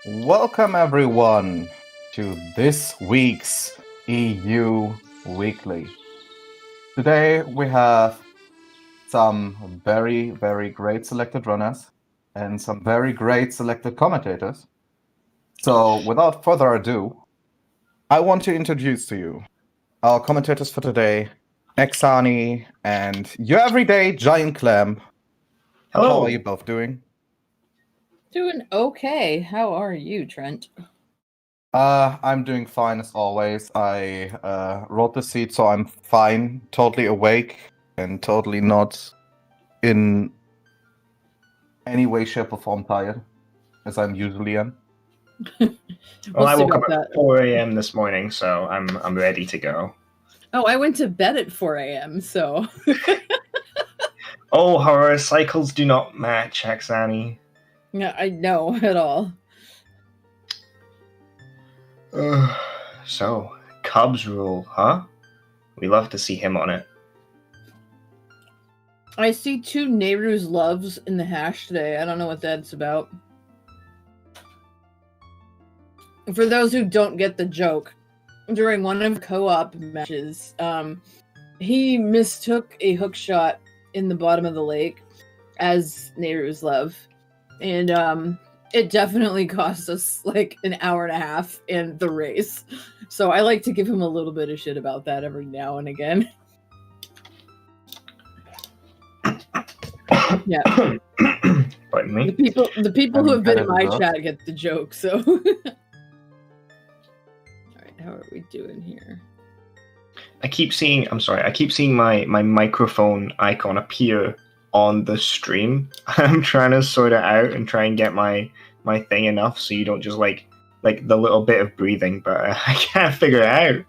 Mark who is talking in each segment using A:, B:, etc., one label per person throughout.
A: Welcome everyone to this week's EU Weekly. Today we have some very, very great selected runners and some very great selected commentators. So without further ado, I want to introduce to you our commentators for today, Exani and your everyday giant clam.
B: Hello.
A: How are you both doing?
C: Doing okay. How are you, Trent?
A: I'm doing fine as always. I rolled the seat, so I'm fine, totally awake, and totally not in any way, shape, or form tired, as I'm usually am.
B: Well, I woke up at 4 a.m. this morning, so I'm ready to go.
C: Oh, I went to bed at 4 a.m., so...
B: Oh, horror cycles do not match, Haxani.
C: Yeah, I know at all.
B: So, Cubs rule, huh? We love to see him on it.
C: I see 2 Nehru's loves in the hash today. I don't know what that's about. For those who don't get the joke, during one of co-op matches, he mistook a hook shot in the bottom of the lake as Nehru's love. And it definitely cost us like an hour and a half in the race. So I like to give him a little bit of shit about that every now and again. Yeah.
B: Pardon me?
C: The people who have been in my chat get the joke, so. Alright, how are we doing here?
B: I keep seeing my microphone icon appear on the stream. I'm trying to sort it out and try and get my thing enough so you don't just like the little bit of breathing, but I can't figure it out.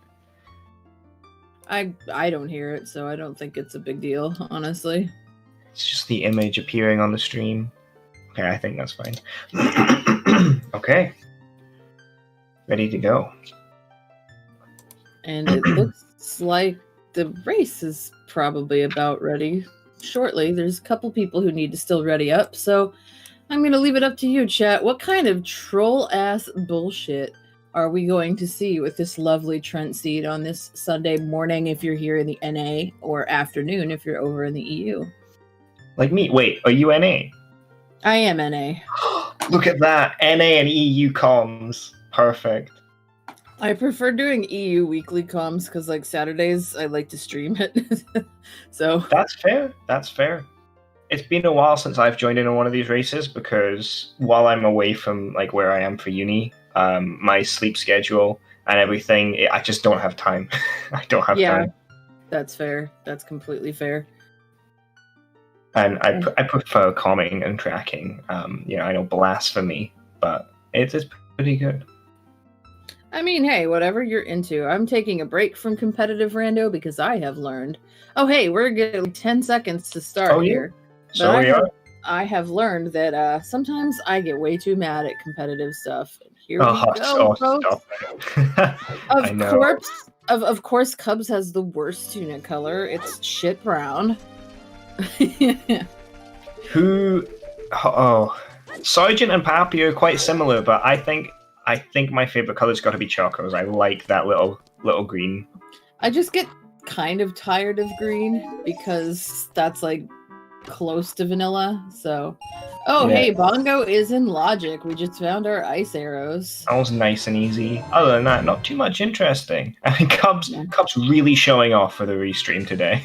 C: I don't hear it, so I don't think it's a big deal, honestly.
B: It's just the image appearing on the stream. Okay, I think that's fine. Okay. Ready to go.
C: And it looks like the race is probably about ready shortly. There's a couple people who need to still ready up, so I'm going to leave it up to you, chat. What kind of troll-ass bullshit are we going to see with this lovely Trent seed on this Sunday morning if you're here in the NA, or afternoon if you're over in the EU?
B: Like me. Wait, are you NA?
C: I am NA.
B: Look at that. NA and EU comms. Perfect.
C: I prefer doing EU weekly comms because, like, Saturdays I like to stream it. So
B: that's fair. That's fair. It's been a while since I've joined in on one of these races because while I'm away from like where I am for uni, my sleep schedule and everything, I just don't have time. I don't have time.
C: That's fair. That's completely fair.
B: And I prefer calming and tracking. I know blasphemy, but it's pretty good.
C: I mean, hey, whatever you're into. I'm taking a break from competitive rando because I have learned. Oh, hey, we're getting 10 seconds to start here.
B: So we are.
C: I have learned that sometimes I get way too mad at competitive stuff. Here we
B: go,
C: folks. Of course, Cubs has the worst tunic color. It's shit brown.
B: Sergeant and Pappy are quite similar, but I think my favorite color's got to be Chocos. I like that little green.
C: I just get kind of tired of green because that's like close to vanilla. So, hey, Bongo is in Logic. We just found our ice arrows.
B: That was nice and easy. Other than that, not too much interesting. I think Cubs really showing off for the restream today.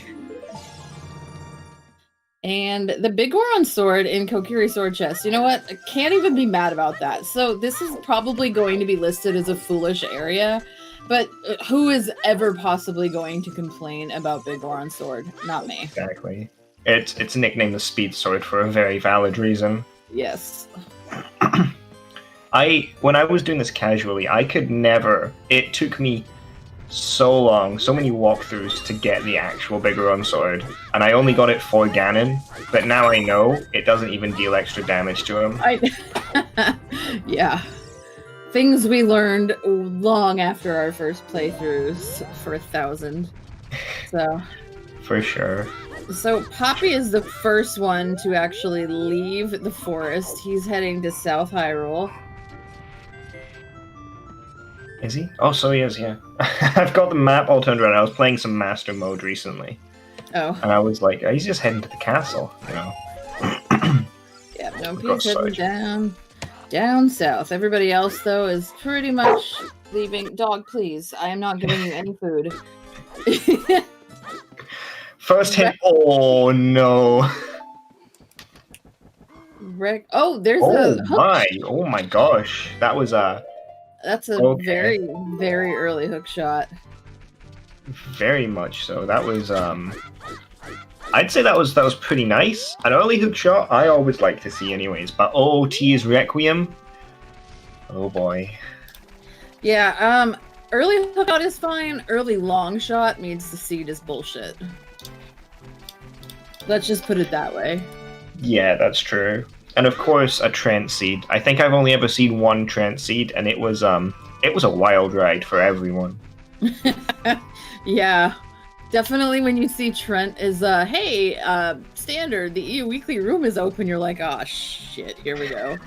C: And the Big Goron sword in Kokiri sword chest. You know what? I can't even be mad about that. So this is probably going to be listed as a foolish area, but who is ever possibly going to complain about Big Goron sword? Not me.
B: Exactly. It's nicknamed the Speed Sword for a very valid reason.
C: Yes.
B: When I was doing this casually, I could never. It took me so long, so many walkthroughs to get the actual Big Goron sword, and I only got it for Ganon, but now I know it doesn't even deal extra damage to him.
C: Yeah. Things we learned long after our first playthroughs for 1,000. So.
B: For sure.
C: So Poppy is the first one to actually leave the forest. He's heading to South Hyrule.
B: Is he? Oh, so he is, yeah. I've got the map all turned around. I was playing some Master Mode recently.
C: Oh.
B: And I was like, he's just heading to the castle, you know.
C: Yeah, no, he's heading down south. Everybody else, though, is pretty much leaving. Dog, please. I am not giving you any food.
B: First hit. Oh, no.
C: Oh, there's a hook.
B: Oh my gosh. That was
C: That's a very, very early hook shot.
B: Very much so. That was I'd say that was pretty nice. An early hook shot I always like to see anyways, but OoT's Requiem. Oh boy.
C: Yeah, early hook shot is fine. Early long shot means the seed is bullshit. Let's just put it that way. Yeah,
B: that's true. And of course, a Trent seed. I think I've only ever seen one Trent seed, and it was a wild ride for everyone.
C: Yeah, definitely. When you see Trent is hey, standard, the EU Weekly room is open. You're like, oh shit, here we go.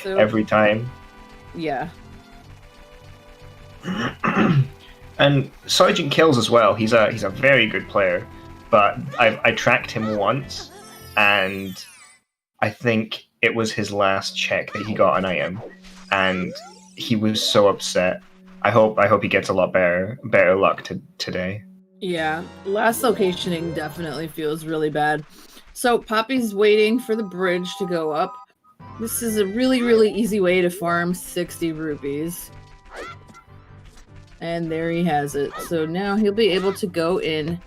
C: So,
B: every time.
C: Yeah.
B: And Sergeant Kills as well. He's a very good player, but I tracked him once. And I think it was his last check that he got an item, and he was so upset. I hope he gets a lot better luck today.
C: Yeah, last locationing definitely feels really bad. So Poppy's waiting for the bridge to go up. This is a really, really easy way to farm 60 rupees. And there he has it. So now he'll be able to go in.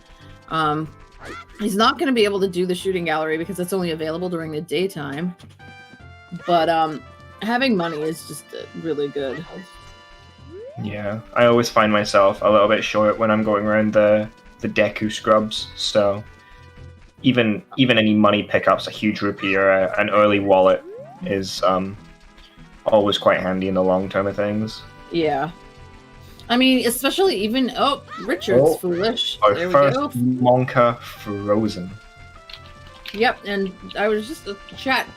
C: He's not going to be able to do the shooting gallery because it's only available during the daytime. But having money is just really good.
B: Yeah, I always find myself a little bit short when I'm going around the Deku scrubs. So even any money pickups, a huge rupee or an early wallet is always quite handy in the long term of things.
C: Yeah. I mean, especially even... Oh, Richard's foolish.
B: There we go. Monka frozen.
C: Yep, and I was just... Chat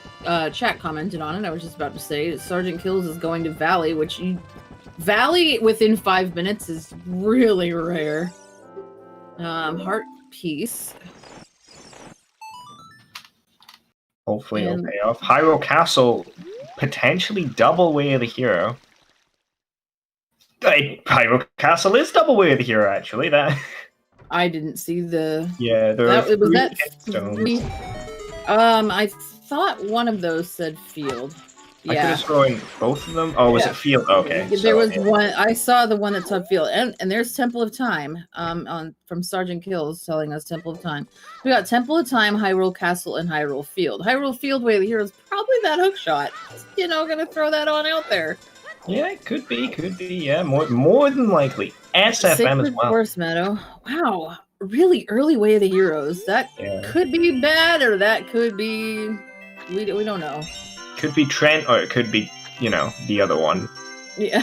C: commented on it. I was just about to say Sergeant Kills is going to Valley, which... Valley within 5 minutes is really rare. Heart Piece.
B: Hopefully it'll pay off. Hyrule Castle, potentially double Way of the Hero. Hyrule Castle is double Way of the Hero, actually. That
C: I didn't see the...
B: Yeah, there are three stones.
C: I thought one of those said Field. Yeah.
B: I could have scored both of them. Oh, was it Field? Okay.
C: There was one. I saw the one that said Field, and there's Temple of Time. From Sergeant Kills telling us Temple of Time. We got Temple of Time, Hyrule Castle, and Hyrule Field. Hyrule Field, Way of the Hero is probably that hook shot. You know, gonna throw that on out there.
B: Yeah, it could be. Yeah, more than likely. SFM
C: Sacred
B: as well.
C: Forest Meadow. Wow, really early Way of the Heroes. That could be bad, or that could be. We don't know.
B: Could be Trent, or it could be, the other one.
C: Yeah.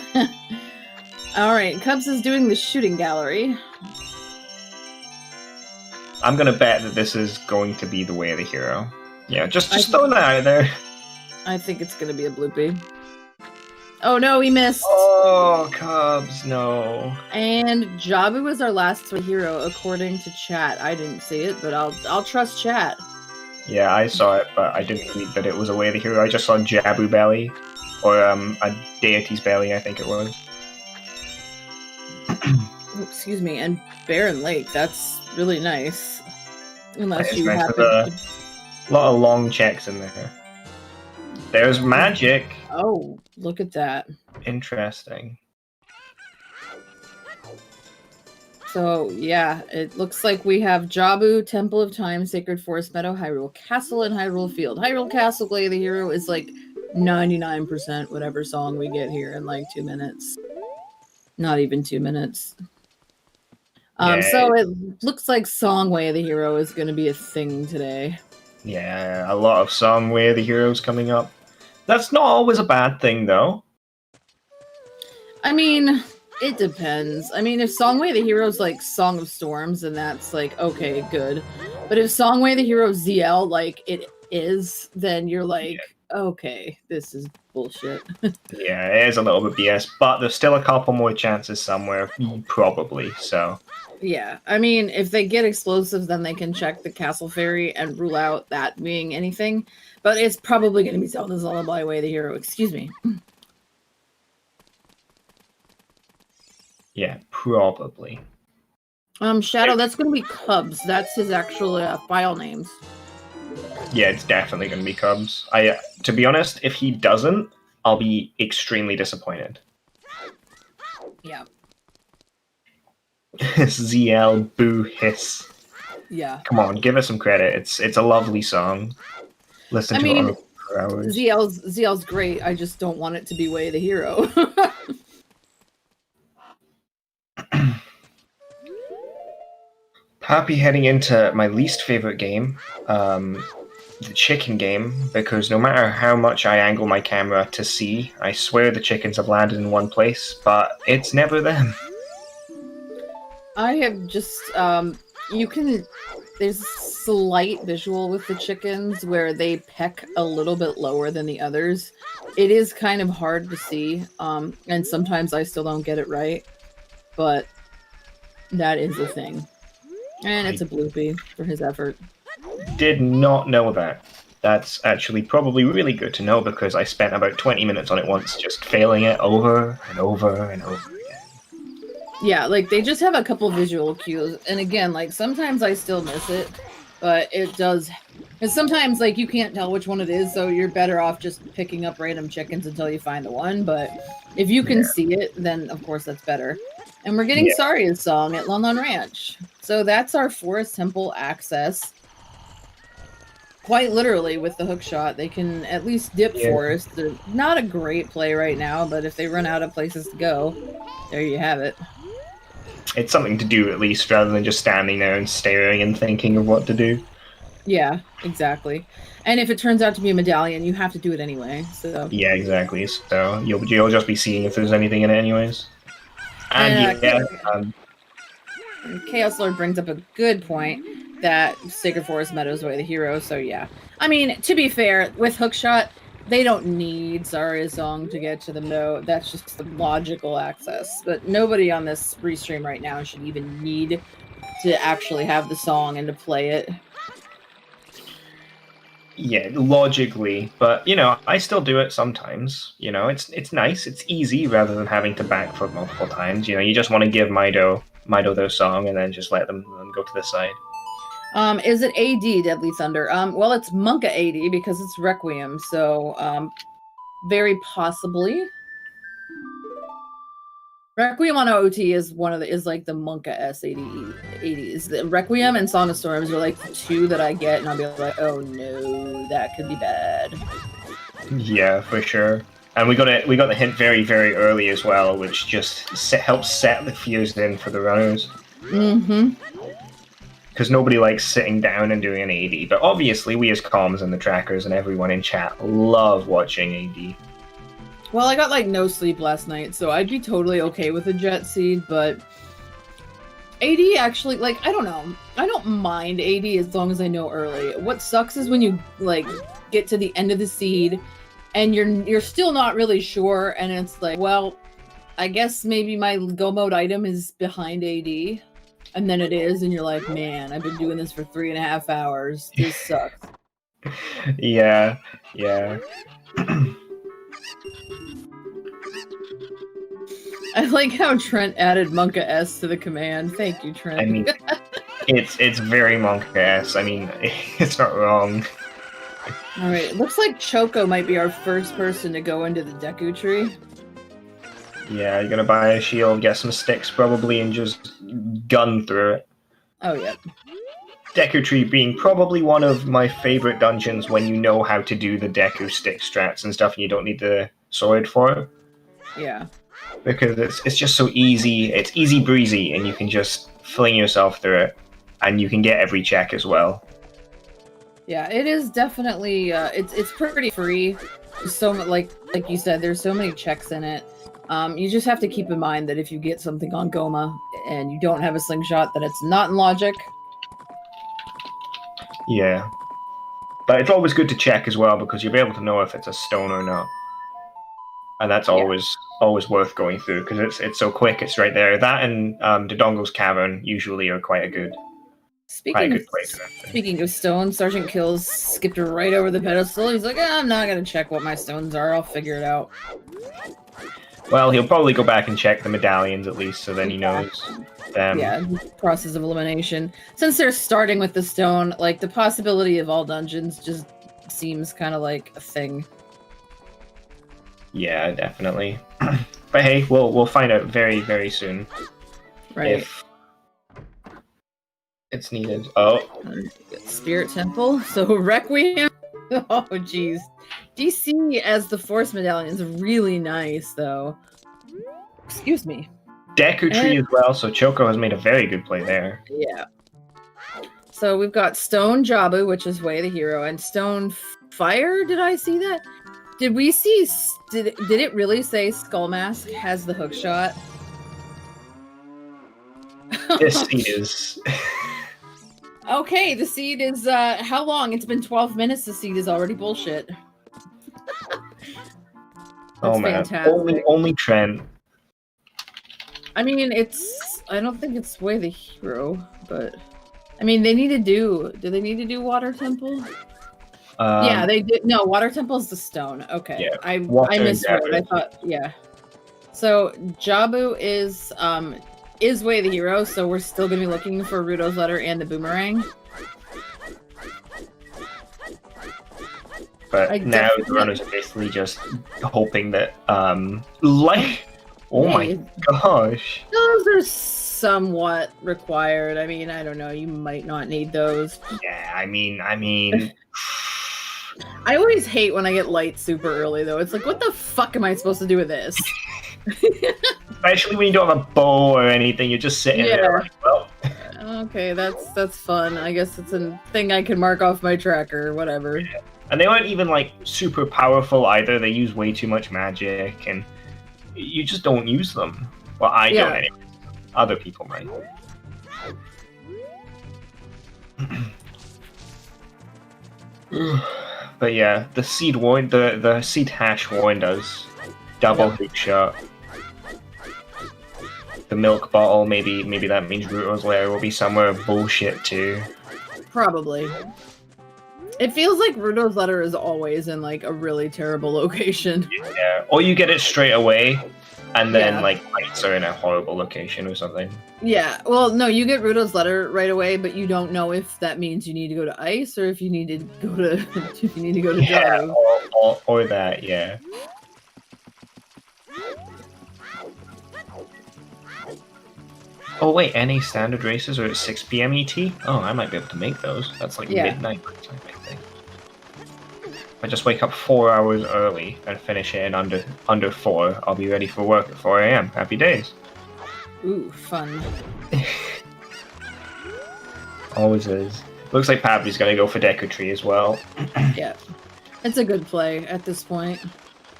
C: All right, Cubs is doing the shooting gallery.
B: I'm gonna bet that this is going to be the Way of the Hero. Yeah, just throwing that out there.
C: I think it's gonna be a bloopy. Oh no, he missed.
B: Oh, Cubs, no.
C: And Jabu was our last hero according to chat. I didn't see it, but I'll trust chat.
B: Yeah, I saw it, but I didn't read that it was a Way of the Hero. I just saw Jabu belly, or a deity's belly, I think it was.
C: Oh, excuse me, and Barren Lake. That's really nice. Unless you
B: nice
C: happen
B: to... A lot of long checks in there. There's magic.
C: Oh, look at that.
B: Interesting.
C: So, yeah, it looks like we have Jabu, Temple of Time, Sacred Forest Meadow, Hyrule Castle, and Hyrule Field. Hyrule Castle, Way of the Hero is like 99% whatever song we get here in like 2 minutes. Not even 2 minutes. So it looks like Song Way of the Hero is going to be a thing today.
B: Yeah, a lot of Song Way of the Heroes coming up. That's not always a bad thing, though.
C: I mean... It depends. I mean, if Song Way of the Hero is like Song of Storms, then that's like, okay, good. But if Song Way of the Hero ZL, like it is, then you're like, okay, this is bullshit.
B: Yeah, it is a little bit BS, but there's still a couple more chances somewhere, probably. So
C: Yeah, I mean, if they get explosives, then they can check the Castle Fairy and rule out that being anything. But it's probably going to be Zelda's Lullaby Way of the Hero. Excuse me.
B: yeah, probably.
C: Shadow, that's going to be Cubs. That's his actual file names.
B: Yeah, it's definitely going to be Cubs. To be honest, if he doesn't, I'll be extremely disappointed.
C: Yeah.
B: ZL Boo Hiss.
C: Yeah.
B: Come on, give us some credit. It's a lovely song. Listen to it for hours.
C: ZL's great. I just don't want it to be Way of the Hero.
B: Happy heading into my least favorite game, the chicken game, because no matter how much I angle my camera to see, I swear the chickens have landed in one place, but it's never them.
C: I have just there's a slight visual with the chickens where they peck a little bit lower than the others. It is kind of hard to see, and sometimes I still don't get it right, but that is a thing. And it's a bloopy for his effort.
B: Did not know that. That's actually probably really good to know because I spent about 20 minutes on it once just failing it over and over and over again.
C: Yeah, like they just have a couple visual cues. And again, like sometimes I still miss it, but it does. And sometimes like you can't tell which one it is, so you're better off just picking up random chickens until you find the one. But if you can see it, then of course that's better. And we're getting Saria's song at Lon Lon Ranch. So that's our Forest Temple access. Quite literally with the hook shot, they can at least dip Forest. They're not a great play right now, but if they run out of places to go, there you have it.
B: It's something to do at least, rather than just standing there and staring and thinking of what to do.
C: Yeah, exactly. And if it turns out to be a medallion, you have to do it anyway. So
B: yeah, exactly. So you'll just be seeing if there's anything in it anyways. And
C: Chaos Lord brings up a good point that Sacred Forest Meadows Way of the Hero. So yeah, I mean, to be fair, with Hookshot, they don't need Zaria's song to get to them though. That's just the logical access. But nobody on this restream right now should even need to actually have the song and to play it.
B: Yeah, logically, but you know, I still do it sometimes. You know, it's nice, it's easy rather than having to backflip multiple times. You know, you just want to give Mido their song and then just let them go to the side.
C: Is it AD Deadly Thunder? Well, it's Monka AD because it's Requiem, so very possibly. Requiem on OT is like the Monka S 80s. The Requiem and Song of Storms are like the two that I get, and I'll be like, oh no, that could be bad.
B: Yeah, for sure. And we got the hint very, very early as well, which just helps set the fears in for the runners.
C: Mm-hmm.
B: Because nobody likes sitting down and doing an AD, but obviously we as comms and the trackers and everyone in chat love watching AD.
C: Well, I got like no sleep last night, so I'd be totally okay with a Jet Seed, but AD actually, like, I don't know. I don't mind AD as long as I know early. What sucks is when you like get to the end of the seed and you're still not really sure, and it's like, well, I guess maybe my go mode item is behind AD, and then it is, and you're like, man, I've been doing this for 3.5 hours. This sucks.
B: Yeah.
C: I like how Trent added Monka S to the command. Thank you, Trent.
B: I mean, it's very Monka-esque. I mean, it's not wrong.
C: Alright, it looks like Choco might be our first person to go into the Deku tree.
B: Yeah, you're gonna buy a shield, get some sticks probably, and just gun through it.
C: Oh, yeah.
B: Deku Tree being probably one of my favorite dungeons when you know how to do the Deku stick strats and stuff and you don't need the sword for it.
C: Yeah.
B: Because it's just so easy, it's easy breezy, and you can just fling yourself through it, and you can get every check as well.
C: Yeah, it is definitely, it's pretty free. So, like you said, there's so many checks in it. You just have to keep in mind that if you get something on Goma and you don't have a slingshot, that it's not in logic.
B: Yeah. But it's always good to check as well because you'll be able to know if it's a stone or not. And that's always worth going through because it's so quick. It's right there. That and Dodongo's Cavern usually are quite a good place.
C: Speaking of stone, Sergeant Kills skipped right over the pedestal. He's like, I'm not gonna check what my stones are. I'll figure it out.
B: Well, he'll probably go back and check the medallions at least, so then he knows them.
C: Yeah, process of elimination. Since they're starting with the stone, like the possibility of all dungeons just seems kind of like a thing.
B: Yeah, definitely. But hey, we'll find out very, very soon.
C: Right.
B: If it's needed. Oh.
C: Spirit Temple. So Requiem. Oh, jeez. DC as the Force Medallion is really nice, though. Excuse me.
B: Deku Tree as well, so Choco has made a very good play there.
C: Yeah. So we've got Stone Jabu, which is Way the Hero, and Stone Fire. Did I see that? Did we see... Did it really say Skull Mask has the hook shot?
B: This seed is...
C: Okay, the seed is, how long? It's been 12 minutes, the seed is already bullshit.
B: Oh man, only Trent.
C: I mean, I don't think it's Way the Hero, but... I mean, they need to do... Do they need to do Water Temple? Yeah, they did. No, Water Temple is the stone. Okay.
B: Yeah,
C: I misread. I thought, yeah. So, Jabu is Way the Hero, so we're still going to be looking for Rudo's Letter and the Boomerang.
B: But now the runners are basically just hoping that, like... Oh my gosh.
C: Those are somewhat required. I mean, I don't know. You might not need those.
B: Yeah, I mean...
C: I always hate when I get light super early, though. It's like, what the fuck am I supposed to do with this?
B: Especially when you don't have a bow or anything. You're just sitting there like, well...
C: Okay, that's fun. I guess it's a thing I can mark off my tracker, whatever.
B: Yeah. And they aren't even, like, super powerful either. They use way too much magic, and you just don't use them. Well, I don't anyway. Other people might. But yeah, the seed warn, the seed hash warned us. Double hook shot. The milk bottle, maybe that means Ruto's lair will be somewhere bullshit too.
C: Probably. It feels like Ruto's letter is always in like a really terrible location.
B: Yeah, or you get it straight away, and then like lights are in a horrible location or something.
C: Yeah, well, no, you get Ruto's letter right away, but you don't know if that means you need to go to ice or if you need to go to Jabu.
B: or that, yeah. Oh wait, any standard races are at 6 p.m. ET? Oh, I might be able to make those. That's like midnight my time, I think. If I just wake up 4 hours early and finish it in under 4, I'll be ready for work at 4 a.m. Happy days.
C: Ooh, fun.
B: Always is. Looks like Pabby's gonna go for Deku Tree as well.
C: Yeah. It's a good play at this point.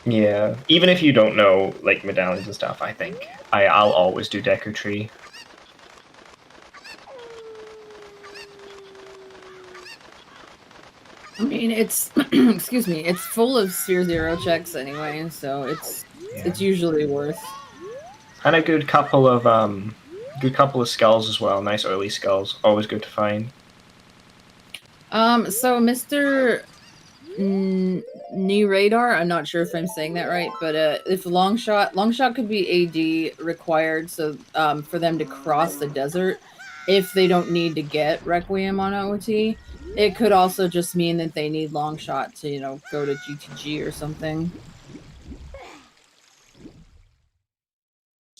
B: Yeah. Even if you don't know like medallions and stuff, I think I'll always do Deku Tree.
C: I mean, it's excuse me, it's full of Sphere Zero checks anyway, so it's usually worth.
B: And a good couple of skulls as well. Nice early skulls, always good to find.
C: So Mr. Knee Radar, I'm not sure if I'm saying that right, but if long shot could be AD required, so for them to cross the desert, if they don't need to get Requiem on OT. It could also just mean that they need long shot to, go to GTG or something.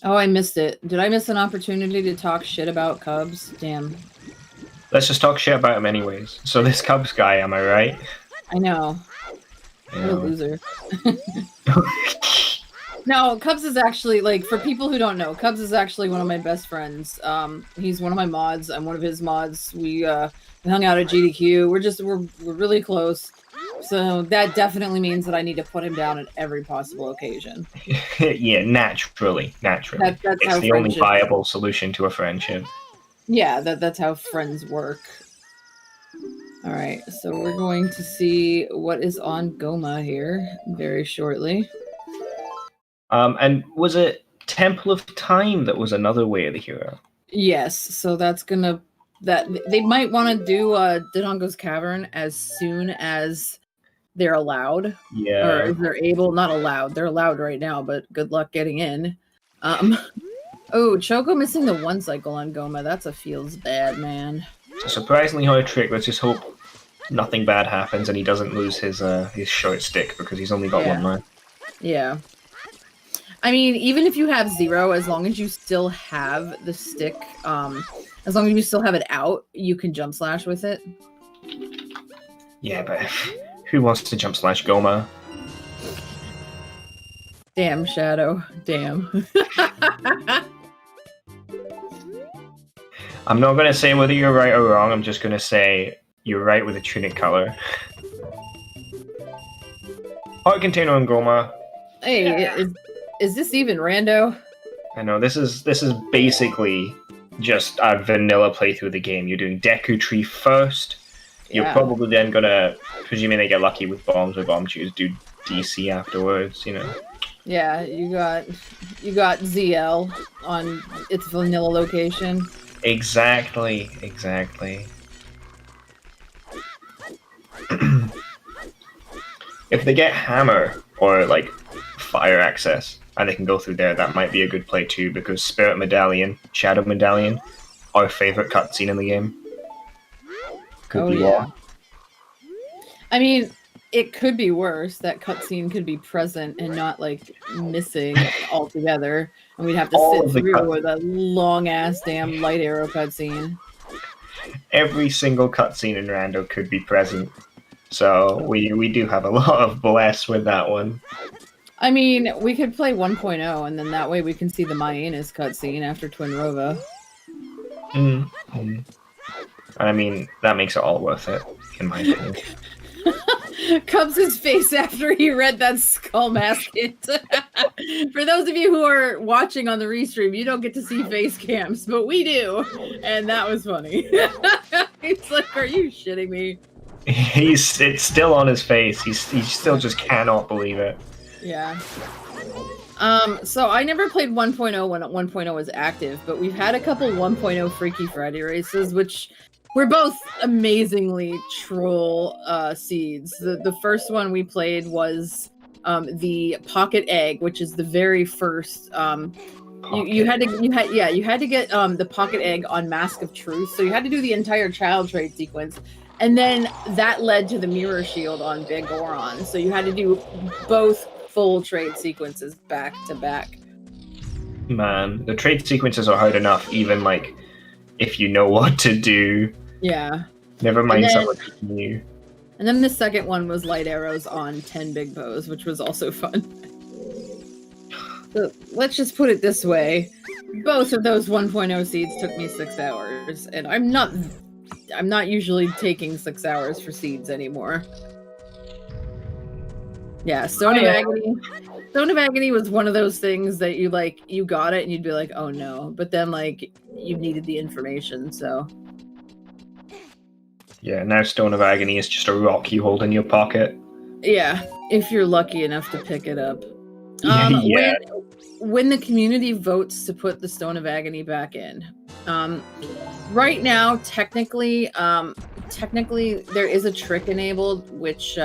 C: Oh, I missed it. Did I miss an opportunity to talk shit about Cubs? Damn.
B: Let's just talk shit about him anyways. So this Cubs guy, am I right?
C: I know.
B: Yeah.
C: What a loser. No, Cubs is actually, like, for people who don't know, Cubs is actually one of my best friends. He's one of my mods. I'm one of his mods. We hung out at GDQ. We're really close. So that definitely means that I need to put him down at every possible occasion.
B: Yeah, naturally. That's it's the only viable solution to a friendship.
C: Yeah, that's how friends work. All right, so we're going to see what is on Goma here very shortly.
B: And was it Temple of Time that was another way of the hero?
C: Yes, so that's gonna they might want to do Dodongo's Cavern as soon as they're allowed.
B: Yeah.
C: Or if they're able, not allowed. They're allowed right now, but good luck getting in. Oh, Choco missing the 1 cycle on Goma. That's a feels bad, man.
B: It's a surprisingly hard trick. Let's just hope nothing bad happens and he doesn't lose his short stick because he's only got one life.
C: Yeah. I mean, even if you have 0, as long as you still have the stick, as long as you still have it out, you can jump slash with it.
B: Yeah, but who wants to jump slash Goma?
C: Damn, Shadow. Damn.
B: I'm not going to say whether you're right or wrong. I'm just going to say you're right with the tunic color. Heart container on Goma.
C: Hey, is this even rando?
B: I know, this is basically just a vanilla playthrough of the game. You're doing Deku Tree first. You're probably then going to, presuming they get lucky with bombs or bomb chews, do DC afterwards, you know.
C: Yeah, you got ZL on its vanilla location.
B: Exactly. If they get hammer or like fire access and they can go through there, that might be a good play too, because Spirit Medallion, Shadow Medallion, our favorite cutscene in the game. Could be wrong.
C: I mean, it could be worse. That cutscene could be present and not like missing altogether, and we'd have to sit through with a long ass damn light arrow cutscene.
B: Every single cutscene in Rando could be present, so we do have a lot of bless with that one.
C: I mean, we could play 1.0, and then that way we can see the Myaenis cutscene after Twin Rova.
B: Mm-hmm. I mean, that makes it all worth it, in my opinion.
C: Cubs' face after he read that skull mask hint. For those of you who are watching on the restream, you don't get to see face cams, but we do, and that was funny. He's like, "Are you shitting me?"
B: It's still on his face. He still just cannot believe it.
C: Yeah. So I never played 1.0 when 1.0 was active, but we've had a couple 1.0 Freaky Friday races, which were both amazingly troll seeds. The first one we played was the Pocket Egg, which is the very first. You had to get the Pocket Egg on Mask of Truth, so you had to do the entire child trade sequence, and then that led to the Mirror Shield on Big Goron. So you had to do both full trade sequences back to back.
B: Man, the trade sequences are hard enough, even like if you know what to do.
C: Yeah.
B: Never mind someone new.
C: And then the second one was light arrows on 10 big bows, which was also fun. So let's just put it this way. Both of those 1.0 seeds took me 6 hours, and I'm not usually taking 6 hours for seeds anymore. Yeah, Stone of Agony. Stone of Agony was one of those things that you got it and you'd be like, oh no. But then you needed the information, so.
B: Yeah, now Stone of Agony is just a rock you hold in your pocket.
C: Yeah, if you're lucky enough to pick it up.
B: Yeah.
C: When the community votes to put the Stone of Agony back in. Right now, technically there is a trick enabled, which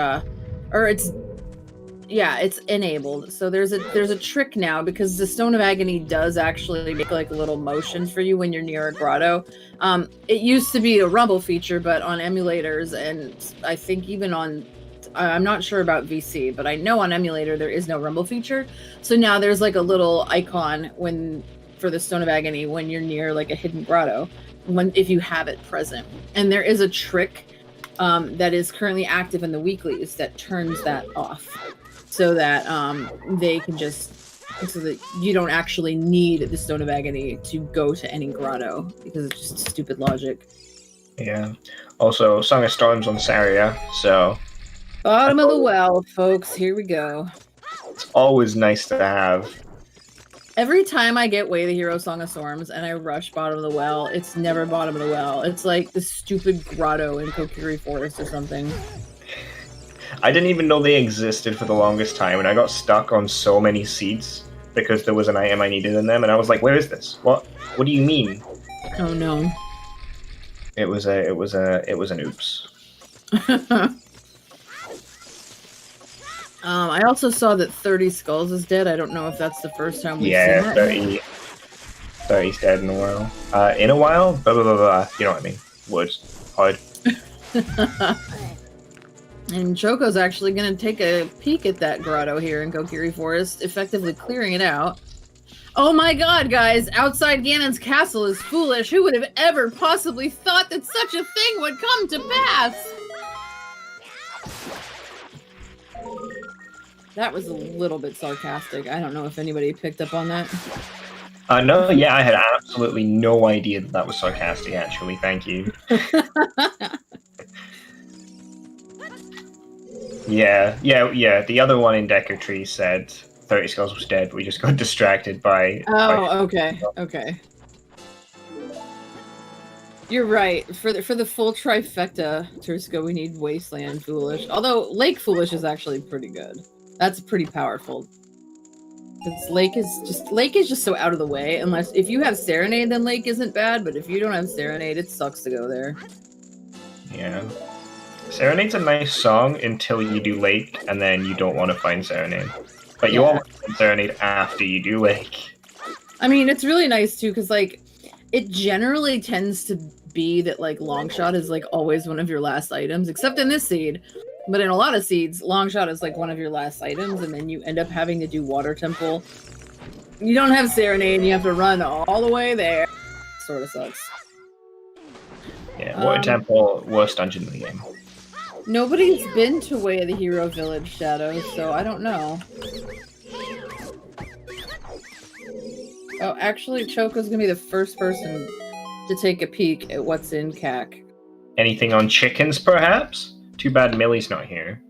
C: it's enabled. So there's a trick now, because the Stone of Agony does actually make like a little motion for you when you're near a grotto. It used to be a rumble feature, but on emulators, and I think even on, I'm not sure about VC, but I know on emulator there is no rumble feature. So now there's like a little icon for the Stone of Agony when you're near like a hidden grotto, if you have it present. And there is a trick that is currently active in the weeklies that turns that off, so that so that you don't actually need the Stone of Agony to go to any grotto, because it's just stupid logic.
B: Yeah. Also, Song of Storms on Saria, so
C: Bottom of the well, folks. Here we go.
B: It's always nice to have
C: Every time I get Way the Hero Song of Storms and I rush bottom of the well, it's never bottom of the well. It's like the stupid grotto in Kokiri Forest or something.
B: I didn't even know they existed for the longest time, and I got stuck on so many seeds because there was an item I needed in them, and I was like, "Where is this? What do you mean?"
C: Oh no!
B: It was an oops.
C: I also saw that 30 Skulls is dead. I don't know if that's the first time we've seen that.
B: 30's dead in a while. In a while? Blah, blah, blah, blah. You know what I mean. Words. Hard.
C: And Choco's actually going to take a peek at that grotto here in Kokiri Forest, effectively clearing it out. Oh my god, guys! Outside Ganon's castle is foolish. Who would have ever possibly thought that such a thing would come to pass? That was a little bit sarcastic. I don't know if anybody picked up on that.
B: No, yeah, I had absolutely no idea that was sarcastic, actually. Thank you. Yeah. The other one in Deco Tree said 30 Skulls was dead, but we just got distracted by...
C: Okay. You're right. For the full trifecta, Tursko, we need Wasteland Foolish. Although Lake Foolish is actually pretty good. That's pretty powerful. Because Lake is just so out of the way. Unless if you have Serenade, then Lake isn't bad. But if you don't have Serenade, it sucks to go there.
B: Yeah. Serenade's a nice song until you do Lake, and then you don't want to find Serenade. But you always find Serenade after you do Lake.
C: I mean, it's really nice too, because like it generally tends to be that like Longshot is like always one of your last items, except in this seed. But in a lot of seeds, Longshot is like one of your last items, and then you end up having to do Water Temple. You don't have Serenade, and you have to run all the way there. Sort of sucks.
B: Yeah, Water Temple, worst dungeon in the game.
C: Nobody's been to Way of the Hero Village, Shadow, so I don't know. Oh, actually, Choco's gonna be the first person to take a peek at what's in CAC.
B: Anything on chickens, perhaps? Too bad Millie's not here.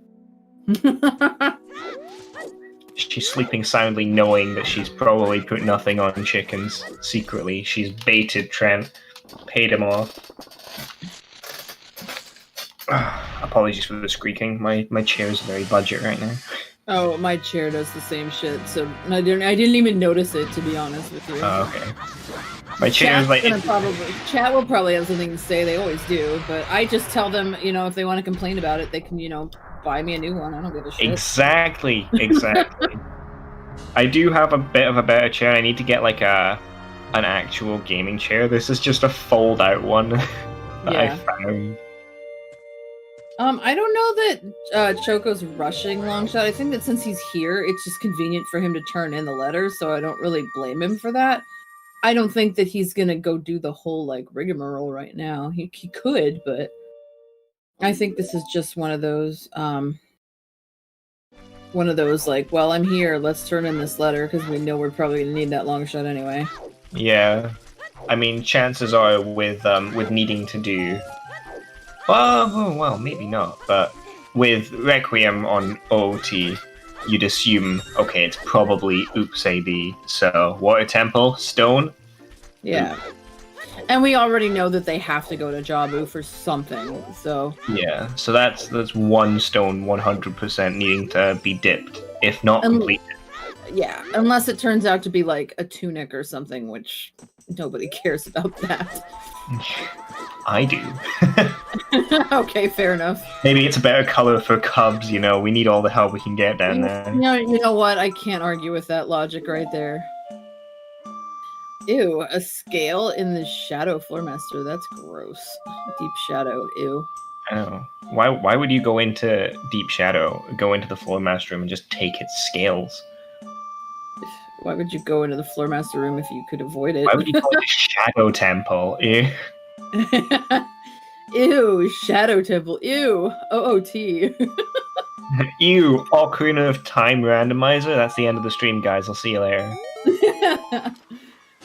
B: She's sleeping soundly knowing that she's probably put nothing on chickens secretly. She's baited Trent, paid him off. Apologies for the squeaking. My chair is very budget right now.
C: Oh, my chair does the same shit, so I didn't even notice it, to be honest with you.
B: Oh, okay. My chair is like...
C: Chat will probably have something to say, they always do, but I just tell them, you know, if they want to complain about it, they can, you know, buy me a new one. I don't give a shit.
B: Exactly. I do have a bit of a better chair. I need to get like an actual gaming chair. This is just a fold-out one that I found.
C: I don't know that Choco's rushing Longshot. I think that since he's here, it's just convenient for him to turn in the letters, so I don't really blame him for that. I don't think that he's gonna go do the whole like rigmarole right now. He could, but I think this is just one of those like, well, I'm here, let's turn in this letter because we know we're probably gonna need that long shot anyway.
B: Yeah, I mean, chances are with needing to do, well, maybe not, but with Requiem on OOT, you'd assume, okay, it's probably Oops AB. So, Water Temple, Stone.
C: Yeah. Oops. And we already know that they have to go to Jabu for something, so...
B: Yeah, so that's one stone 100% needing to be dipped, if not completed.
C: Yeah, unless it turns out to be like a tunic or something, which nobody cares about that.
B: I do.
C: Okay, fair enough.
B: Maybe it's a better color for cubs, you know. We need all the help we can get down there.
C: You know what? I can't argue with that logic right there. Ew, a scale in the Shadow Floormaster. That's gross. Deep Shadow, ew.
B: I know. Why would you go into Deep Shadow, go into the Floormaster room and just take its scales?
C: Why would you go into the Floormaster room if you could avoid it?
B: Why would you go into Shadow Temple? Ew.
C: Ew, Shadow Temple. Ew, OOT.
B: Ew, Ocarina of Time Randomizer. That's the end of the stream, guys. I'll see you later.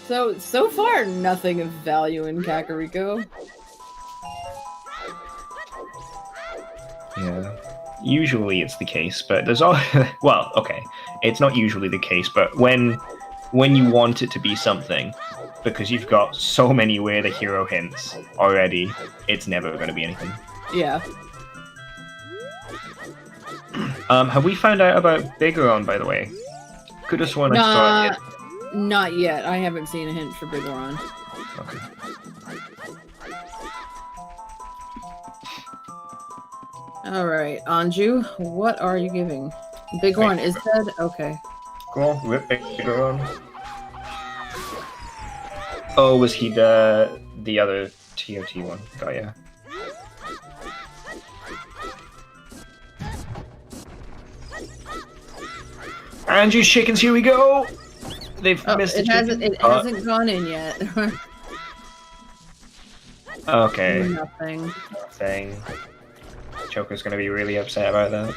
C: So far, nothing of value in Kakariko.
B: Yeah. Usually it's the case, but there's all... Well, okay. It's not usually the case, but when when you want it to be something, because you've got so many Where the Hero hints already, it's never going to be anything.
C: Yeah.
B: Have we found out about Bigeron, by the way? Could have sworn I saw it.
C: Not yet. I haven't seen a hint for Bigeron.
B: Okay.
C: Alright, Anju, what are you giving? Bigeron is dead? Okay.
B: Cool. Rip Bigeron. Oh, was he the other TOT one? Got ya. Andrew's chickens, here we go! They've missed
C: it hasn't gone in yet.
B: Okay.
C: Nothing.
B: Choker's gonna be really upset about that.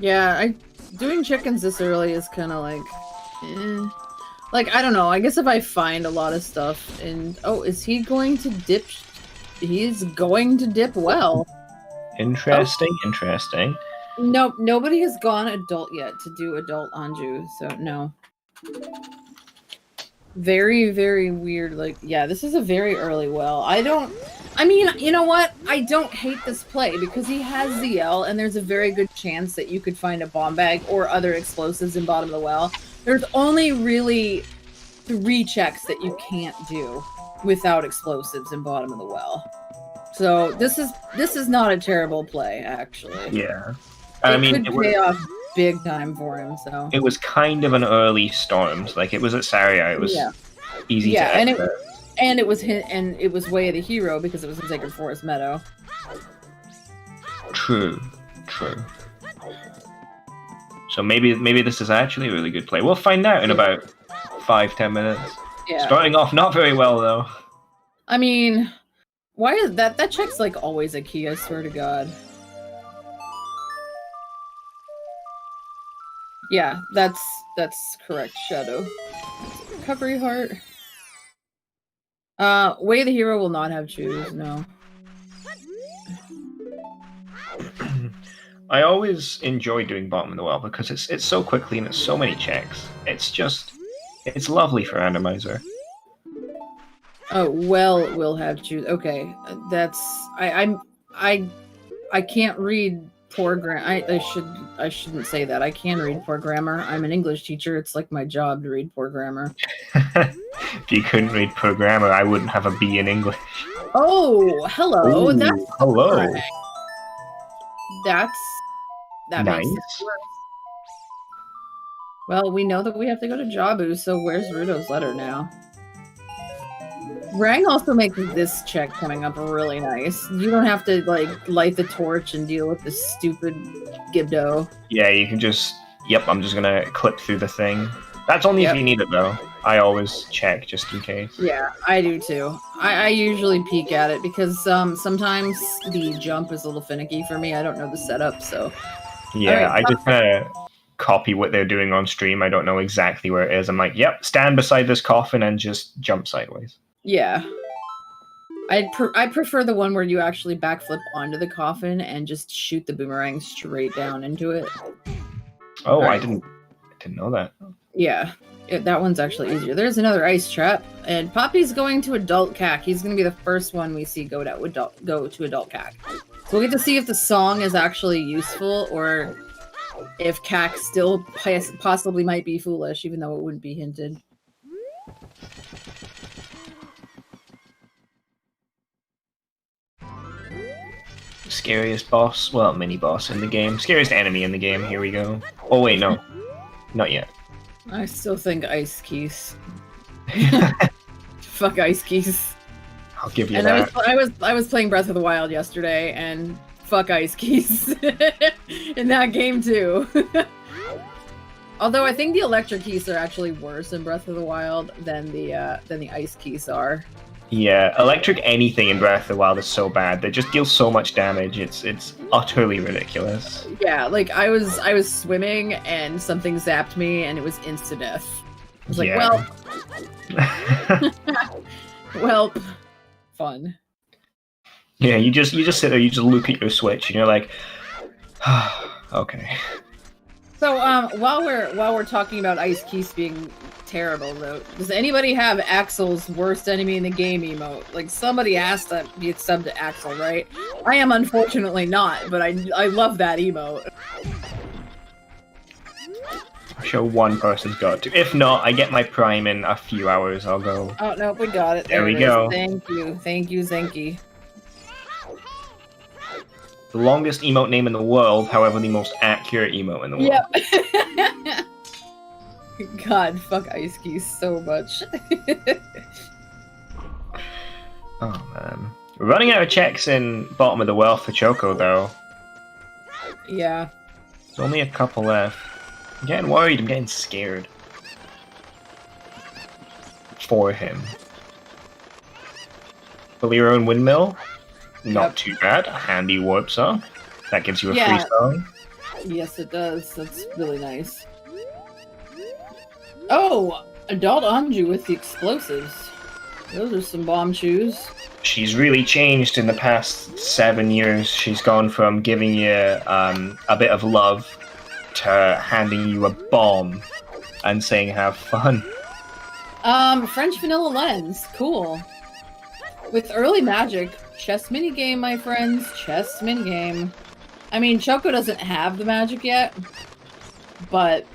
C: Yeah, doing chickens this early is kind of like, like, I don't know. I guess if I find a lot of stuff and is he going to dip? He's going to dip well.
B: Interesting. Interesting.
C: Nope, nobody has gone adult yet to do adult Anju, so no. Very, very weird. Like, yeah, this is a very early well. I mean, you know what? I don't hate this play because he has ZL, and there's a very good chance that you could find a bomb bag or other explosives in bottom of the well. There's only really 3 checks that you can't do without explosives in bottom of the well. So this is not a terrible play, actually.
B: Yeah.
C: It could pay off big time for him. So
B: it was kind of an early Storms. Like, it was at Saria. It was easy to exit.
C: And it was Way of the Hero because it was in Sacred Forest Meadow.
B: True. So maybe this is actually a really good play. We'll find out in about 5-10 minutes.
C: Yeah.
B: Starting off not very well though.
C: I mean, why is that check's like always a key, I swear to God. Yeah, that's correct, Shadow. Recovery heart. Way the Hero will not have choose, no.
B: I always enjoy doing bottom of the well because it's so quickly and it's so many checks. It's lovely for Randomizer.
C: Oh, well, will have choose. Okay, that's I can't read poor grammar. I shouldn't say that. I can read poor grammar. I'm an English teacher. It's like my job to read poor grammar.
B: If you couldn't read poor grammar, I wouldn't have a B in English.
C: Oh, hello.
B: Ooh,
C: that's
B: hello.
C: Correct. That
B: nice.
C: Makes it worse. Well, we know that we have to go to Jabu, so where's Rudo's letter now? Rang also makes this check coming up really nice. You don't have to, like, light the torch and deal with this stupid Gibdo.
B: Yeah, you can just... Yep, I'm just gonna clip through the thing. That's only if you need it, though. I always check, just in case.
C: Yeah, I do, too. I usually peek at it, because sometimes the jump is a little finicky for me. I don't know the setup, so...
B: Yeah, right, I just kind of copy what they're doing on stream. I don't know exactly where it is. I'm like, yep, stand beside this coffin and just jump sideways.
C: Yeah. I prefer the one where you actually backflip onto the coffin and just shoot the boomerang straight down into it.
B: Oh, right. I didn't know that.
C: Yeah, that one's actually easier. There's another ice trap, and Poppy's going to adult CAC. He's going to be the first one we see go to adult CAC. So we'll get to see if the song is actually useful or if CAC still possibly might be foolish, even though it wouldn't be hinted.
B: Scariest boss, well, mini boss in the game. Scariest enemy in the game, here we go. Oh wait, no. Not yet.
C: I still think Ice Keys. Fuck Ice Keys.
B: I'll give you
C: and
B: that.
C: I was playing Breath of the Wild yesterday, and fuck Ice Keys in that game too. Although I think the electric keys are actually worse in Breath of the Wild than the ice keys are.
B: Yeah, electric anything in Breath of the Wild is so bad. They just deal so much damage. It's utterly ridiculous.
C: Yeah, like I was swimming and something zapped me and it was instant death. I was like, well, fun.
B: Yeah, you just sit there, you just look at your Switch, and you're like, okay.
C: So while we're talking about Ice Keys being terrible, though. Does anybody have Axel's worst enemy in the game emote? Like, somebody has to be subbed to Axel, right? I am unfortunately not, but I love that emote.
B: I'm sure one person's got to. If not, I get my prime in a few hours, I'll go.
C: Oh, no, we got it.
B: There we
C: it
B: go.
C: Is. Thank you, Zenki.
B: The longest emote name in the world, however, the most accurate emote in the world.
C: Yep. God, fuck Ice Keys so much.
B: Oh, man. We're running out of checks in Bottom of the Well for Choco, though.
C: Yeah.
B: There's only a couple left. I'm getting worried, I'm getting scared. For him. Build your own windmill? Not
C: Yep.
B: too bad. A handy warp song. That gives you a
C: Yeah.
B: free song.
C: Yes, it does. That's really nice. Oh, Adult Anju with the explosives. Those are some bomb shoes.
B: She's really changed in the past 7 years. She's gone from giving you a bit of love to handing you a bomb and saying have fun.
C: French vanilla lens. Cool. With early magic. Chess minigame, my friends. Chess minigame. I mean, Choco doesn't have the magic yet, but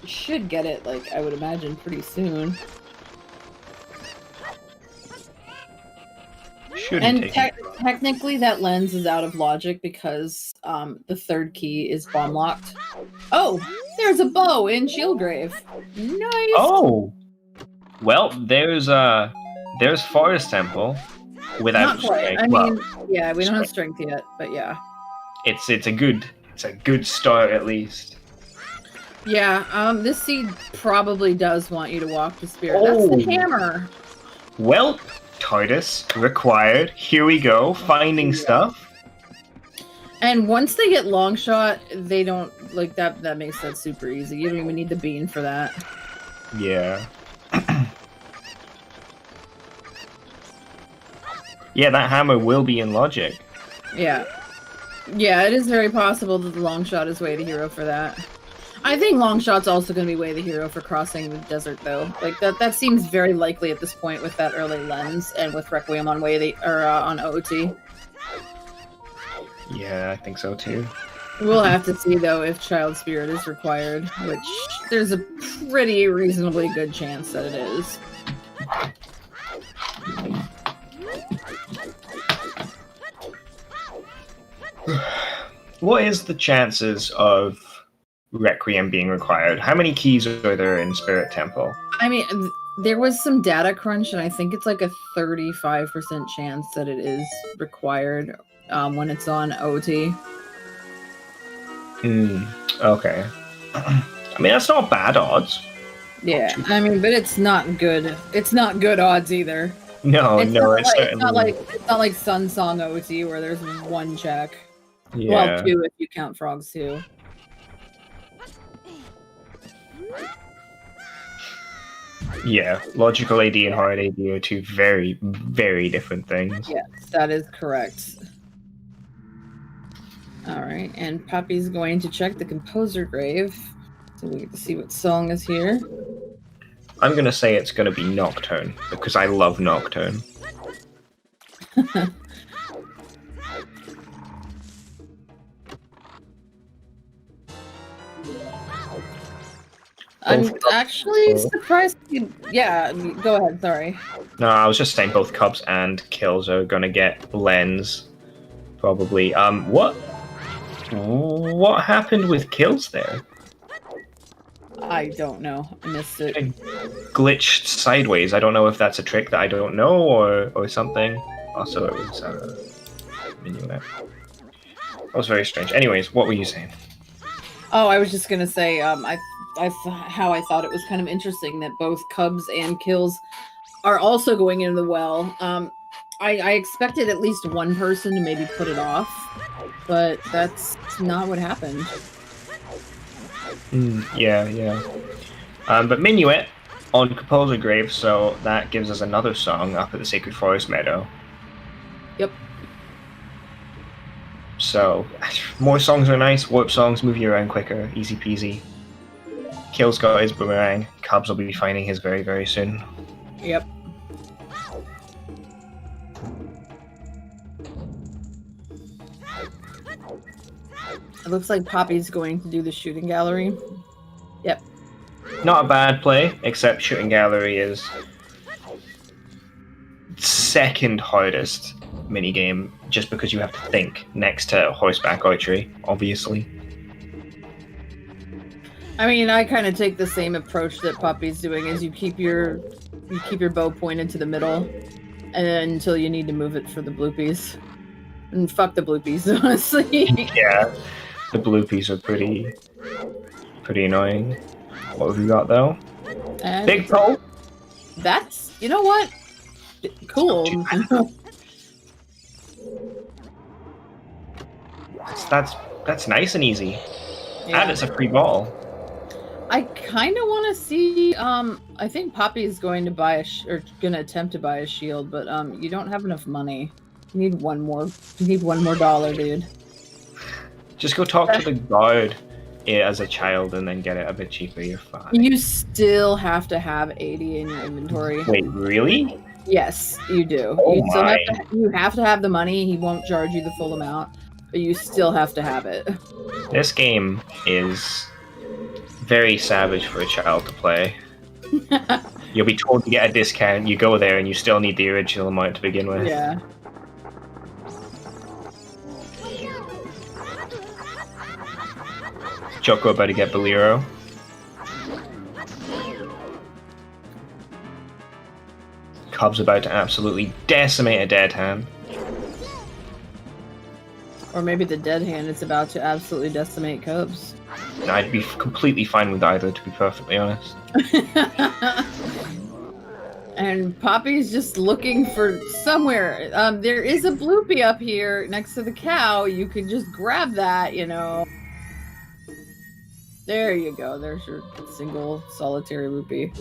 C: should get it, like, I would imagine, pretty soon.
B: Shouldn't
C: And
B: take
C: technically that lens is out of logic because the third key is bomb locked. Oh, there's a bow in Shieldgrave. Nice.
B: Oh, well, there's Forest Temple without
C: Not quite.
B: strength.
C: I
B: Well,
C: mean, yeah, we don't have strength yet, but yeah.
B: it's a good start at least.
C: Yeah, this seed probably does want you to walk the spirit. That's
B: Oh.
C: the hammer.
B: Well, TARDIS required. Here we go, finding stuff.
C: And once they get long shot, they don't like that. That makes that super easy. You don't even need the bean for that.
B: Yeah. Yeah, that hammer will be in logic.
C: Yeah. Yeah, it is very possible that the long shot is way the hero for that. I think long shot's also going to be way the hero for crossing the desert, though. Like that seems very likely at this point with that early lens and with Requiem on on OOT.
B: Yeah, I think so too.
C: We'll have to see though if Child Spirit is required, which there's a pretty reasonably good chance that it is.
B: What is the chances of Requiem being required? How many keys are there in Spirit Temple?
C: I mean, there was some data crunch, and I think it's like a 35% chance that it is required when it's on OT.
B: Okay. I mean, that's not bad odds.
C: Yeah, I mean, but it's not good. It's not good odds either.
B: No,
C: It's
B: certainly
C: it's not like Sun Song OT where there's one check.
B: Yeah.
C: Well, two if you count frogs too.
B: Yeah, logical AD and hard AD are two very, very different things.
C: Yes, that is correct. Alright, and Poppy's going to check the composer grave. So we get to see what song is here.
B: I'm gonna say it's gonna be Nocturne, because I love Nocturne.
C: I'm actually surprised you... Yeah, go ahead, sorry.
B: No, I was just saying both Cubs and Kills are gonna get Lens, probably. What happened with Kills there?
C: I don't know. I missed it.
B: It glitched sideways. I don't know if that's a trick that I don't know or something. Also, it was Minuet. That was very strange. Anyways, what were you saying?
C: Oh, I was just gonna say, how I thought it was kind of interesting that both Cubs and Kills are also going into the well. I expected at least one person to maybe put it off, but that's not what happened.
B: Yeah. But Minuet on Composer Grave, so that gives us another song up at the Sacred Forest Meadow.
C: Yep.
B: So, more songs are nice. Warp songs move you around quicker. Easy peasy. Kill's got his boomerang. Cubs will be finding his very, very soon.
C: Yep. It looks like Poppy's going to do the shooting gallery. Yep.
B: Not a bad play, except shooting gallery is second hardest minigame, just because you have to think next to horseback archery, obviously.
C: I mean, I kind of take the same approach that Poppy's doing, is you keep your bow pointed to the middle, and then until you need to move it for the bloopies. And fuck the bloopies, honestly.
B: Yeah, the bloopies are pretty annoying. What have we got though?
C: And
B: Big toe.
C: that's, you know what? Cool.
B: That's nice and easy.
C: Yeah.
B: And it's a free ball.
C: I kind of want to see. I think Poppy is going to buy or gonna attempt to buy a shield, but you don't have enough money. You need one more. You need one more dollar, dude.
B: Just go talk to the guard as a child and then get it a bit cheaper. You're fine.
C: You still have to have 80 in your inventory.
B: Wait, really?
C: Yes, you do.
B: Oh
C: you still
B: my.
C: you have to have the money. He won't charge you the full amount, but you still have to have it.
B: This game is very savage for a child to play. You'll be told to get a discount, you go there and you still need the original amount to begin with.
C: Yeah.
B: Choco about to get Bolero. Cub's about to absolutely decimate a dead hand.
C: Or maybe the dead hand is about to absolutely decimate Cubs.
B: I'd be completely fine with either, to be perfectly honest.
C: And Poppy's just looking for somewhere. There is a bloopy up here next to the cow. You could just grab that, you know. There you go. There's your single solitary rupee.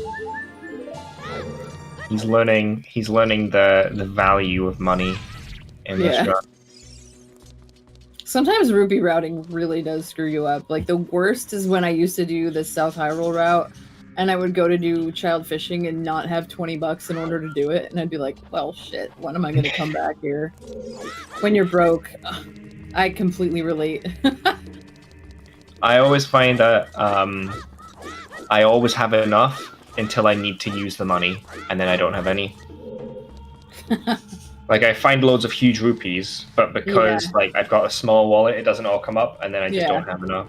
B: He's learning the value of money in this run.
C: Sometimes rupee routing really does screw you up. Like, the worst is when I used to do the South Hyrule route, and I would go to do child fishing and not have 20 bucks in order to do it, and I'd be like, well, shit, when am I going to come back here? When you're broke, I completely relate.
B: I always find that I always have enough until I need to use the money, and then I don't have any. Like, I find loads of huge rupees, but because like I've got a small wallet, it doesn't all come up, and then I just don't have enough.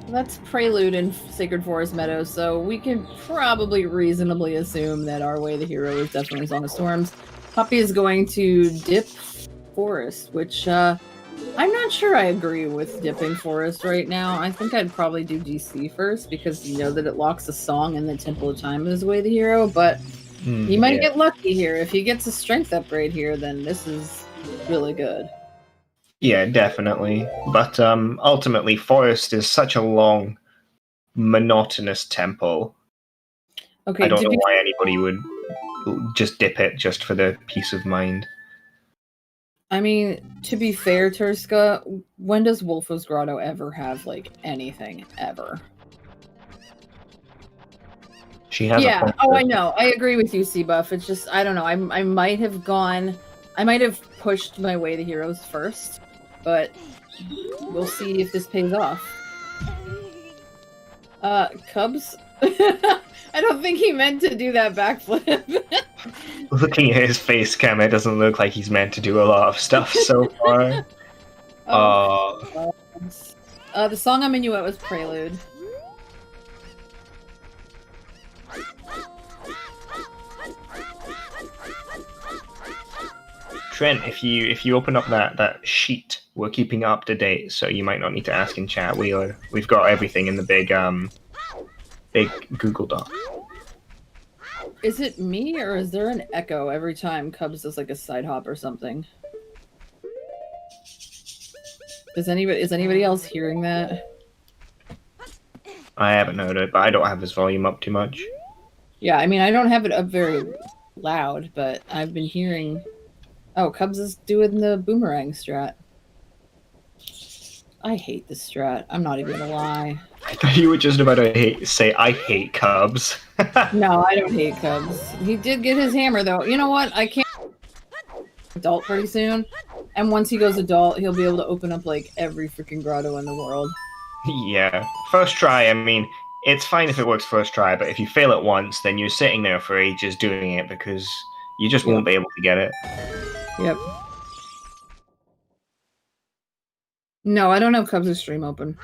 C: That's Prelude in Sacred Forest Meadows, so we can probably reasonably assume that our way the hero is definitely Song of Storms. Poppy is going to dip Forest, which I'm not sure I agree with dipping Forest right now. I think I'd probably do DC first, because you know that it locks the song and the Temple of Time is way the hero, but he might get lucky here. If he gets a strength upgrade here, then this is really good.
B: Yeah, definitely. But ultimately, Forest is such a long, monotonous temple.
C: Okay,
B: I don't know why anybody would just dip it just for the peace of mind.
C: I mean, to be fair, Turska, when does Wolfo's Grotto ever have, like, anything, ever?
B: She has
C: yeah, I know. I agree with you, C-Buff. It's just, I don't know. I might have pushed my way to heroes first, but we'll see if this pays off. Cubs? I don't think he meant to do that backflip.
B: Looking at his face cam, it doesn't look like he's meant to do a lot of stuff so far.
C: The song on Minuet was Prelude.
B: Trent, if you open up that sheet, we're keeping up to date, so you might not need to ask in chat. We've got everything in the big Google Doc.
C: Is it me, or is there an echo every time Cubs does like a side hop or something? Is anybody else hearing that?
B: I haven't heard it, but I don't have his volume up too much.
C: Yeah, I mean, I don't have it up very loud, but I've been hearing... Oh, Cubs is doing the boomerang strat. I hate this strat. I'm not even gonna lie.
B: I thought you were just about to say, I hate Cubs.
C: No, I don't hate Cubs. He did get his hammer, though. You know what? I can't adult pretty soon. And once he goes adult, he'll be able to open up, like, every freaking grotto in the world.
B: Yeah. First try, I mean, it's fine if it works first try, but if you fail it once, then you're sitting there for ages doing it because you just won't be able to get it.
C: Yep. No, I don't have Cubs' stream open.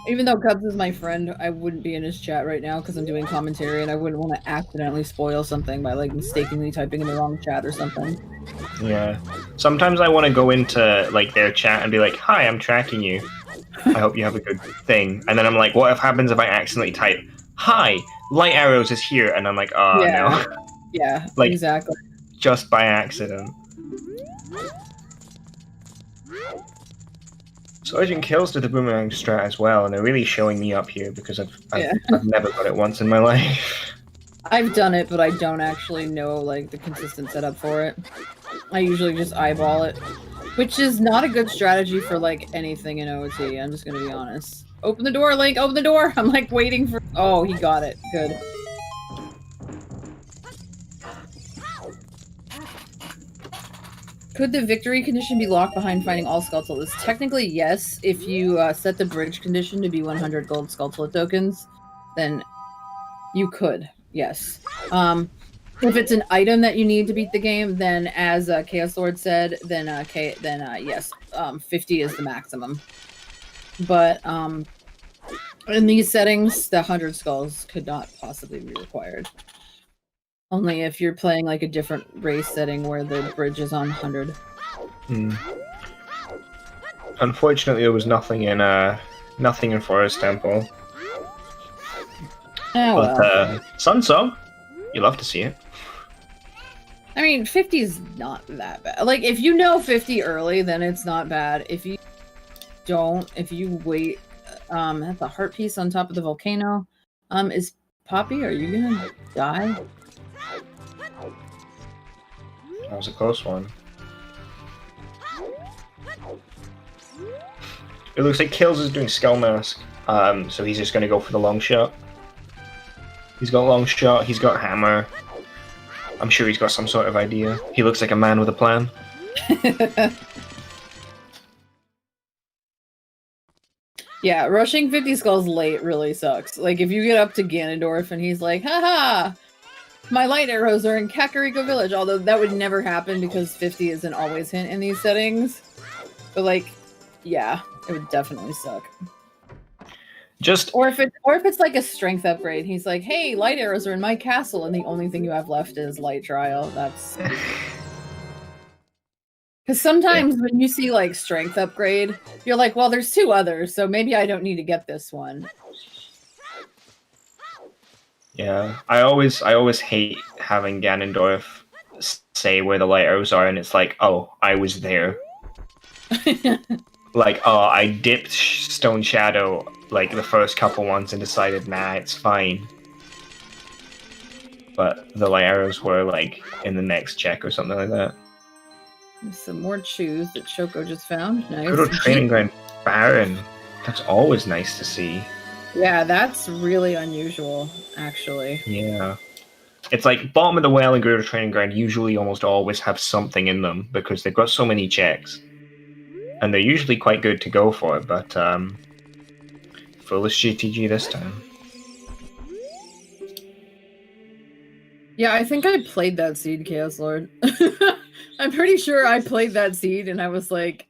C: Even though Cubs is my friend, I wouldn't be in his chat right now because I'm doing commentary, and I wouldn't want to accidentally spoil something by like mistakenly typing in the wrong chat or something.
B: Yeah. Sometimes I want to go into like their chat and be like, "Hi, I'm tracking you. I hope you have a good thing." And then I'm like, "What happens if I accidentally type, 'Hi, Light Arrows is here'?" And I'm like, "Oh
C: Yeah.
B: no."
C: Yeah,
B: Like,
C: exactly.
B: Just by accident. Sergeant Kills did the boomerang strat as well, and they're really showing me up here because I've never got it once in my life.
C: I've done it, but I don't actually know like the consistent setup for it. I usually just eyeball it, which is not a good strategy for like anything in OT. I'm just gonna be honest. Open the door, Link. Open the door. I'm like waiting for. Oh, he got it. Good. Could the victory condition be locked behind finding all Skulltulas? Technically, yes. If you set the bridge condition to be 100 gold Skulltula tokens, then you could, yes. If it's an item that you need to beat the game, then as Chaos Lord said, then yes, 50 is the maximum. But in these settings, the 100 skulls could not possibly be required. Only if you're playing like a different race setting where the bridge is on 100.
B: Unfortunately, there was nothing in Forest Temple.
C: Oh,
B: but
C: well.
B: Sunsong, you love to see it.
C: I mean, 50 is not that bad. Like, if you know 50 early, then it's not bad. If you don't, if you wait, that's a heart piece on top of the volcano. Is Poppy, are you gonna die?
B: That was a close one. It looks like Kills is doing Skull Mask, so he's just going to go for the long shot. He's got long shot, he's got hammer. I'm sure he's got some sort of idea. He looks like a man with a plan.
C: Yeah, rushing 50 skulls late really sucks. Like, if you get up to Ganondorf and he's like, haha! My light arrows are in Kakariko Village, although that would never happen because 50 isn't always hint in these settings. But like, yeah, it would definitely suck. Or if it's like a strength upgrade, he's like, hey, light arrows are in my castle, and the only thing you have left is light trial. That's because sometimes when you see like strength upgrade, you're like, well, there's two others, so maybe I don't need to get this one.
B: Yeah, I always hate having Ganondorf say where the light arrows are, and it's like, oh, I was there. Like, oh, I dipped Stone Shadow like the first couple ones and decided, nah, it's fine. But the light arrows were like in the next check or something like that.
C: Some more chews that Shoko just found. Nice.
B: Good old training ground Baron. That's always nice to see.
C: Yeah, that's really unusual, actually.
B: Yeah. It's like bottom of the well and Gerudo Training Ground usually almost always have something in them because they've got so many checks. And they're usually quite good to go for, but foolish GTG this time.
C: Yeah, I think I played that seed, Chaos Lord. I'm pretty sure I played that seed and I was like,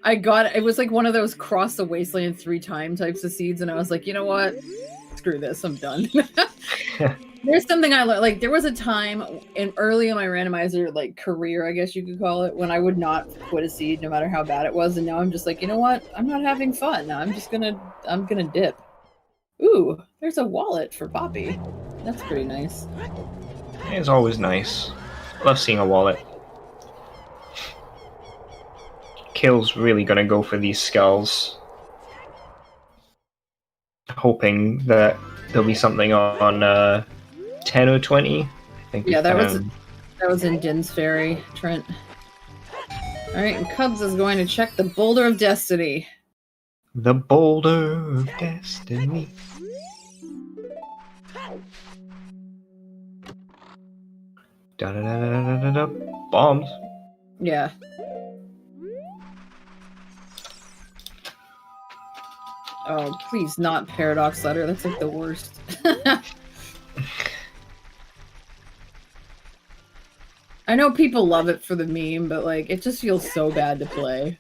C: it was like one of those cross the wasteland 3 times types of seeds, and I was like, you know what? Screw this, I'm done. There's something I learned. Like, there was a time early in my randomizer, like, career, I guess you could call it, when I would not quit a seed no matter how bad it was, and now I'm just like, you know what? I'm not having fun. I'm gonna dip. Ooh, there's a wallet for Poppy. That's pretty nice.
B: It's always nice. Love seeing a wallet. Kill's really gonna go for these skulls. hoping that there'll be something on 10 or 20. I think.
C: Yeah, that was in Din's Ferry, Trent. All right, and Cubs is going to check the Boulder of Destiny.
B: The Boulder of Destiny. Da da da da da da. Bombs.
C: Yeah. Oh, please not Paradox Letter. That's like the worst. I know people love it for the meme, but like it just feels so bad to play.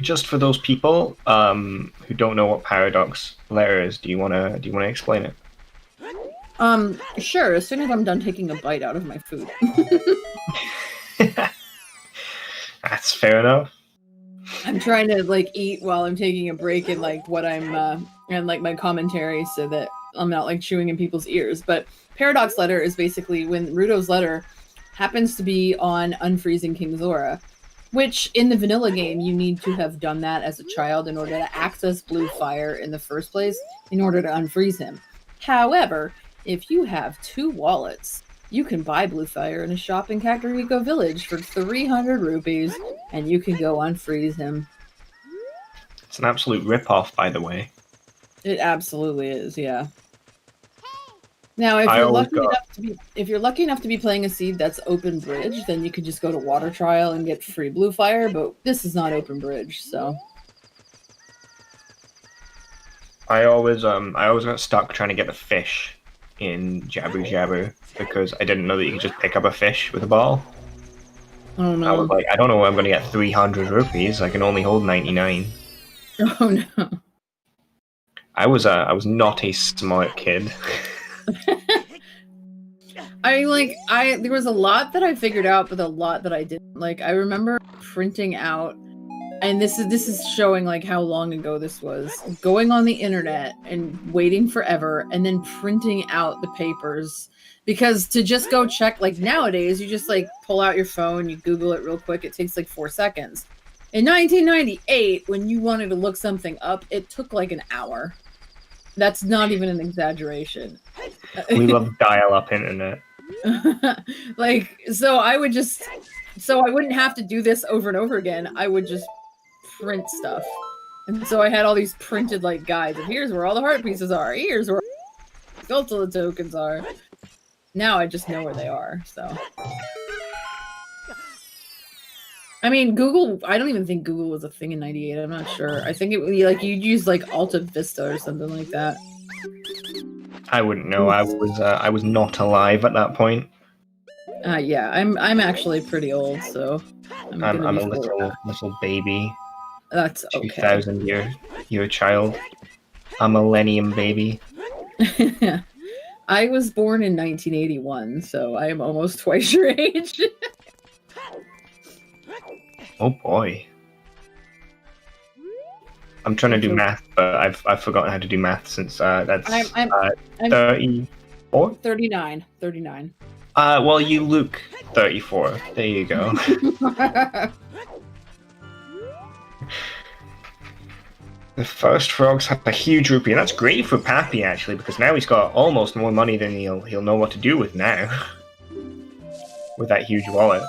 B: Just for those people who don't know what Paradox Letter is, do you wanna explain it?
C: Sure, as soon as I'm done taking a bite out of my food.
B: That's fair enough.
C: I'm trying to like eat while I'm taking a break in like what I'm and like my commentary so that I'm not like chewing in people's ears. But Paradox Letter is basically when Ruto's letter happens to be on unfreezing King Zora, which in the vanilla game you need to have done that as a child in order to access blue fire in the first place in order to unfreeze him. However, if you have 2 wallets, you can buy blue fire in a shop in Kakariko Village for 300 rupees, and you can go unfreeze him.
B: It's an absolute rip-off, by the way.
C: It absolutely is, yeah. Now, if you're lucky enough to be playing a seed that's open bridge, then you could just go to Water Trial and get free blue fire. But this is not open bridge, so.
B: I always got stuck trying to get a fish in Jabber Jabber because I didn't know that you could just pick up a fish with a ball.
C: Oh no!
B: I was like, I don't know where I'm going to get 300 rupees. I can only hold 99.
C: Oh no!
B: I was not a smart kid.
C: There was a lot that I figured out, but a lot that I didn't. Like, I remember printing out, and this is showing like how long ago this was. Going on the internet and waiting forever, and then printing out the papers because to just go check, like nowadays, you just like pull out your phone, you Google it real quick. It takes like 4 seconds. In 1998, when you wanted to look something up, it took like an hour. That's not even an exaggeration.
B: We love dial-up internet.
C: So I wouldn't have to do this over and over again. I would just print stuff. And so I had all these printed like guides. And here's where all the heart pieces are. Here's where Sculptula tokens are. Now I just know where they are, so. I mean, Google, I don't even think Google was a thing in 98. I'm not sure. I think it would be like you'd use like Alta Vista or something like that.
B: I wouldn't know. I was not alive at that point.
C: Yeah, I'm actually pretty old, so
B: I'm a little baby.
C: That's okay.
B: 2000 year child. A millennium baby.
C: I was born in 1981, so I am almost twice your age.
B: Oh boy. I'm trying to do math, but I've forgotten how to do math since that's
C: I'm
B: 34?
C: 39.
B: Well, you look 34. There you go. The first frog's had a huge rupee, and that's great for Pappy actually, because now he's got almost more money than he'll know what to do with now. With that huge wallet.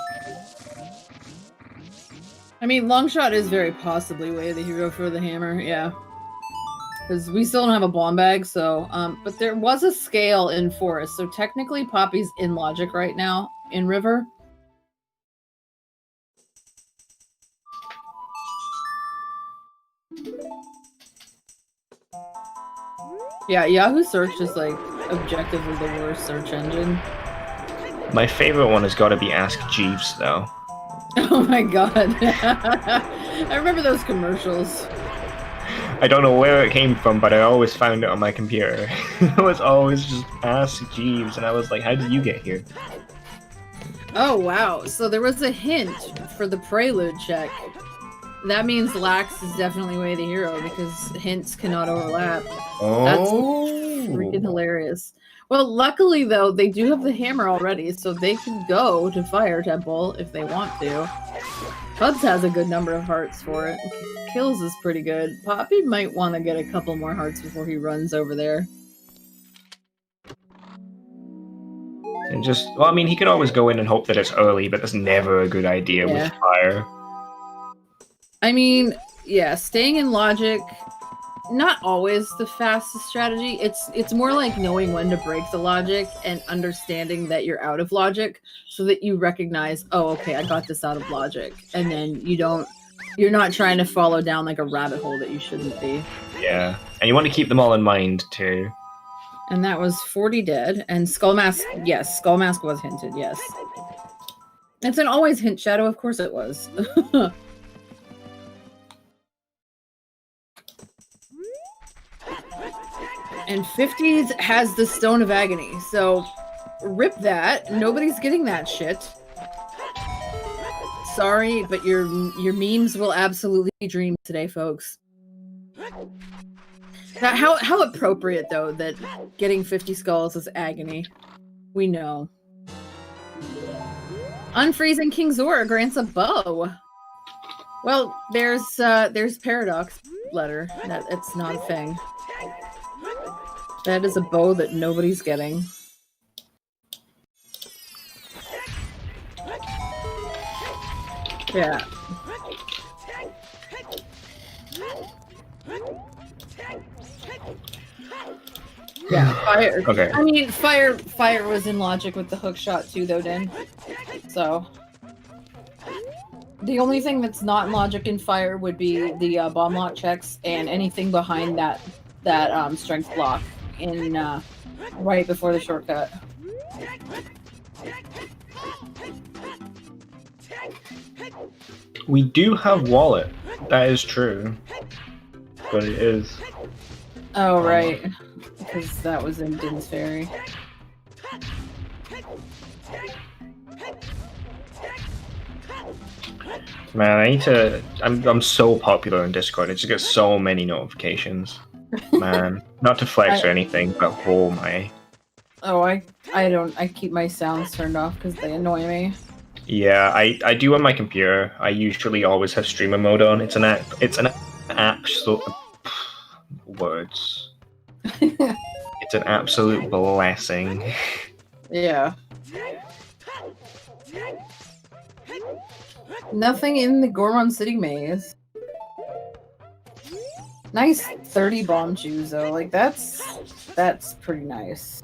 C: I mean, Longshot is very possibly way the hero for the hammer, yeah. Because we still don't have a bomb bag, so, but there was a scale in Forest, so technically Poppy's in Logic right now, in River. Yeah, Yahoo Search is, like, objectively the worst search engine.
B: My favorite one has got to be Ask Jeeves, though.
C: Oh my god. I remember those commercials.
B: I don't know where it came from, but I always found it on my computer. It was always just Ask Jeeves, and I was like, how did you get here?
C: Oh wow, so there was a hint for the prelude check. That means Lax is definitely way the hero, because hints cannot overlap.
B: Oh.
C: That's freaking hilarious. Well, luckily, though, they do have the hammer already, so they can go to Fire Temple if they want to. Cubs has a good number of hearts for it. Kills is pretty good. Poppy might want to get a couple more hearts before he runs over there.
B: And just, well, I mean, he could always go in and hope that it's early, but that's never a good idea with fire.
C: I mean, yeah, staying in logic, not always the fastest strategy. It's more like knowing when to break the logic and understanding that you're out of logic so that you recognize, oh, okay, I got this out of logic. And then you're not trying to follow down like a rabbit hole that you shouldn't be.
B: Yeah, and you want to keep them all in mind, too.
C: And that was 40 dead. And Skull Mask, yes, Skull Mask was hinted, yes. It's an always hint shadow, of course it was. And 50s has the Stone of Agony, so rip that. Nobody's getting that shit. Sorry, but your memes will absolutely dream today, folks. How appropriate, though, that getting 50 skulls is agony. We know. Unfreezing King Zora grants a bow. Well, there's Paradox letter. It's not a thing. That is a bow that nobody's getting. Yeah. Yeah, fire.
B: Okay.
C: I mean, fire was in logic with the hook shot too, though, Dan. So the only thing that's not in logic in fire would be the bomb lock checks and anything behind that strength block in right before the shortcut.
B: We do have wallet. That is true. But it is.
C: Oh, right. Because that was in Din's Ferry.
B: Man, I need to. I'm so popular on Discord. I just get so many notifications. Man, not to flex or anything, but oh my.
C: Oh, I keep my sounds turned off because they annoy me.
B: Yeah, I do on my computer. I usually always have streamer mode on. It's an app. So words. It's an absolute blessing.
C: Yeah. Nothing in the Gormon City maze. Nice 30 bomb shoes though. Like that's pretty nice.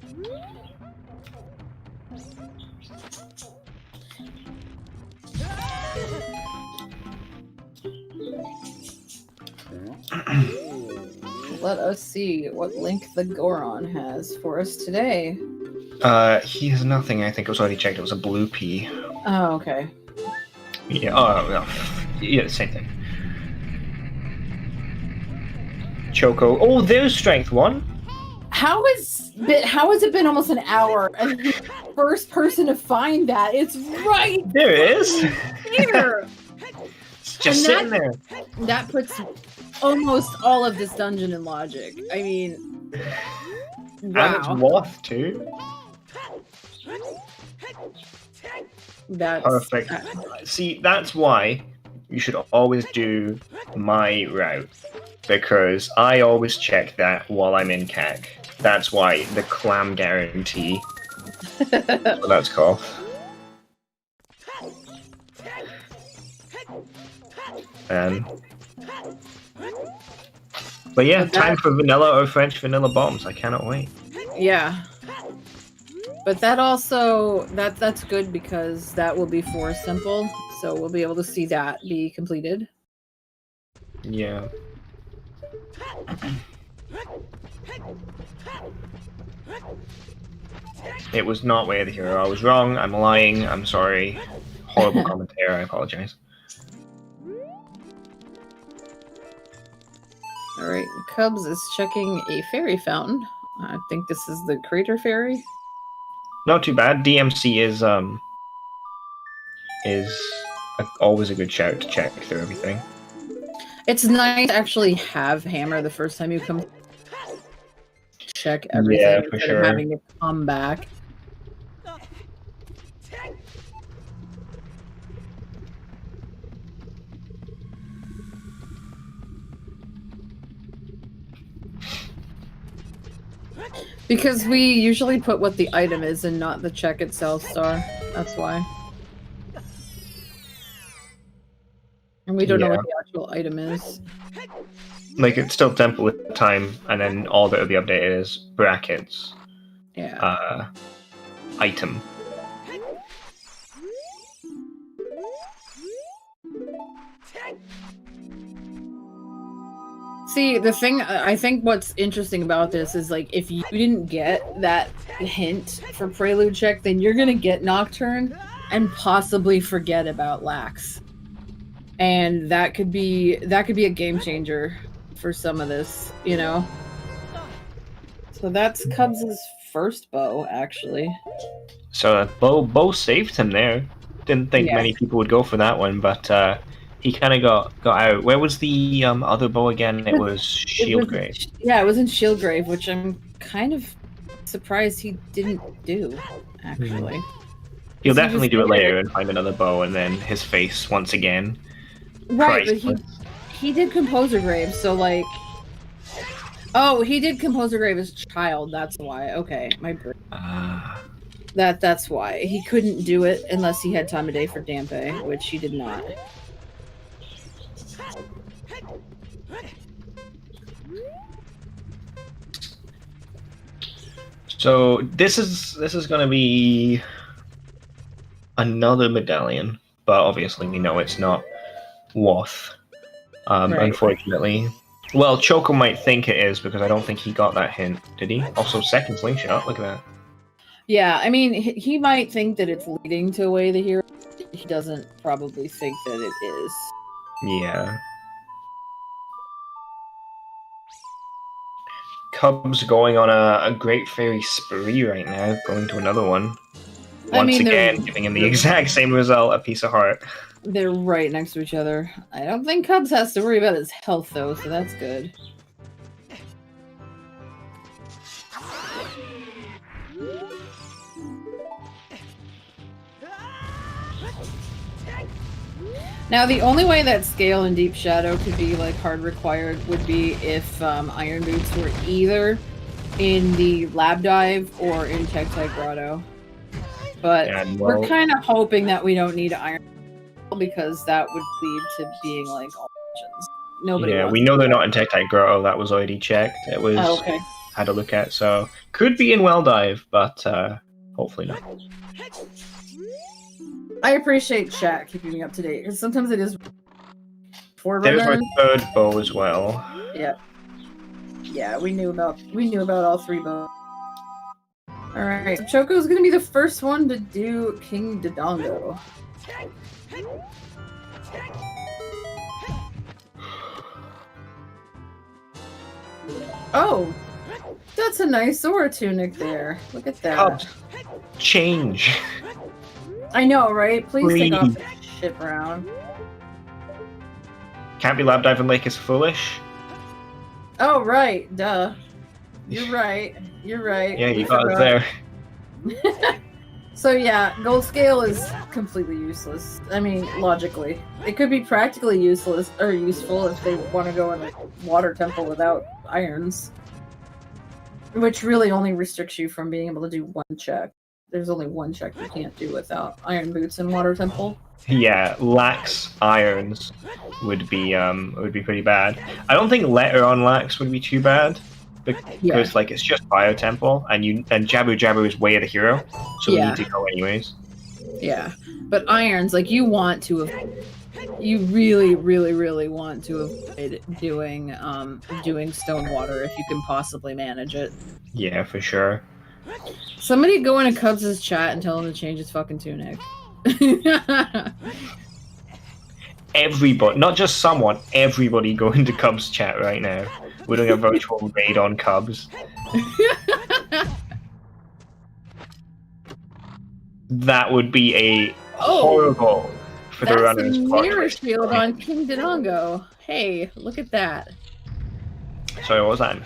C: Let us see what link the Goron has for us today.
B: He has nothing. I think it was already checked. It was a blue P.
C: Oh, okay.
B: Yeah. Oh, no. Yeah, same thing. Choco. Oh, there's strength 1.
C: How has it been almost an hour and the first person to find that? It's right
B: there. It is
C: here.
B: It's just sitting there.
C: That puts almost all of this dungeon in logic. I mean, wow.
B: And it's Woth too.
C: That's
B: perfect. See, that's why you should always do my route, because I always check that while I'm in CAC. That's why the clam guarantee. Well, that's cool. But yeah, time for vanilla or French vanilla bombs. I cannot wait.
C: Yeah. But that also that's good because that will be for simple, so we'll be able to see that be completed.
B: Yeah. It was not Way of the Hero. I was wrong. I'm lying. I'm sorry. Horrible commentary. I apologize.
C: Alright, Cubs is checking a fairy fountain. I think this is the Crater Fairy.
B: Not too bad. DMC is always a good shout to check through everything.
C: It's nice to actually have Hammer the first time you come check everything
B: yeah, for
C: instead
B: sure.
C: of having to come back. Because we usually put what the item is and not the check itself star. That's why. And we don't know what the actual item is.
B: Like, it's still temple with time, and then all that will be updated is brackets.
C: Yeah.
B: Item.
C: See, the thing, I think what's interesting about this is, like, if you didn't get that hint for Prelude Check, then you're gonna get Nocturne and possibly forget about Lax. And that could be a game changer for some of this, you know? So that's Cubs' first bow, actually.
B: So Bo saved him there. Didn't think many people would go for that one, but he kind of got out. Where was the other bow again? It was Shieldgrave.
C: Yeah, it was in Shieldgrave, which I'm kind of surprised he didn't do, actually.
B: He'll definitely do it later and find another bow, and then his face once again.
C: Right, but he did Composer Grave, so like... Oh, he did Composer Grave as a child, that's why. Okay, my brain. That's why. He couldn't do it unless he had time of day for Dampe, which he did not.
B: So this is gonna be another medallion, but obviously we know it's not Woth. Unfortunately. Well, Choco might think it is because I don't think he got that hint, did he? Also, second slingshot, look at that.
C: Yeah, I mean, he might think that it's leading to Way the Hero. He doesn't probably think that it is.
B: Yeah. Cubs going on a Great Fairy spree right now, going to another one. Once again, giving him the exact same result, a piece of heart.
C: They're right next to each other. I don't think Cubs has to worry about his health, though, so that's good. Now, the only way that Scale and Deep Shadow could be, like, hard required would be if Iron Boots were either in the Lab Dive or in Tectite Grotto. But we're kind of hoping that we don't need Iron because that would lead to being, like, all options. Nobody
B: we know they're not in Tectite Grotto. That was already checked. It was had a look at, so could be in Well Dive, but hopefully not.
C: I appreciate chat keeping me up to date because sometimes it is.
B: There's my third bow as well.
C: Yep. Yeah, we knew about all three bows. All right, so Choco's gonna be the first one to do King Dodongo. Oh, that's a nice Zora tunic there. Look at that.
B: Cubs, change.
C: I know, right? Please take off the shit brown.
B: Can't be Lab Diving Lake is foolish.
C: Oh, right. Duh. You're right. You're right.
B: Yeah, you got it there.
C: So yeah, Gold Scale is completely useless. I mean, logically. It could be practically useless or useful if they want to go in a water temple without irons. Which really only restricts you from being able to do one check. There's only one check you can't do without Iron Boots in Water Temple.
B: Yeah, Lax irons would be pretty bad. I don't think Letter on Lax would be too bad because like it's just Bio Temple and Jabu Jabu is way of the hero, so we need to go anyways.
C: Yeah, but irons, like you really, really, really want to avoid doing Stone Water if you can possibly manage it.
B: Yeah, for sure.
C: Somebody go into Cubs' chat and tell him to change his fucking tunic.
B: Everybody, not just someone, everybody go into Cubs chat right now. We're doing a virtual raid on Cubs. That would be a horrible for the runners.
C: That's a mirror shield on King Dodongo. Hey, look at that.
B: Sorry, what was that?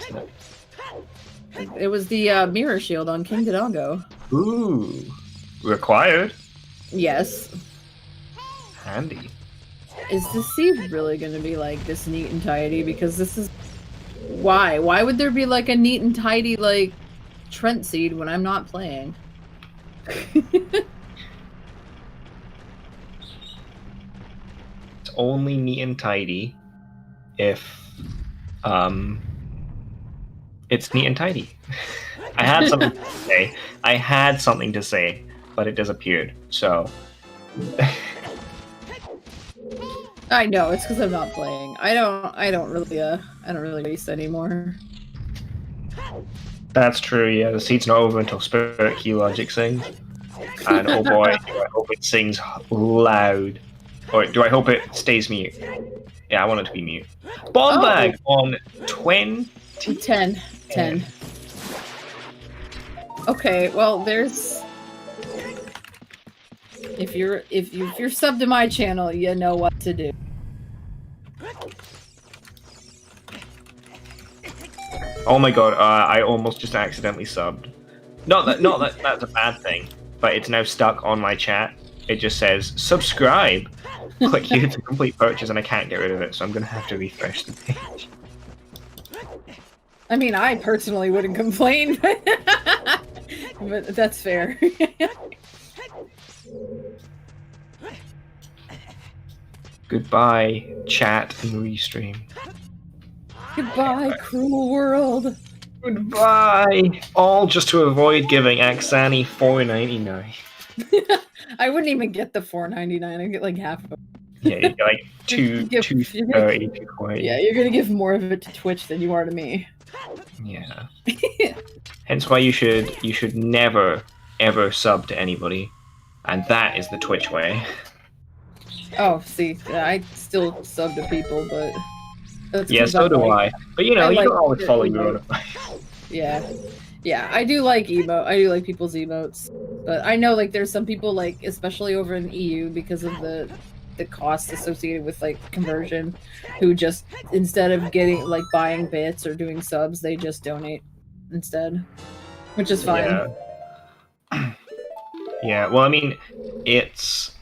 C: It was the mirror shield on King Dodongo.
B: Ooh. Required?
C: Yes.
B: Handy.
C: Is the seed really going to be like this neat and tidy? Because this is... Why? Why would there be like a neat and tidy like Trent Seed when I'm not playing.
B: It's only neat and tidy if it's neat and tidy. I had something to say. But it disappeared. So
C: I know it's because I'm not playing. I don't really waste anymore.
B: that's true. Yeah, the seed's not over until Spirit Key Logic sings, and oh boy, do I hope it sings loud. Or do I hope it stays mute? Yeah, I want it to be mute. Bomb bag on
C: 10. Okay, well there's. If you're subbed to my channel, you know what to do.
B: Oh my god, I almost just accidentally subbed. Not that that's a bad thing, but it's now stuck on my chat. It just says subscribe. Click here to complete purchase, and I can't get rid of it, so I'm gonna have to refresh the page.
C: I mean, I personally wouldn't complain, but that's fair.
B: Goodbye, chat and restream.
C: Goodbye, cruel world.
B: Goodbye. All just to avoid giving Axani $4.99.
C: I wouldn't even get the $4.99. I get like half of it.
B: Yeah, you get like $2.30.
C: Yeah, you're gonna give more of it to Twitch than you are to me.
B: Yeah. Hence why you should never ever sub to anybody, and that is the Twitch way.
C: Oh, see, I still sub to people, but that's
B: yeah, so do I. But you know, you don't always follow your own advice.
C: Yeah, I do like people's emotes, but I know like there's some people like, especially over in EU, because of the costs associated with like conversion, who just instead of getting like buying bits or doing subs, they just donate instead, which is fine.
B: Yeah, well, I mean, it's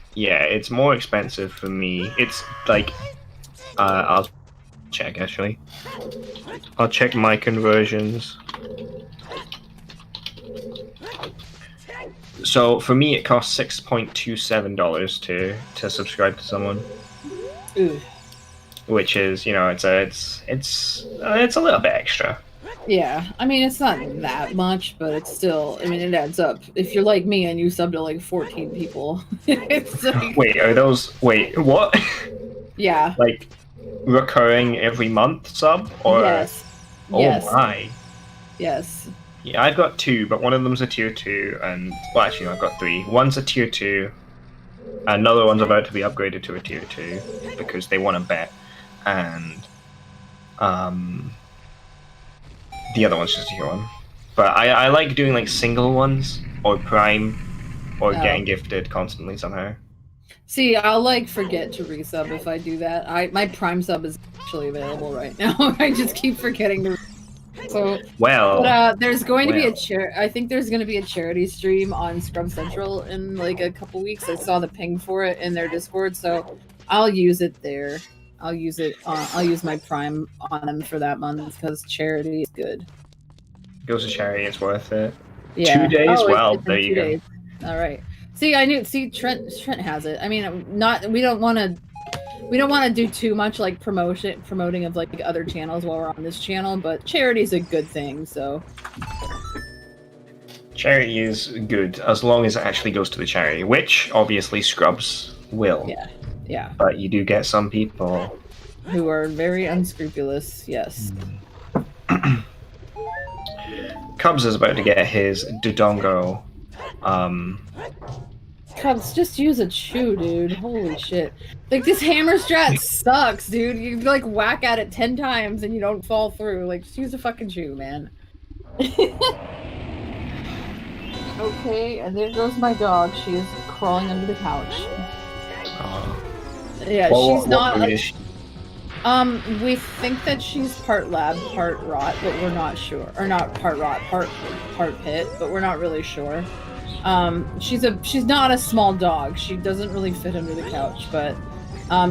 B: more expensive for me. It's like, I'll check actually. I'll check my conversions. So for me, it costs $6.27 to subscribe to someone.
C: Ooh.
B: Which is, you know, it's a little bit extra.
C: Yeah, I mean, it's not that much, but it's still, I mean, it adds up. If you're like me and you sub to like 14 people, it's like...
B: Wait, what?
C: Yeah.
B: Like, recurring every month sub? Or...
C: Yes.
B: Oh
C: yes.
B: my.
C: Yes.
B: Yeah, I've got 2, but one of them's a tier 2, and... Well, actually, no, I've got 3. One's a tier 2, another one's about to be upgraded to a tier 2, because they want to bet, and... the other one's just a tier 1. But I like doing, like, single ones, or Prime, or getting gifted constantly somehow.
C: See, I'll, like, forget to resub if I do that. My Prime sub is actually available right now. I just keep forgetting to... So,
B: well,
C: but, there's going to be a I think there's going to be a charity stream on Scrub Central in like a couple weeks. I saw the ping for it in their Discord, so I'll use it there. I'll use my Prime on them for that month because charity is good.
B: Goes to charity, it's worth it.
C: Yeah.
B: 2 days. Well,
C: it's
B: there you go.
C: days. All right. See, I knew. See, Trent has it. I mean, we don't want to do too much like promoting of like other channels while we're on this channel, but charity is a good thing. So
B: charity is good as long as it actually goes to the charity, which obviously Scrubs will.
C: Yeah.
B: But you do get some people
C: who are very unscrupulous. Yes.
B: Cubs is about to get his Dodongo.
C: Cubs, just use a chew, dude. Holy shit. Like, this hammer strat sucks, dude. You, like, whack at it 10 times and you don't fall through. Like, just use a fucking chew, man. Okay, and there goes my dog. She is crawling under the couch. Yeah, she's not... Like, we think that she's part lab, part rot, but we're not sure. Or not part rot, part pit, but we're not really sure. She's not a small dog. She doesn't really fit under the couch, but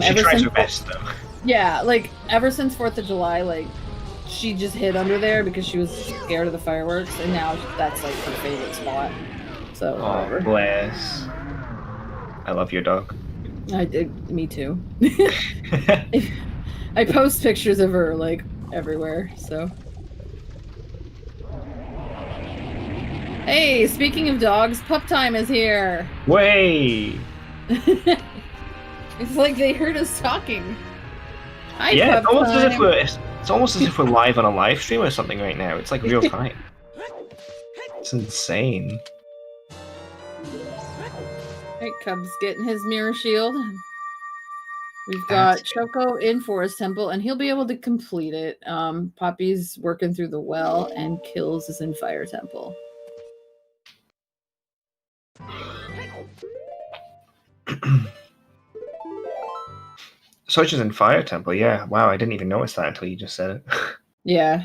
B: she tries her best though.
C: Yeah, like ever since 4th of July, like she just hid under there because she was scared of the fireworks, and now that's like her favorite spot. So
B: Oh,
C: whatever.
B: bless. I love your dog.
C: Me too. I post pictures of her like everywhere. So. Hey, speaking of dogs, pup time is here.
B: Way!
C: It's like they heard us talking. Hi,
B: Yeah,
C: pup time.
B: it's almost as if we're live on a live stream or something right now. It's like real time. It's insane.
C: Right, Cub's getting his mirror shield. We've got Choco in Forest Temple, and he'll be able to complete it. Poppy's working through the well, and Kills is in Fire Temple.
B: Soch is in Fire Temple, yeah. Wow, I didn't even notice that until you just said it.
C: Yeah.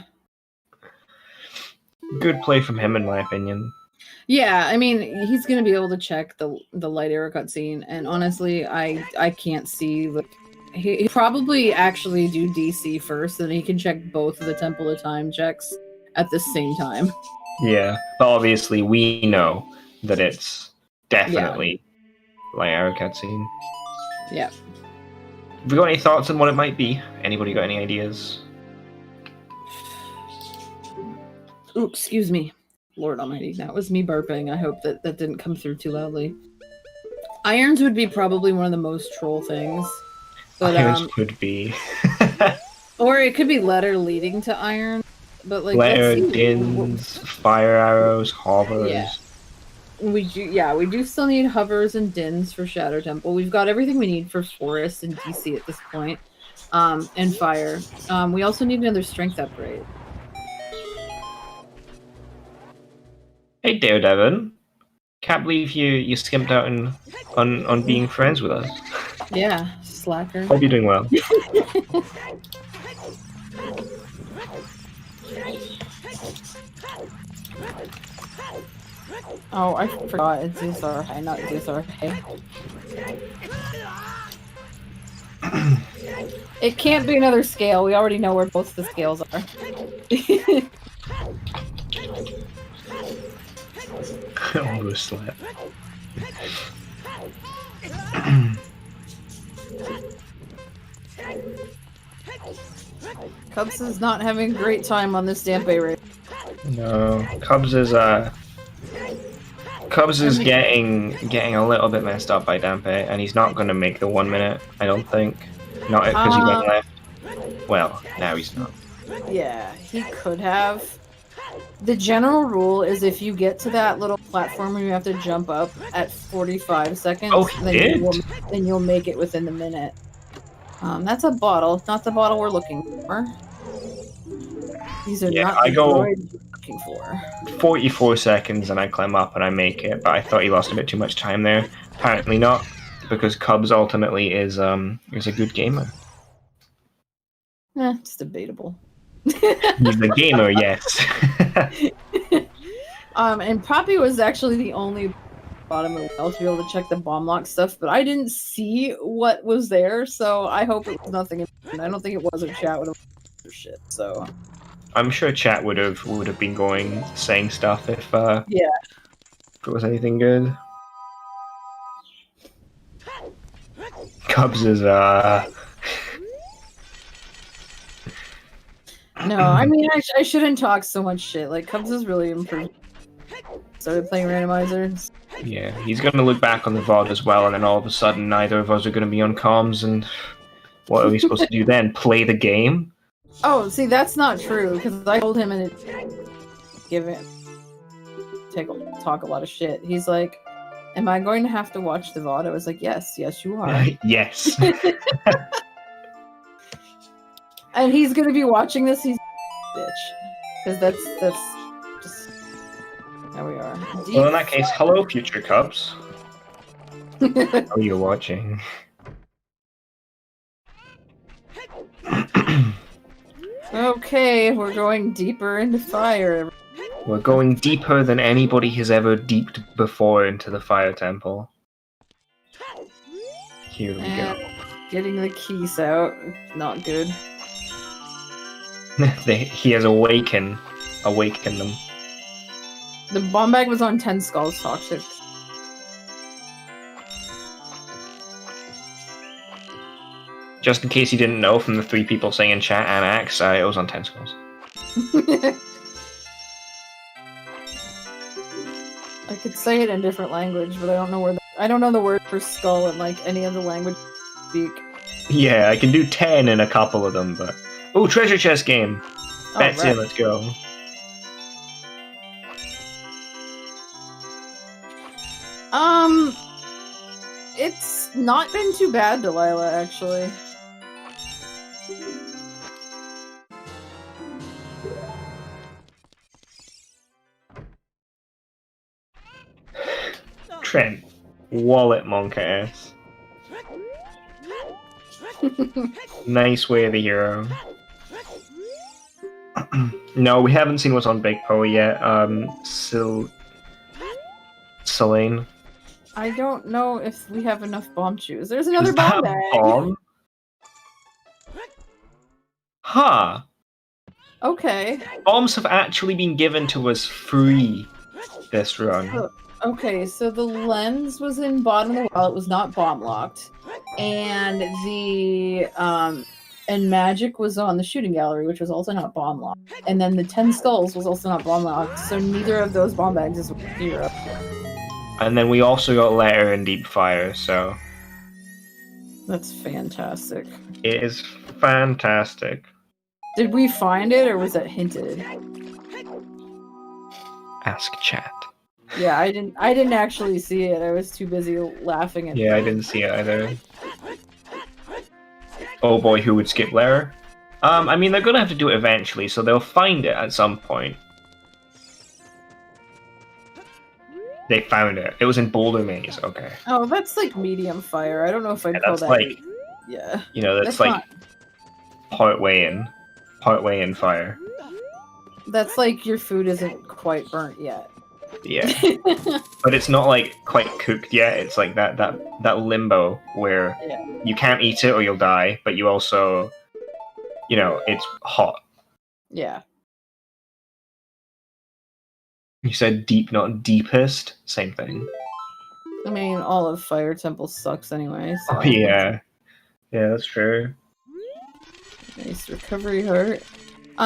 B: Good play from him, in my opinion.
C: Yeah, I mean, he's gonna be able to check the light arrow cutscene, and honestly, I can't see. Like, he probably actually do DC first, so then he can check both of the Temple of Time checks at the same time.
B: Yeah, but obviously we know that it's definitely light arrow cutscene.
C: Yeah.
B: Have you got any thoughts on what it might be? Anybody got any ideas?
C: Ooh, excuse me. Lord Almighty, that was me burping. I hope that didn't come through too loudly. Irons would be probably one of the most troll things. But,
B: Irons could be.
C: or it could be letter leading to iron. But like
B: letter, dins, fire arrows, hovers.
C: Yeah. We do still need hovers and dins for Shadow Temple. We've got everything we need for Forest and DC at this point. And Fire. We also need another strength upgrade.
B: Hey Daredevil. Can't believe you skimped out on being friends with us.
C: Yeah, slacker.
B: Hope you're doing well.
C: Oh, I forgot. It's Zeusar High, not Zeusar High. It can't be another scale. We already know where both the scales are.
B: Almost slap.
C: Cubs is not having a great time on this Dampe race.
B: No, Cubs is getting a little bit messed up by Dampe, and he's not going to make the 1 minute. I don't think. Not because he went left. Well, now he's not.
C: Yeah, he could have. The general rule is if you get to that little platform where you have to jump up at 45 seconds, then you'll make it within the minute. That's a bottle. It's not the bottle we're looking for. These are not the droids we're looking for.
B: 44 seconds and I climb up and I make it, but I thought he lost a bit too much time there. Apparently not, because Cubs ultimately is a good gamer.
C: It's debatable.
B: He's the gamer, yes.
C: And Poppy was actually the only bottom of the well to be able to check the bomb lock stuff, but I didn't see what was there, so I hope it was nothing. I don't think it was, or chat would have shit. So
B: I'm sure chat would have been saying stuff if it was anything good. Cubs is
C: No, I mean I shouldn't talk so much shit. Like Cubs is really improved. Started playing Randomizer.
B: Yeah, he's gonna look back on the VOD as well, and then all of a sudden neither of us are gonna be on comms, and what are we supposed to do then? Play the game?
C: Oh, see, that's not true, because I told him and talk a lot of shit. He's like, am I going to have to watch the VOD? I was like, yes, you are.
B: Yes.
C: And he's gonna be watching this, he's a bitch. Because that's just how we are.
B: Well, in that case, hello, future Cubs. How are you watching?
C: Okay, we're going deeper into fire.
B: We're going deeper than anybody has ever deeped before into the Fire Temple. Here we go.
C: Getting the keys out. Not good.
B: He has awakened them.
C: The bomb bag was on 10 skulls, toxic.
B: Just in case you didn't know from the 3 people saying in chat and Axe, it was on 10 skulls.
C: I could say it in a different language, but I don't know where. I don't know the word for skull in like any other language I speak.
B: Yeah, I can do 10 in a couple of them, but oh, treasure chest game. Betsy,
C: right.
B: let's go.
C: It's not been too bad, Delilah, actually.
B: Trent, wallet monk ass. Nice way of the hero. No, we haven't seen what's on Big Po yet. Selene.
C: I don't know if we have enough bomb shoes. There's another
B: Is that
C: bomb bag.
B: bomb? Huh.
C: Okay.
B: Bombs have actually been given to us free this run.
C: Oh, okay, so the lens was in bottom of the well. It was not bomb locked, and the and magic was on the shooting gallery, which was also not bomb locked. And then the 10 skulls was also not bomb locked. So neither of those bomb bags is 0.
B: And then we also got letter and deep fire. So
C: That's fantastic.
B: it is fantastic.
C: Did we find it, or was it hinted?
B: Ask chat.
C: Yeah, I didn't actually see it. I was too busy laughing at.
B: Yeah, I didn't see it either. Oh boy, who would skip Lair? I mean, they're gonna have to do it eventually, so they'll find it at some point. They found it. It was in Boulder Maze. Okay.
C: Oh, that's like medium fire. I don't know if I'd
B: Yeah,
C: call
B: that's
C: that.
B: like,
C: Yeah.
B: you know, that's like part way in fire.
C: That's like your food isn't quite burnt yet.
B: Yeah. But it's not like quite cooked yet. It's like that limbo where
C: Yeah.
B: you can't eat it or you'll die, but you also, you know, it's hot.
C: Yeah.
B: You said deep, not deepest. Same thing.
C: I mean, all of Fire Temple sucks anyway. So.
B: Oh yeah, yeah, that's true.
C: Nice recovery heart.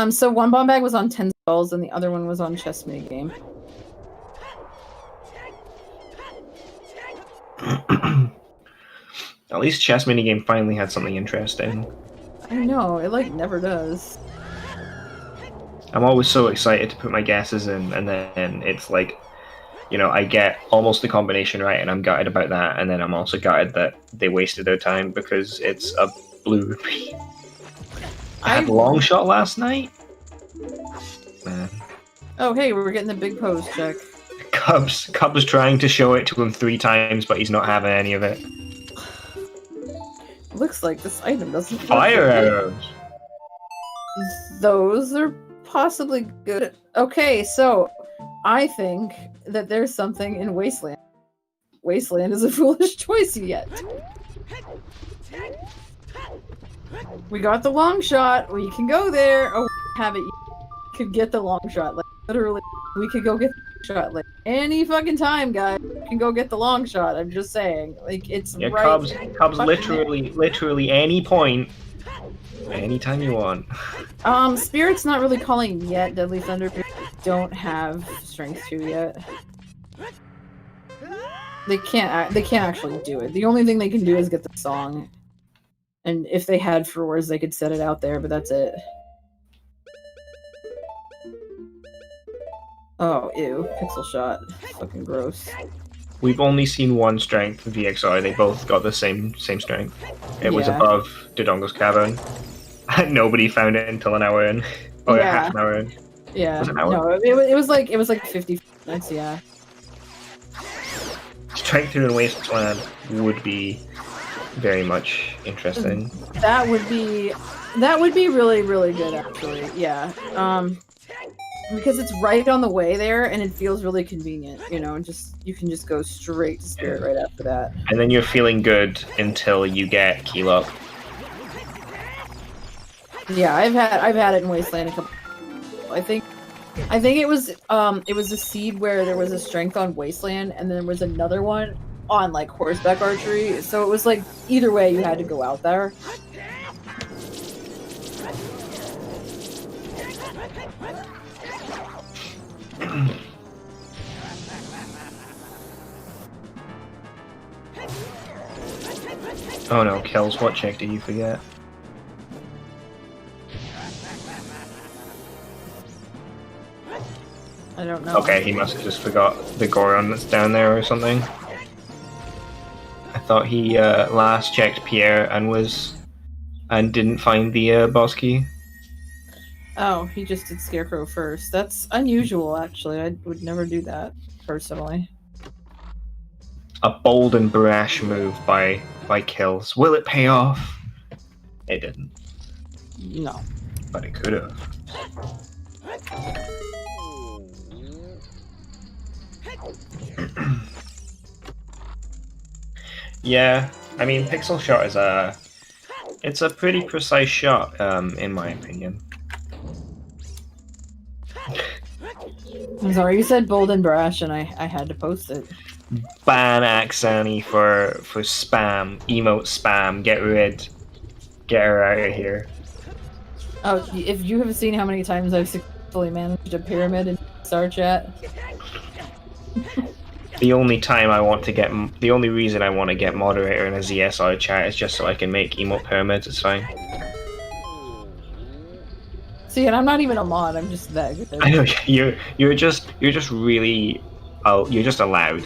C: So one bomb bag was on 10 skulls, and the other one was on chess mini game.
B: At least chess minigame finally had something interesting.
C: I know, it like never does.
B: I'm always so excited to put my guesses in, and then it's like, you know, I get almost the combination right, and I'm gutted about that, and then I'm also gutted that they wasted their time because it's a blue rupee. I had long shot last night. Man.
C: Oh, hey, we're getting the big pose check.
B: Cubs was trying to show it to him 3 times, but he's not having any of it.
C: Looks like this item doesn't.
B: Fire arrows.
C: Those are possibly good. Okay, so I think that there's something in Wasteland. Wasteland is a foolish choice yet. We got the long shot. We can go there. Oh, have it. You could get the long shot. Like literally, we could go get the long shot. Like any fucking time, guys. You can go get the long shot. I'm just saying. Like it's
B: Yeah,
C: right.
B: Cubs literally any point. Anytime you want.
C: Spirit's not really calling yet. Deadly Thunder don't have Strength 2 yet. They can't actually do it. The only thing they can do is get the song. And if they had Froors, they could set it out there, but that's it. Oh, ew. Pixel shot. Fucking gross.
B: We've only seen one strength from VXR. They both got the same strength. It was
C: Yeah.
B: above Dodongo's cavern. Nobody found it until an hour in. Or
C: Yeah.
B: half an hour in.
C: Yeah.
B: Was it an hour?
C: No, it was like 50 minutes, yeah.
B: Strength through in Wasteland would be very much interesting.
C: That would be really, really good actually. Yeah. Because it's right on the way there and it feels really convenient, you know, and just you can just go straight to Spirit right after that.
B: And then you're feeling good until you get Keel Up.
C: Yeah, I've had it in Wasteland a couple. I think it was a seed where there was a strength on Wasteland, and then there was another one on like horseback archery. So it was like either way, you had to go out there.
B: Oh no, Kells, what check did you forget?
C: I don't know.
B: Okay, he must have just forgot the Goron that's down there or something. I thought he last checked Pierre and didn't find the boss key.
C: Oh, he just did Scarecrow first. That's unusual, actually. I would never do that, personally.
B: A bold and brash move by Kills. Will it pay off? It didn't.
C: No.
B: But it could have. Yeah, I mean, Pixel Shot is it's a pretty precise shot, in my opinion.
C: I'm sorry, you said bold and brash, and I had to post it.
B: Ban Axani for spam, emote spam, get her out of here.
C: Oh, if you have seen how many times I've successfully managed a pyramid in Star Chat.
B: The only reason I want to get moderator in a ZSR chat is just so I can make emote pyramids. It's fine.
C: See, and I'm not even a mod. I'm just that good.
B: I know you're just really you're just allowed.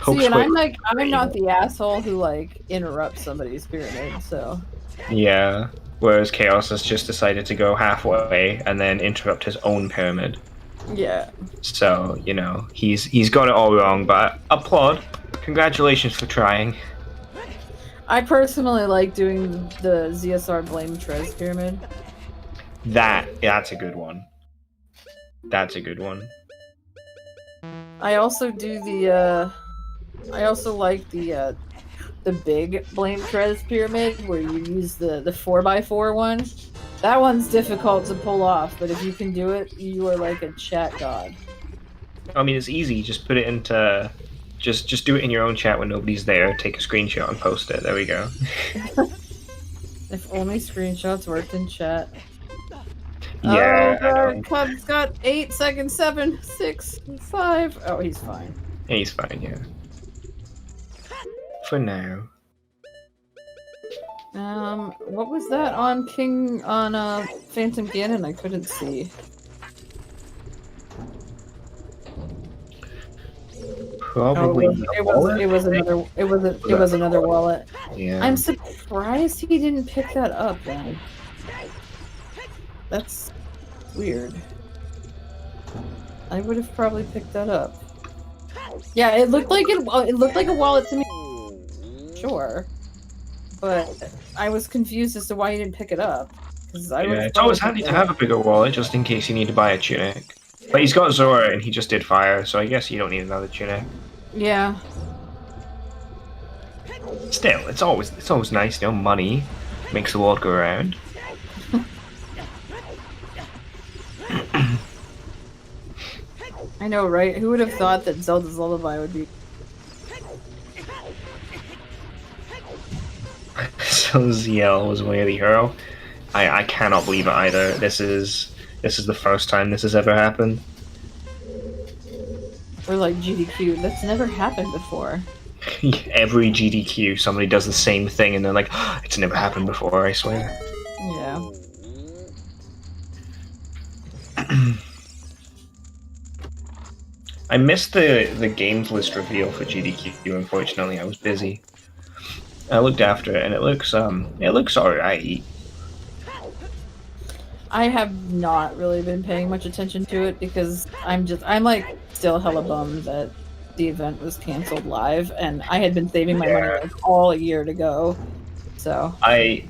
C: See, and I'm not the asshole who like interrupts somebody's pyramid. So
B: yeah. Whereas Chaos has just decided to go halfway and then interrupt his own pyramid.
C: Yeah.
B: So, you know, he's got it all wrong, but applaud. Congratulations for trying.
C: I personally like doing the ZSR Blame Trez pyramid.
B: That's a good one. That's a good one.
C: I also do the I also like the big Blame Trez pyramid where you use the 4x4 one. That one's difficult to pull off, but if you can do it, you are like a chat god.
B: I mean, it's easy. Just put it into... Just do it in your own chat when nobody's there. Take a screenshot and post it. There we go.
C: If only screenshots worked in chat.
B: Yeah.
C: Oh, Cub's got 8 seconds, 7, 6, 5. Oh, he's fine.
B: He's fine, yeah. For now.
C: What was that on Phantom Ganon? I couldn't see.
B: Probably.
C: It was another wallet.
B: Yeah.
C: I'm surprised he didn't pick that up then. That's weird. I would have probably picked that up. Yeah, it looked like it looked like a wallet to me. Sure. But I was confused as to why he didn't pick it up. Yeah,
B: it's always handy to have a bigger wallet just in case you need to buy a tunic. But he's got Zora and he just did fire, so I guess you don't need another tunic.
C: Yeah.
B: Still, it's always nice, you know, money makes the world go around.
C: I know, right? Who would have thought that Zelda's Lullaby would be...
B: So ZL was way of the hero. I cannot believe it either. This is the first time this has ever happened.
C: Or like GDQ. That's never happened before.
B: Every GDQ, somebody does the same thing and they're like, oh, it's never happened before, I swear.
C: Yeah.
B: I missed the games list reveal for GDQ, unfortunately. I was busy. I looked after it and it looks alright.
C: I have not really been paying much attention to it because I'm like still hella bummed that the event was canceled live and I had been saving my money like all year to go. So
B: I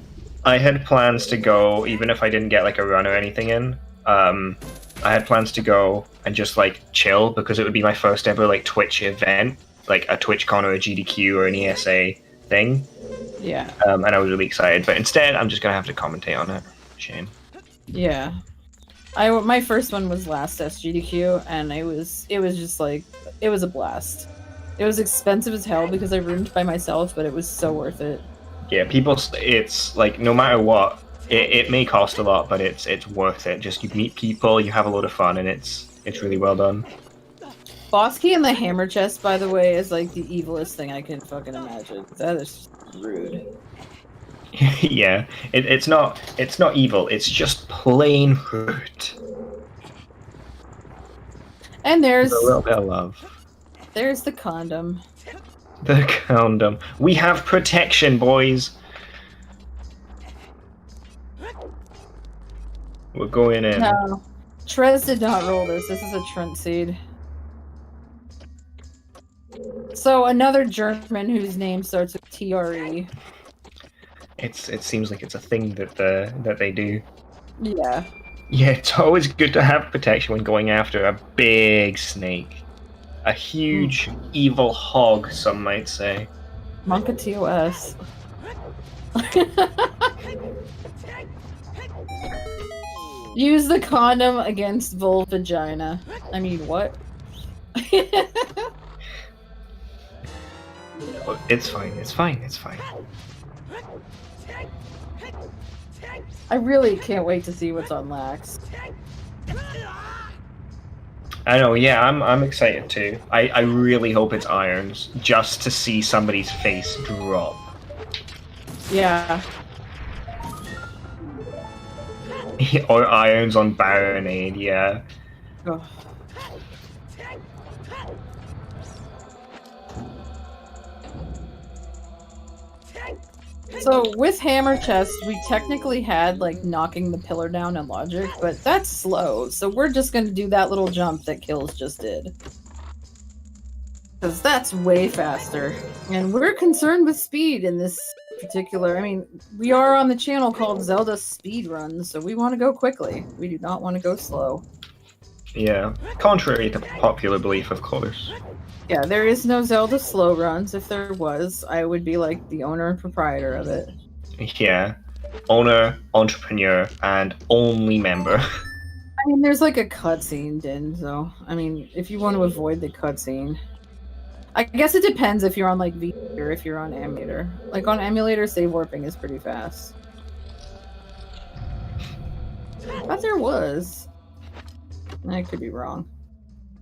B: had plans to go even if I didn't get like a run or anything in. I had plans to go and just like chill because it would be my first ever like Twitch event, like a TwitchCon or a GDQ or an ESA thing.
C: Yeah.
B: And I was really excited, but instead I'm just gonna have to commentate on it. Shame.
C: Yeah. My first one was last SGDQ, and it was just like, it was a blast. It was expensive as hell because I roomed by myself, but it was so worth it.
B: Yeah, it's like no matter what, it may cost a lot, but it's worth it. Just you meet people, you have a load of fun, and it's really well done.
C: Boss key in the hammer chest, by the way, is like the evilest thing I can fucking imagine. That is rude.
B: Yeah, it's not evil. It's just plain rude.
C: And there's
B: a little bit of love.
C: There's the condom.
B: The condom. We have protection, boys. We're going in.
C: No, Trez did not roll this. This is a Trent seed. So another German whose name starts with TRE.
B: It seems like it's a thing that they do.
C: Yeah.
B: Yeah, it's always good to have protection when going after a big snake. A huge evil hog, some might say.
C: Monka TOS. Use the condom against vulvagina. I mean, what?
B: It's fine, it's fine, it's fine.
C: I really can't wait to see what's on Lax.
B: I know, yeah, I'm excited too. I really hope it's irons, just to see somebody's face drop.
C: Yeah.
B: Or irons on Baronade, yeah.
C: Oh. So with hammer chest, we technically had like knocking the pillar down and logic, but that's slow. So we're just gonna do that little jump that Kills just did. Because that's way faster. And we're concerned with speed in this particular, I mean, we are on the channel called ZeldaSpeedRuns, so we want to go quickly. We do not want to go slow.
B: Yeah, contrary to popular belief, of course.
C: Yeah, there is no Zelda slow runs. If there was, I would be like the owner and proprietor of it.
B: Yeah, owner, entrepreneur, and only member.
C: I mean, there's like a cutscene, Din, so, I mean, if you want to avoid the cutscene. I guess it depends if you're on like V or if you're on emulator. Like on emulator, save warping is pretty fast. But there was. I could be wrong.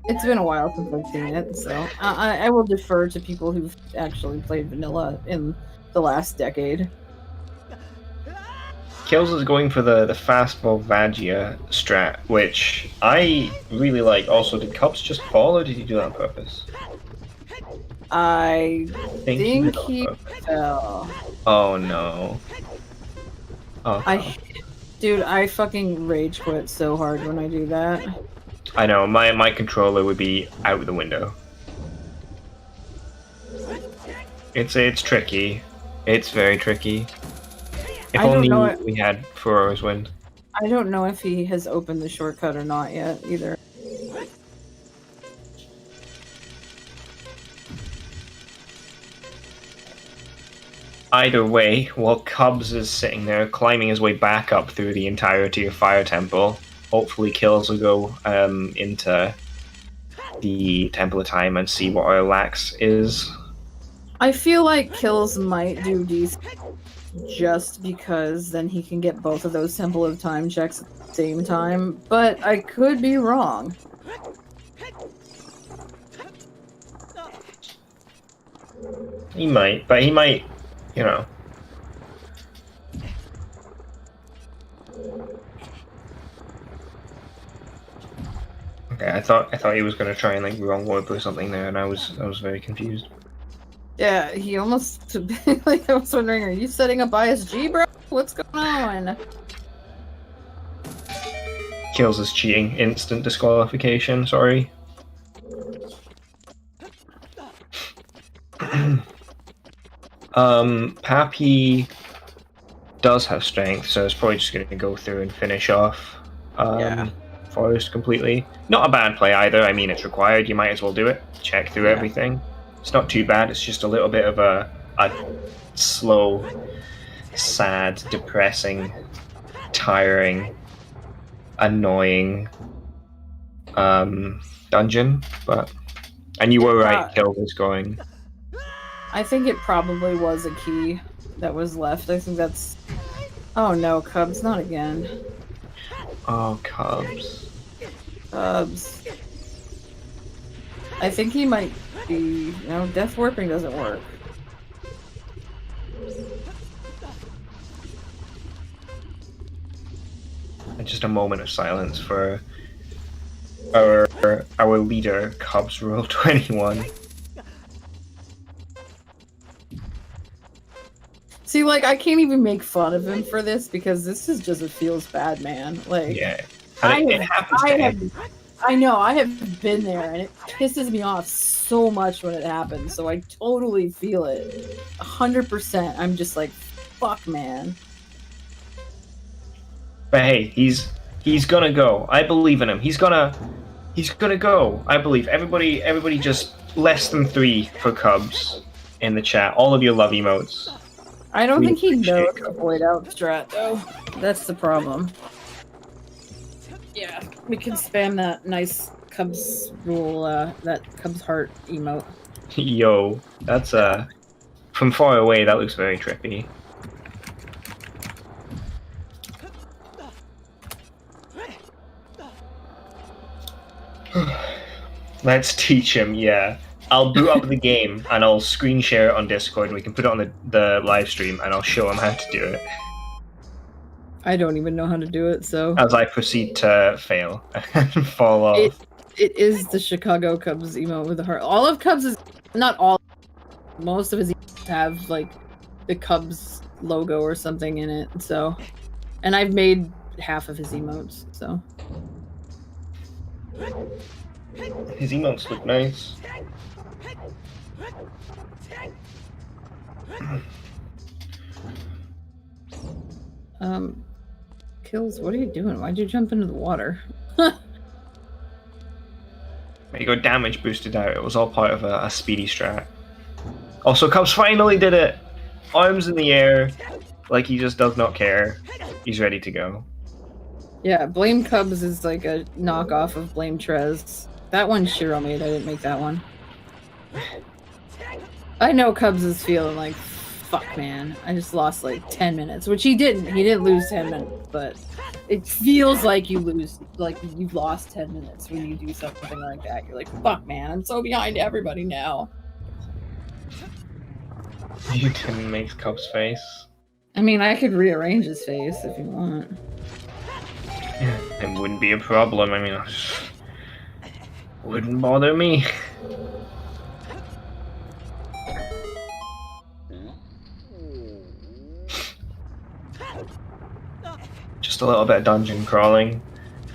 C: It's been a while since I've seen it, so I will defer to people who've actually played vanilla in the last decade.
B: Kills is going for the fast Volvagia strat, which I really like. Also, did Cups just fall, or did he do that on purpose?
C: I think he fell.
B: Oh no. Oh.
C: Dude, I fucking rage quit so hard when I do that.
B: I know, my controller would be out the window. It's tricky. It's very tricky. If only we had 4 hours wind.
C: I don't know if he has opened the shortcut or not yet, either.
B: Either way, while Cubs is sitting there climbing his way back up through the entirety of Fire Temple, hopefully Kills will go into the Temple of Time and see what our lax is.
C: I feel like Kills might do decent just because then he can get both of those Temple of Time checks at the same time, but I could be wrong.
B: He might, but he might, you know. Okay, I thought he was gonna try and like wrong warp or something there, and I was very confused.
C: Yeah, he almost like I was wondering, are you setting up ISG, bro? What's going on?
B: Kills is cheating, instant disqualification. Sorry. Pappy does have strength, so it's probably just going to go through and finish off Forest completely. Not a bad play either. I mean, it's required. You might as well do it. Check through everything. It's not too bad. It's just a little bit of a a slow, sad, depressing, tiring, annoying dungeon, and you were right, Kill was going.
C: I think it probably was a key that was left. I think that's... Oh no, Cubs, not again.
B: Oh, Cubs.
C: Cubs. I think he might be... No, Death Warping doesn't work.
B: Just a moment of silence for our leader, Cubs Rule 21.
C: See, like, I can't even make fun of him for this because this is just, it feels bad, man. Like,
B: Yeah.
C: I know, I have been there, and it pisses me off so much when it happens, so I totally feel it. 100%. I'm just like, fuck, man.
B: But hey, he's gonna go. I believe in him. He's gonna go. I believe. Everybody just less than 3 for Cubs in the chat. All of your love emotes.
C: I don't think he
B: appreciate
C: knows
B: Cubs.
C: the void out strat, though. That's the problem. Yeah, we can spam that nice Cubs rule, that Cubs heart emote.
B: Yo, that's from far away. That looks very trippy. Let's teach him. Yeah, I'll boot up the game and I'll screen share it on Discord. And we can put it on the live stream, and I'll show him how to do it.
C: I don't even know how to do it, so...
B: As I proceed to fail and fall off.
C: It is the Chicago Cubs emote with the heart. All of Cubs is... Not all. Most of his emotes have, like, the Cubs logo or something in it, so... And I've made half of his emotes, so...
B: His emotes look nice.
C: Kills, what are you doing? Why'd you jump into the water?
B: You got damage boosted out. It was all part of a speedy strat. Also, Cubs finally did it! Arms in the air, like he just does not care. He's ready to go.
C: Yeah, Blame Cubs is like a knockoff of Blame Trez. That one's Shiro made, I didn't make that one. I know Cubs is feeling like, fuck man, I just lost like 10 minutes, which he didn't. He didn't lose 10 minutes, but it feels like you lose, like you've lost 10 minutes when you do something like that. You're like, fuck man, I'm so behind everybody now.
B: You didn't make Cubs' face.
C: I mean, I could rearrange his face if you want.
B: It wouldn't be a problem. I mean, wouldn't bother me. Just a little bit of dungeon crawling.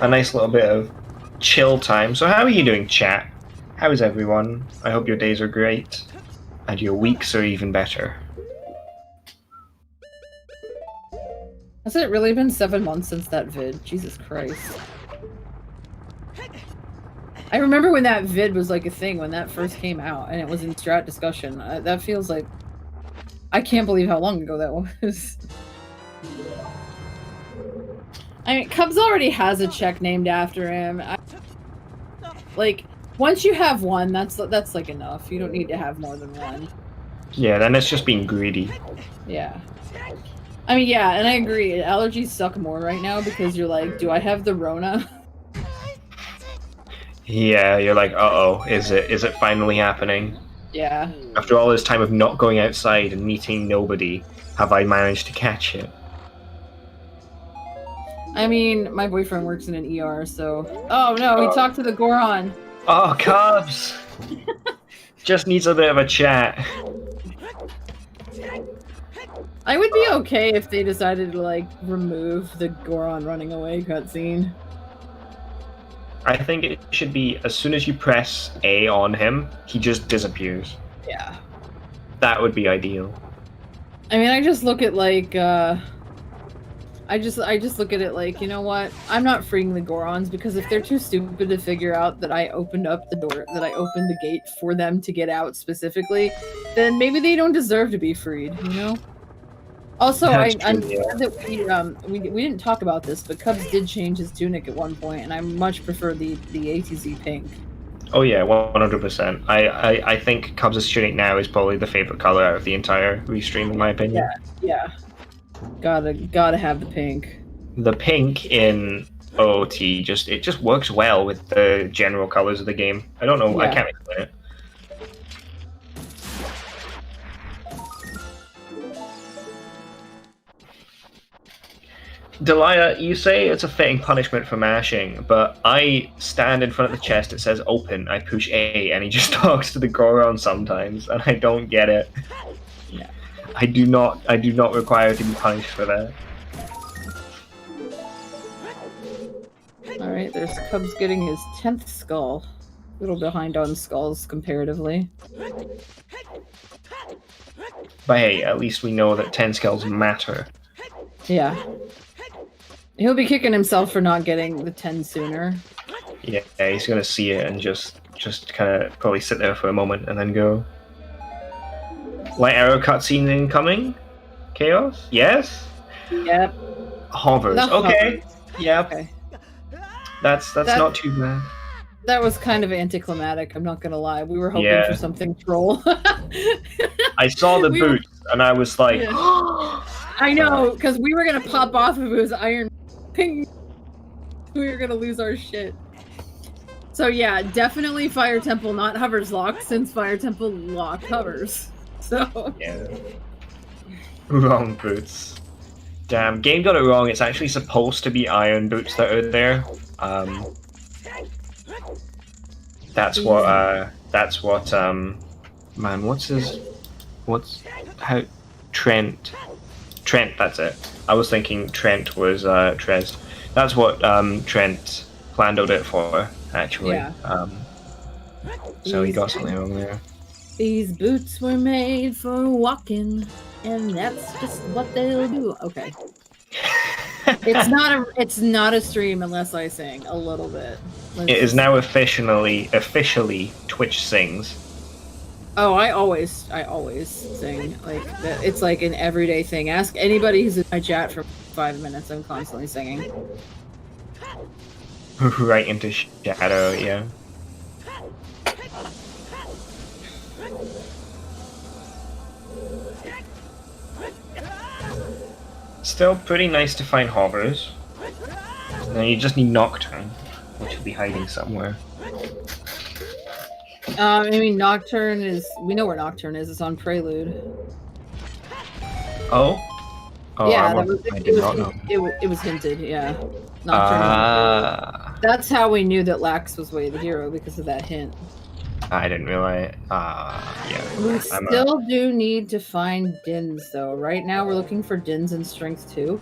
B: A nice little bit of chill time. So how are you doing, chat? How is everyone? I hope your days are great. And your weeks are even better.
C: Has it really been 7 months since that vid? Jesus Christ. I remember when that vid was like a thing, when that first came out, and it was in strat discussion. That feels like... I can't believe how long ago that was. I mean, Cubs already has a check named after him. Like, once you have one, that's like enough. You don't need to have more than one.
B: Yeah, then it's just being greedy.
C: Yeah. I mean, yeah, and I agree. Allergies suck more right now because you're like, do I have the Rona?
B: Yeah, you're like, uh-oh, is it finally happening?
C: Yeah.
B: After all this time of not going outside and meeting nobody, have I managed to catch it?
C: I mean, my boyfriend works in an ER, so... Oh no, he talked to the Goron!
B: Oh, Cubs! Just needs a bit of a chat.
C: I would be okay if they decided to, like, remove the Goron running away cutscene.
B: I think it should be, as soon as you press A on him, he just disappears.
C: Yeah.
B: That would be ideal.
C: I mean, I just look at, like, I just look at it like, you know what? I'm not freeing the Gorons because if they're too stupid to figure out that I opened up the door, that I opened the gate for them to get out specifically, then maybe they don't deserve to be freed, you know? Also, I'm glad that we didn't talk about this, but Cubs did change his tunic at one point, and I much prefer the ATZ pink.
B: Oh yeah, 100%. I think Cubs' tunic now is probably the favorite color out of the entire restream, in my opinion.
C: Yeah. Gotta have the pink.
B: The pink in OOT just works well with the general colors of the game. I don't know. Yeah. I can't explain it. Delia, you say it's a fitting punishment for mashing, but I stand in front of the chest, it says open, I push A, and he just talks to the Goron sometimes, and I don't get it.
C: Yeah.
B: I do not require to be punished for that.
C: Alright, there's Cubs getting his 10th skull. A little behind on skulls comparatively.
B: But hey, at least we know that 10 skulls matter.
C: Yeah. He'll be kicking himself for not getting the 10 sooner.
B: Yeah, he's gonna see it and just kind of probably sit there for a moment and then go. Light arrow cutscene incoming? Chaos? Yes?
C: Yep.
B: Hovers. Okay.
C: Hovers.
B: Yep.
C: Okay.
B: That's not too bad.
C: That was kind of anticlimactic, I'm not gonna lie. We were hoping for something troll.
B: I saw the boots and I was like...
C: Yeah. I know, because we were gonna pop off of his iron ping. We were gonna lose our shit. So yeah, definitely Fire Temple, not Hovers lock, since Fire Temple locked Hovers. So
B: yeah. Wrong boots. Damn, game got it wrong. It's actually supposed to be iron boots that are there. That's what man, Trent, that's it. I was thinking Trent was Trez. That's what Trent planned it for, actually.
C: Yeah.
B: So he got something wrong there.
C: These boots were made for walking, and that's just what they'll do. Okay. It's not a stream unless I sing a little bit.
B: It is now officially Twitch sings.
C: Oh, I always sing. Like it's like an everyday thing. Ask anybody who's in my chat for 5 minutes. I'm constantly singing.
B: Right into shadow, yeah. Still pretty nice to find hovers. Now you just need Nocturne, which will be hiding somewhere.
C: I mean, Nocturne is... We know where Nocturne is. It's on Prelude.
B: Oh?
C: Yeah,
B: I did not know.
C: It was hinted, yeah. Nocturne. That's how we knew that Lax was Way the Hero, because of that hint.
B: I didn't realize. Yeah.
C: We still do need to find Dins, though. Right now, we're looking for Dins in Strength 2.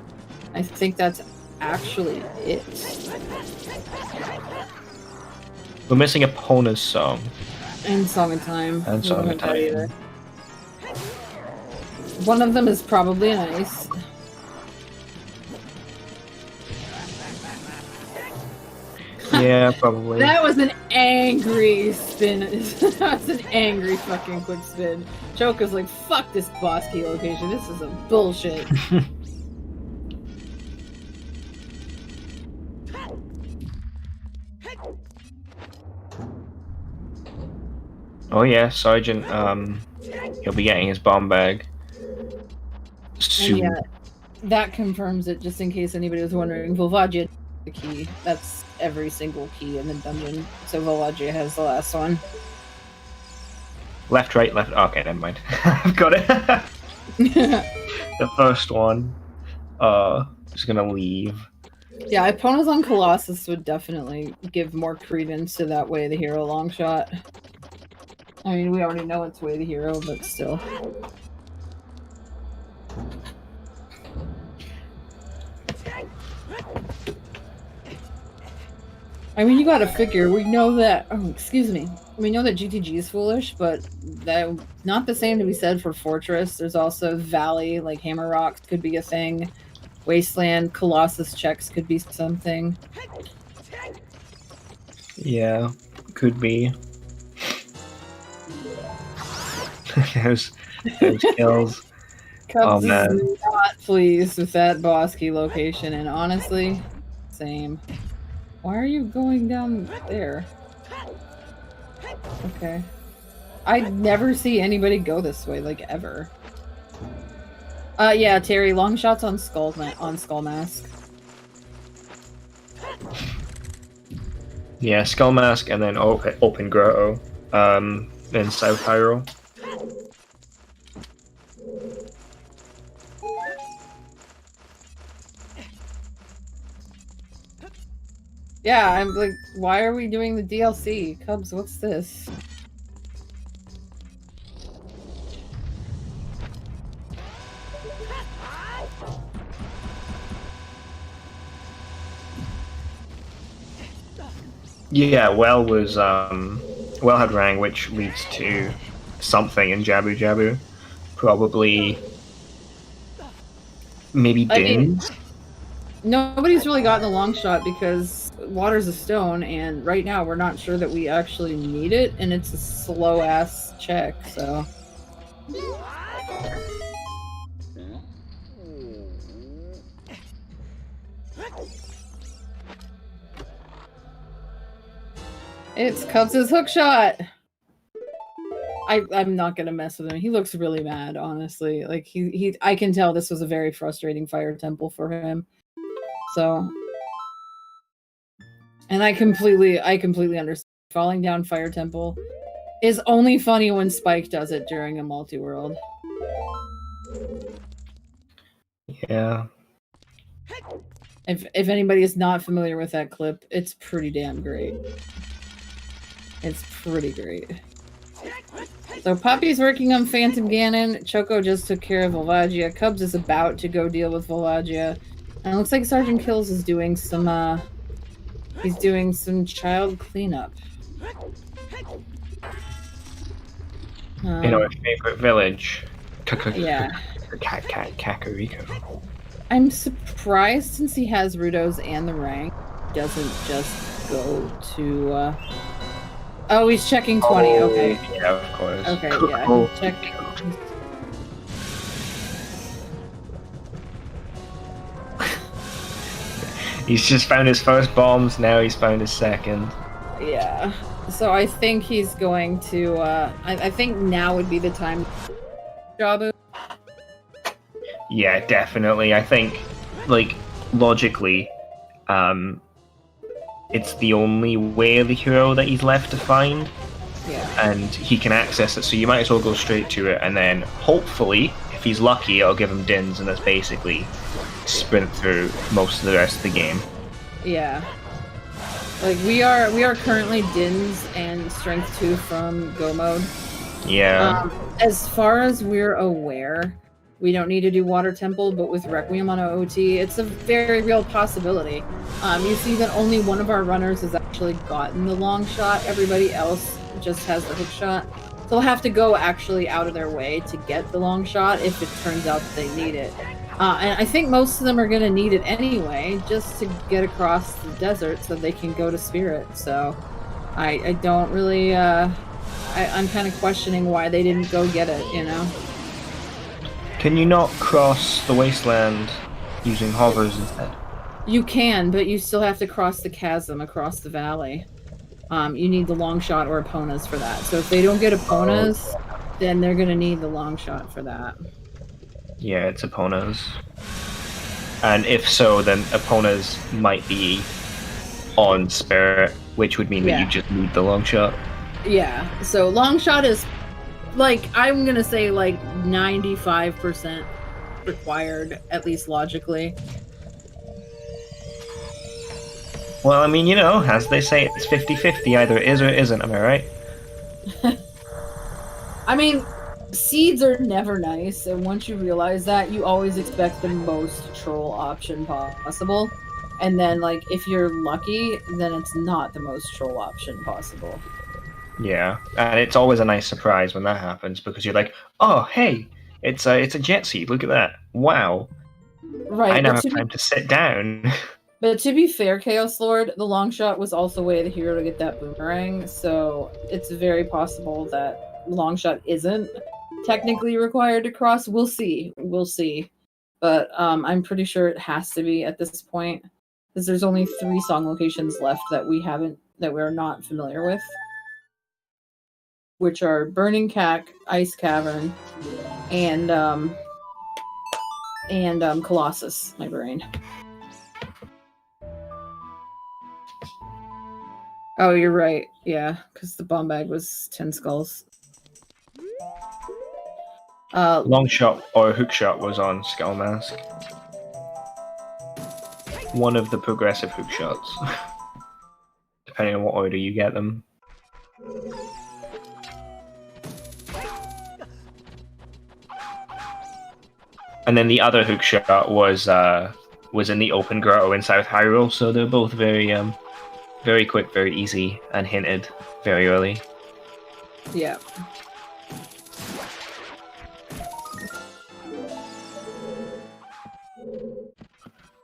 C: I think that's actually it.
B: We're missing Epona's song.
C: And Song of Time.
B: And Song of Time.
C: One of them is probably an ice.
B: Yeah, probably.
C: That was an angry spin. That was an angry fucking quick spin. Choka's like, fuck this boss key location. This is a bullshit.
B: Oh yeah, Sergeant, he'll be getting his bomb bag soon.
C: And yeah, that confirms it, just in case anybody was wondering. Volvagia the key. That's every single key in the dungeon. So Volvagia has the last one.
B: Left, right, left. Okay, never mind. I've got it. The first one. Is gonna leave.
C: Yeah, Epona's on Colossus would definitely give more credence to that Way the Hero long shot. I mean, we already know it's Way the Hero, but still. I mean, you gotta figure, we know that, oh, excuse me, we know that GTG is foolish, but that not the same to be said for Fortress. There's also Valley, like Hammer Rocks could be a thing. Wasteland Colossus checks could be something.
B: Yeah, could be. those kills.
C: Cubs
B: man.
C: is not pleased with that boss key location, and honestly, same. Why are you going down there? Okay. I never see anybody go this way, like, ever. Yeah, Terry, long shots on Skull Mask.
B: Yeah, Skull Mask and then Open Grotto in South Hyrule.
C: Yeah, I'm like, why are we doing the DLC? Cubs, what's this?
B: Yeah, Well was Well had Rang, which leads to something in Jabu Jabu. Probably maybe Dins.
C: Nobody's really gotten the long shot because water's a stone, and right now we're not sure that we actually need it, and it's a slow ass check, so. It's Cubs' hook shot. I'm not gonna mess with him. He looks really mad, honestly. Like I can tell this was a very frustrating fire temple for him. So, and I completely understand. Falling down fire temple is only funny when Spike does it during a multi-world.
B: Yeah.
C: If anybody is not familiar with that clip, it's pretty damn great. It's pretty great. So Poppy's working on Phantom Ganon. Choco just took care of Volvagia. Cubs is about to go deal with Volvagia. And it looks like Sergeant Kills is doing some he's doing some child cleanup.
B: In our favorite village.
C: Yeah.
B: Kakariko.
C: I'm surprised since he has Rudos and the rank, doesn't just go to oh, he's checking 20, okay.
B: Yeah, of course.
C: Okay, yeah, he's checking.
B: He's just found his first bombs, now he's found his second.
C: Yeah. So I think he's going to I think now would be the time Jabu.
B: Yeah, definitely. I think, like, logically, it's the only way of the hero that he's left to find.
C: Yeah.
B: And he can access it, so you might as well go straight to it, and then hopefully, if he's lucky, it'll give him Dins, and that's basically sprint through most of the rest of the game.
C: Yeah. Like we are currently Dins and Strength 2 from Go mode.
B: Yeah.
C: As far as we're aware, we don't need to do Water Temple, but with Requiem on OT, it's a very real possibility. You see that only one of our runners has actually gotten the long shot. Everybody else just has the hook shot. So they'll have to go actually out of their way to get the long shot if it turns out that they need it. And I think most of them are going to need it anyway, just to get across the desert so they can go to Spirit. So I don't really... I'm kind of questioning why they didn't go get it, you know?
B: Can you not cross the wasteland using hovers instead?
C: You can, but you still have to cross the chasm across the valley. You need the long shot or Eponas for that. So if they don't get Eponas, then they're going to need the long shot for that.
B: Yeah, it's Eponas. And if so, then Eponas might be on Spirit, which would mean that you just need the long shot.
C: Yeah, so long shot is, like, I'm going to say, like, 95% required, at least logically.
B: Well, I mean, you know, as they say, it's 50-50. Either it is or it isn't, am I right?
C: I mean, seeds are never nice, and once you realize that, you always expect the most troll option possible. And then, like, if you're lucky, then it's not the most troll option possible.
B: Yeah, and it's always a nice surprise when that happens, because you're like, oh, hey, it's a jet seed, look at that. Wow.
C: Right.
B: I now
C: but
B: have time to sit down.
C: But to be fair, Chaos Lord, the long shot was also a way of the hero to get that boomerang, so it's very possible that long shot isn't technically required to cross. We'll see. We'll see. But I'm pretty sure it has to be at this point, because there's only 3 song locations left that we're not familiar with, which are Burning Cack, Ice Cavern, and Colossus. My brain. Oh, you're right. Yeah, because the bomb bag was 10 skulls.
B: Long shot or hook shot was on Skull Mask. One of the progressive hook shots. Depending on what order you get them. And then the other hook shot was in the open grotto in South Hyrule, so they're both very quick, very easy, and hinted very early.
C: Yeah.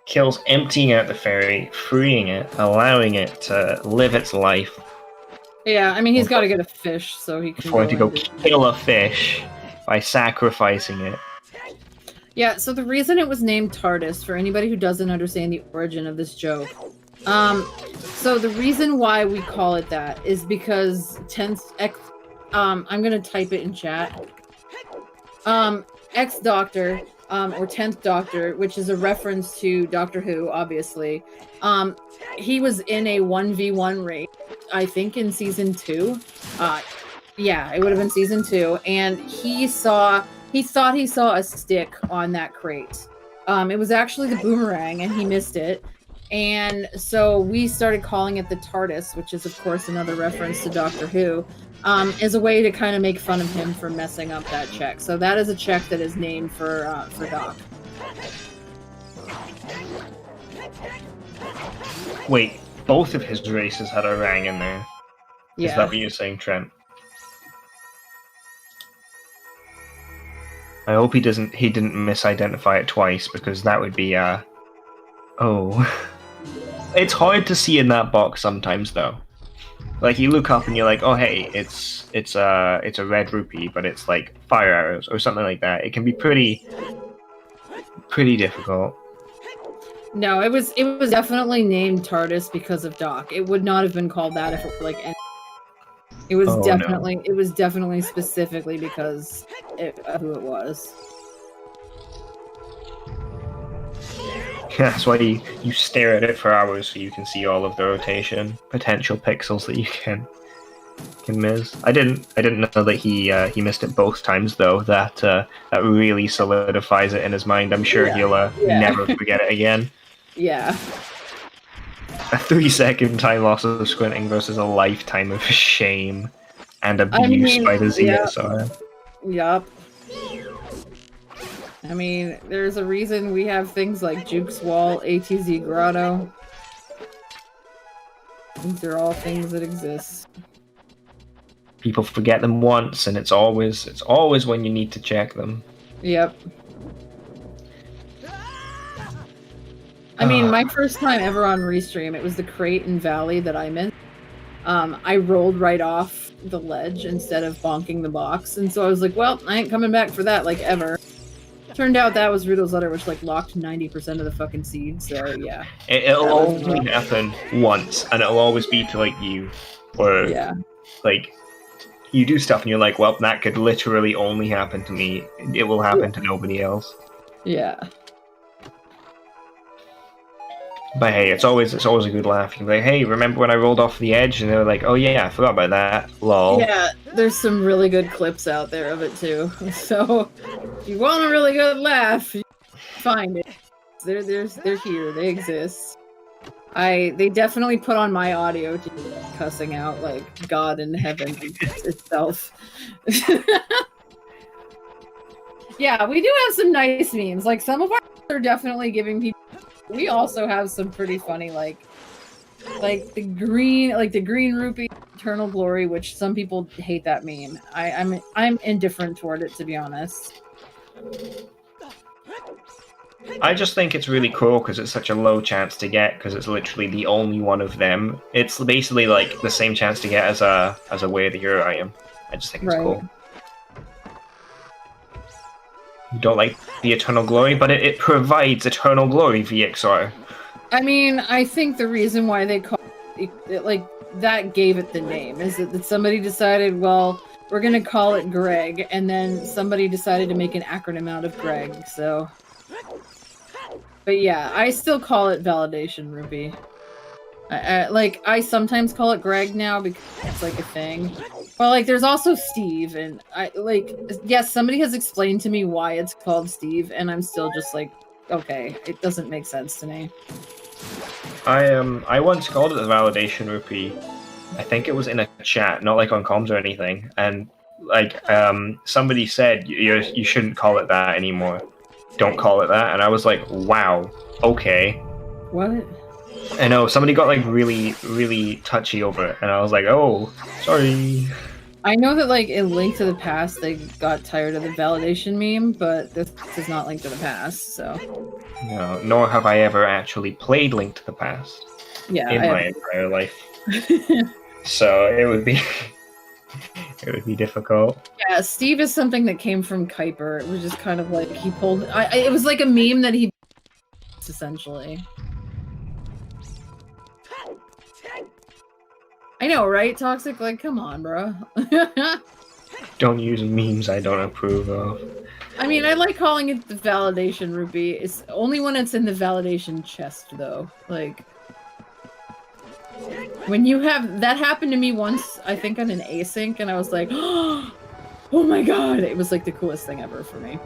B: Kills emptying out the fairy, freeing it, allowing it to live its life.
C: Yeah, I mean, he's got to get a fish, so he can
B: Before to go kill a fish by sacrificing it.
C: Yeah, so the reason it was named TARDIS, for anybody who doesn't understand the origin of this joke, so the reason why we call it that is because I'm gonna type it in chat. X-Doctor, or 10th Doctor, which is a reference to Doctor Who, obviously. He was in a 1v1 race, I think in season 2. Yeah, it would have been season 2, and he thought he saw a stick on that crate. It was actually the boomerang, and he missed it. And so we started calling it the TARDIS, which is, of course, another reference to Doctor Who, as a way to kind of make fun of him for messing up that check. So that is a check that is named for Doc.
B: Wait, both of his races had a rang in there.
C: Yeah.
B: Is that what you're saying, Trent? I hope he didn't misidentify it twice, because that would be oh. It's hard to see in that box sometimes, though. Like, you look up and you're like, oh hey, it's a red rupee, but it's like fire arrows or something like that. It can be pretty difficult.
C: No, it was definitely named TARDIS because of Doc. It would not have been called that if it were like it was definitely specifically because of who it was.
B: That's why you stare at it for hours so you can see all of the rotation, potential pixels that you can miss. I didn't know that he missed it both times though. That really solidifies it in his mind. I'm sure he'll never forget it again.
C: Yeah.
B: A 3-second time loss of squinting versus a lifetime of shame and abuse by the ZSR.
C: Yup. I mean, there's a reason we have things like Juke's Wall, ATZ Grotto. These are all things that exist.
B: People forget them once, and it's always when you need to check them.
C: Yep. I mean, my first time ever on Restream, it was the crate in Valley that I missed. I rolled right off the ledge instead of bonking the box, and so I was like, well, I ain't coming back for that, like, ever. Turned out that was Rudol's letter, which, like, locked 90% of the fucking seeds, so, yeah.
B: It'll only happen once, and it'll always be to, like, you. Or, like, you do stuff and you're like, well, that could literally only happen to me. It will happen to nobody else.
C: Yeah.
B: But hey, it's always a good laugh. You can be like, hey, remember when I rolled off the edge? And they're like, oh yeah, I forgot about that. Lol.
C: Yeah, there's some really good clips out there of it too. So if you want a really good laugh, find it. They're here. They exist. They definitely put on my audio to cussing out like God in heaven itself. Yeah, we do have some nice memes. Like some of our are definitely giving people. We also have some pretty funny, like the green rupee eternal glory, which some people hate that meme. I'm indifferent toward it, to be honest.
B: I just think it's really cool because it's such a low chance to get because it's literally the only one of them. It's basically like the same chance to get as a Way of the Year item. I just think it's
C: Right.
B: cool. You don't like the Eternal Glory, but it provides Eternal Glory VXR.
C: I mean, I think the reason why they call it like that gave it the name is that somebody decided, well, we're gonna call it Greg, and then somebody decided to make an acronym out of Greg. So, but yeah, I still call it Validation Rupee. I sometimes call it Greg now because it's like a thing. Well, like there's also Steve, and yes, somebody has explained to me why it's called Steve, and I'm still just like, okay, it doesn't make sense to me.
B: I once called it the Validation Rupee. I think it was in a chat, not like on comms or anything, and like somebody said you shouldn't call it that anymore. Don't call it that, and I was like, wow, okay.
C: What?
B: I know, somebody got like really, really touchy over it, and I was like, oh, sorry.
C: I know that like in Link to the Past they got tired of the validation meme, but this is not Link to the Past, so.
B: No, nor have I ever actually played Link to the Past
C: Yeah.
B: in my entire life. So it would be difficult.
C: Yeah, Steve is something that came from Kuiper. It was just kind of like he pulled. It was like a meme that he essentially. I know, right? Toxic, like, come on, bro.
B: Don't use memes I don't approve of.
C: I mean, I like calling it the Validation Rupee. It's only when it's in the validation chest, though. Like, when you have that happened to me once, I think on an async, and I was like, oh my god! It was like the coolest thing ever for me.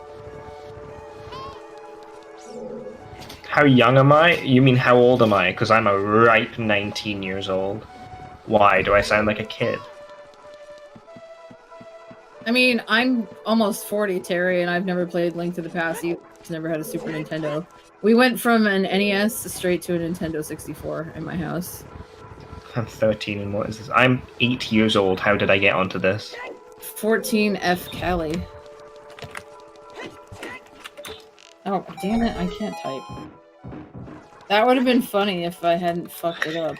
B: How young am I? You mean how old am I? Because I'm a ripe 19 years old. Why? Do I sound like a kid?
C: I mean, I'm almost 40, Terry, and I've never played Link to the Past either. I've never had a Super Nintendo. We went from an NES straight to a Nintendo 64 in my house.
B: I'm 13, and what is this? I'm 8 years old. How did I get onto this?
C: 14F Cali. Oh, damn it, I can't type. That would have been funny if I hadn't fucked it up.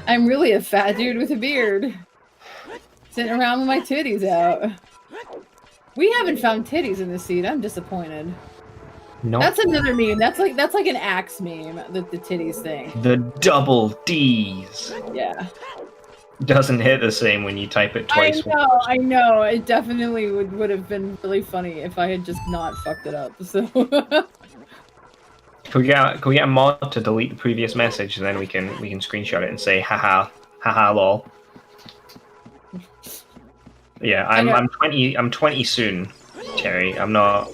C: I'm really a fat dude with a beard. Sitting around with my titties out. We haven't found titties in this seed. I'm disappointed.
B: No.
C: That's another meme. That's like an axe meme, the titties thing.
B: The double D's.
C: Yeah.
B: Doesn't hit the same when you type it twice.
C: I know. It definitely would have been really funny if I had just not fucked it up. So
B: Can we get a mod to delete the previous message, and then we can screenshot it and say haha lol. Yeah, I'm 20 soon, Terry. I'm not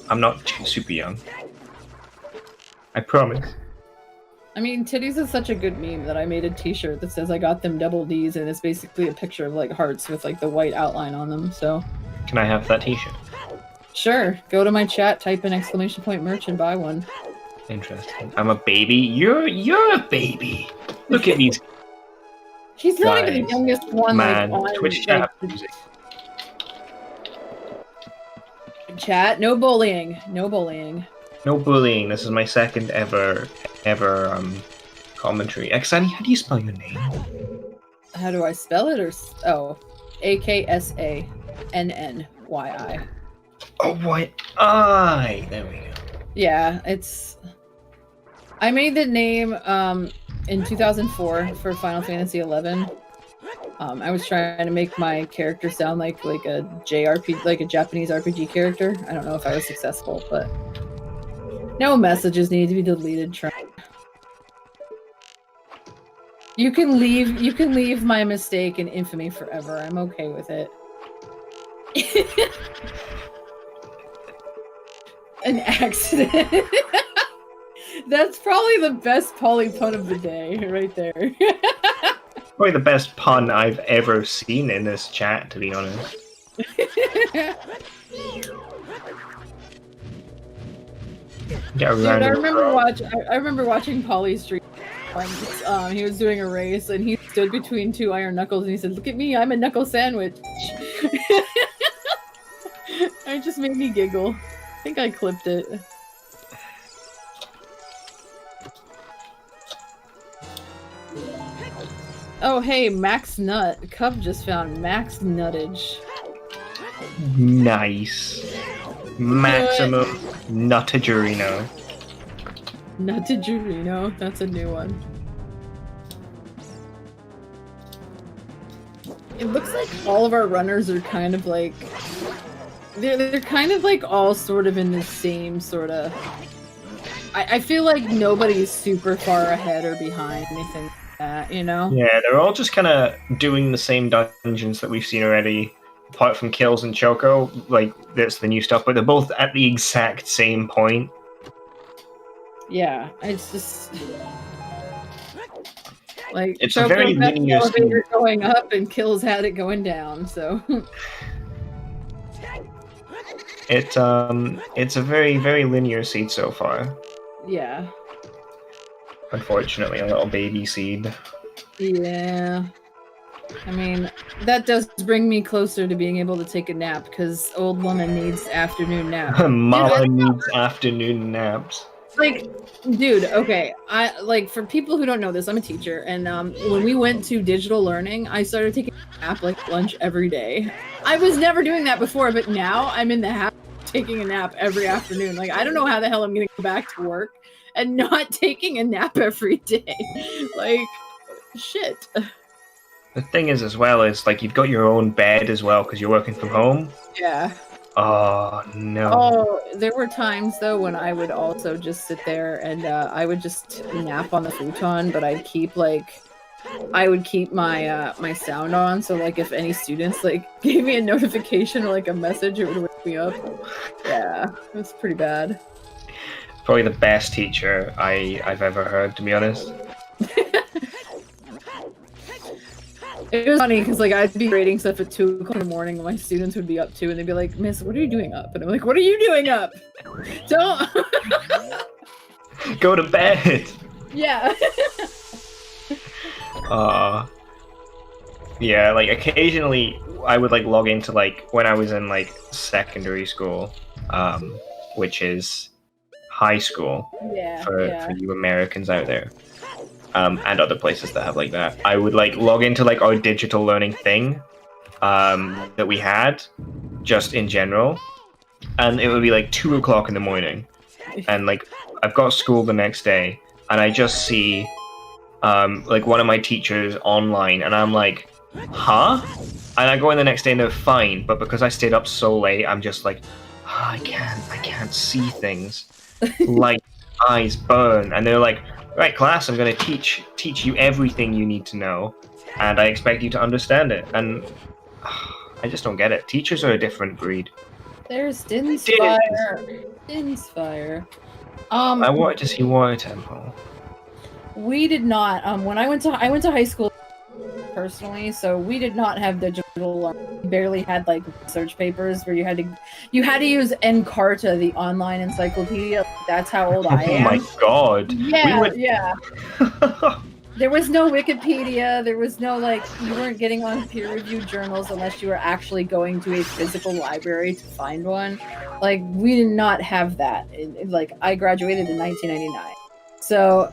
B: super young. I promise.
C: I mean, titties is such a good meme that I made a t-shirt that says I got them double D's, and it's basically a picture of like hearts with like the white outline on them. So
B: Can I have that t-shirt?
C: sure, go to my chat, type in ! merch and buy one.
B: Interesting. I'm a baby. You're a baby. Look at these.
C: He's not even the
B: Guys,
C: youngest one.
B: man.
C: Like, on,
B: Twitch chat
C: like,
B: music.
C: chat. No bullying. No bullying.
B: No bullying. This is my second ever commentary. Aksani, how do you spell your name?
C: How do I spell it? Or AKSANNYI.
B: Oh, what? I. There we go.
C: Yeah, it's. I made the name in 2004 for Final Fantasy XI. I was trying to make my character sound like a JRPG, like a Japanese RPG character. I don't know if I was successful, but no messages need to be deleted. You can leave my mistake in infamy forever. I'm okay with it. An accident. That's probably the best poly pun of the day, right there.
B: Probably the best pun I've ever seen in this chat, to be honest. Get a
C: Dude,
B: random
C: I remember watching Polly's stream. He was doing a race, and he stood between two iron knuckles, and he said, "Look at me, I'm a knuckle sandwich." I It just made me giggle. I think I clipped it. Oh, hey, Max Nut. Cub just found Max Nuttage.
B: Nice. Maximum Nuttagerino.
C: Nuttagerino. That's a new one. It looks like all of our runners are kind of like... They're kind of like all sort of in the same sort of... I feel like nobody's super far ahead or behind anything like that, you know?
B: Yeah, they're all just kind of doing the same dungeons that we've seen already, apart from Kills and Choco. Like, that's the new stuff, but they're both at the exact same point.
C: Yeah, it's just... Like,
B: It's
C: Choco
B: a very
C: had the
B: linear
C: elevator going up and Kills had it going down, so...
B: It's a very, very linear seed so far.
C: Yeah.
B: Unfortunately, a little baby seed.
C: Yeah. I mean, that does bring me closer to being able to take a nap, because old woman needs afternoon nap.
B: Mama needs afternoon naps.
C: Like, dude, okay. For people who don't know this, I'm a teacher, and when we went to digital learning, I started taking a nap like lunch every day. I was never doing that before, but now I'm in the habit of taking a nap every afternoon. Like, I don't know how the hell I'm gonna go back to work and not taking a nap every day. Like, shit.
B: The thing is, as well, is like you've got your own bed as well because you're working from home.
C: Yeah.
B: Oh no.
C: Oh, there were times though when I would also just sit there and I would just nap on the futon, but I would keep my my sound on, so like if any students like gave me a notification or like a message, it would wake me up. Yeah, it was pretty bad.
B: Probably the best teacher I've ever heard, to be honest.
C: It was funny because like I'd be grading stuff at 2 o'clock in the morning, and my students would be up too, and they'd be like, "Miss, what are you doing up?" And I'm like, "What are you doing up? Don't
B: Go to bed."
C: Yeah.
B: Yeah, like occasionally I would like log into like when I was in like secondary school, which is high school for you Americans out there, and other places that have like that. I would like log into like our digital learning thing that we had just in general, and it would be like 2 o'clock in the morning, and like I've got school the next day, and I just see like one of my teachers online, and I'm like, huh? And I go in the next day and they're fine, but because I stayed up so late, I'm just like, oh, I can't see things. Like eyes burn. And they're like, right, class, I'm gonna teach you everything you need to know, and I expect you to understand it. And I just don't get it. Teachers are a different breed.
C: There's Dinsfire. Dinsfire.
B: I wanted to see Water Temple.
C: We did not. When I went to high school personally, so we did not have digital learning. We barely had like research papers where you had to use Encarta, the online encyclopedia. That's how old I am.
B: Oh my god.
C: Yeah, yeah. There was no Wikipedia. There was no like, you weren't getting on peer-reviewed journals unless you were actually going to a physical library to find one. Like, we did not have that. Like, I graduated in 1999. So,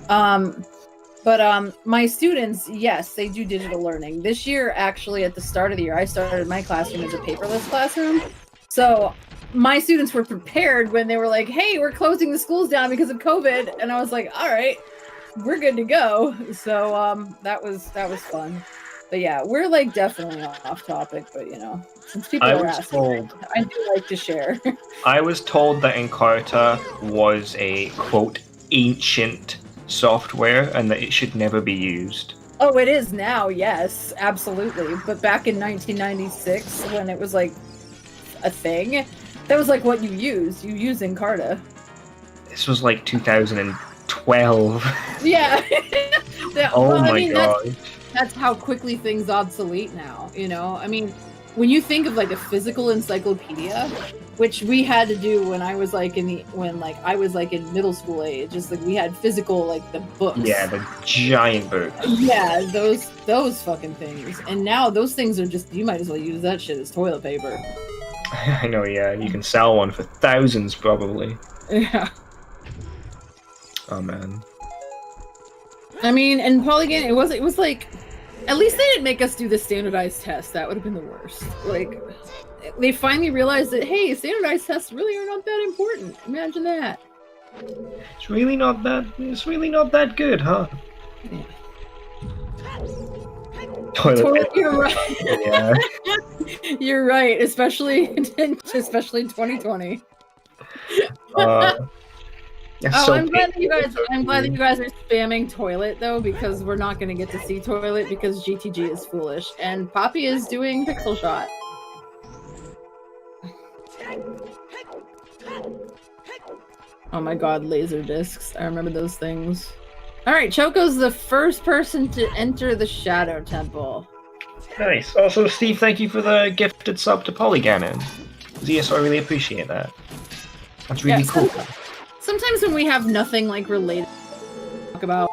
C: but my students, yes, they do digital learning. This year, actually, at the start of the year, I started my classroom as a paperless classroom. So my students were prepared when they were like, hey, we're closing the schools down because of COVID. And I was like, all right, we're good to go. So that was fun. But yeah, we're like definitely off topic, but you know, since people are asking, I do like to share.
B: I was told that Encarta was a, quote, ancient software and that it should never be used.
C: Oh, it is now, yes, absolutely. But back in 1996, when it was like a thing, that was like what you use. You use Encarta.
B: This was like 2012.
C: Yeah.
B: Oh my god.
C: That's how quickly things obsolete now, you know? I mean, when you think of like a physical encyclopedia, which we had to do when I was like in middle school age, just like we had physical like the books.
B: Yeah, the giant books.
C: Yeah, those fucking things. And now those things are just, you might as well use that shit as toilet paper.
B: I know, yeah. You can sell one for thousands, probably.
C: Yeah.
B: Oh man.
C: I mean, and Polygon, it was like, at least they didn't make us do the standardized test. That would have been the worst. Like, they finally realized that, hey, standardized tests really are not that important. Imagine that.
B: It's really not that good, huh?
C: Yeah.
B: Toilet.
C: You're right.
B: Yeah.
C: You're right, especially in 2020.
B: It's so
C: I'm glad that
B: painful.
C: you guys are spamming toilet though, because we're not going to get to see toilet because GTG is foolish and Poppy is doing pixel shot. Oh my god, laser discs. I remember those things. Alright, Choco's the first person to enter the Shadow Temple.
B: Nice. Also, Steve, thank you for the gifted sub to Polyganon. ZSO, I really appreciate that. That's really cool.
C: Sometimes when we have nothing like related to talk about,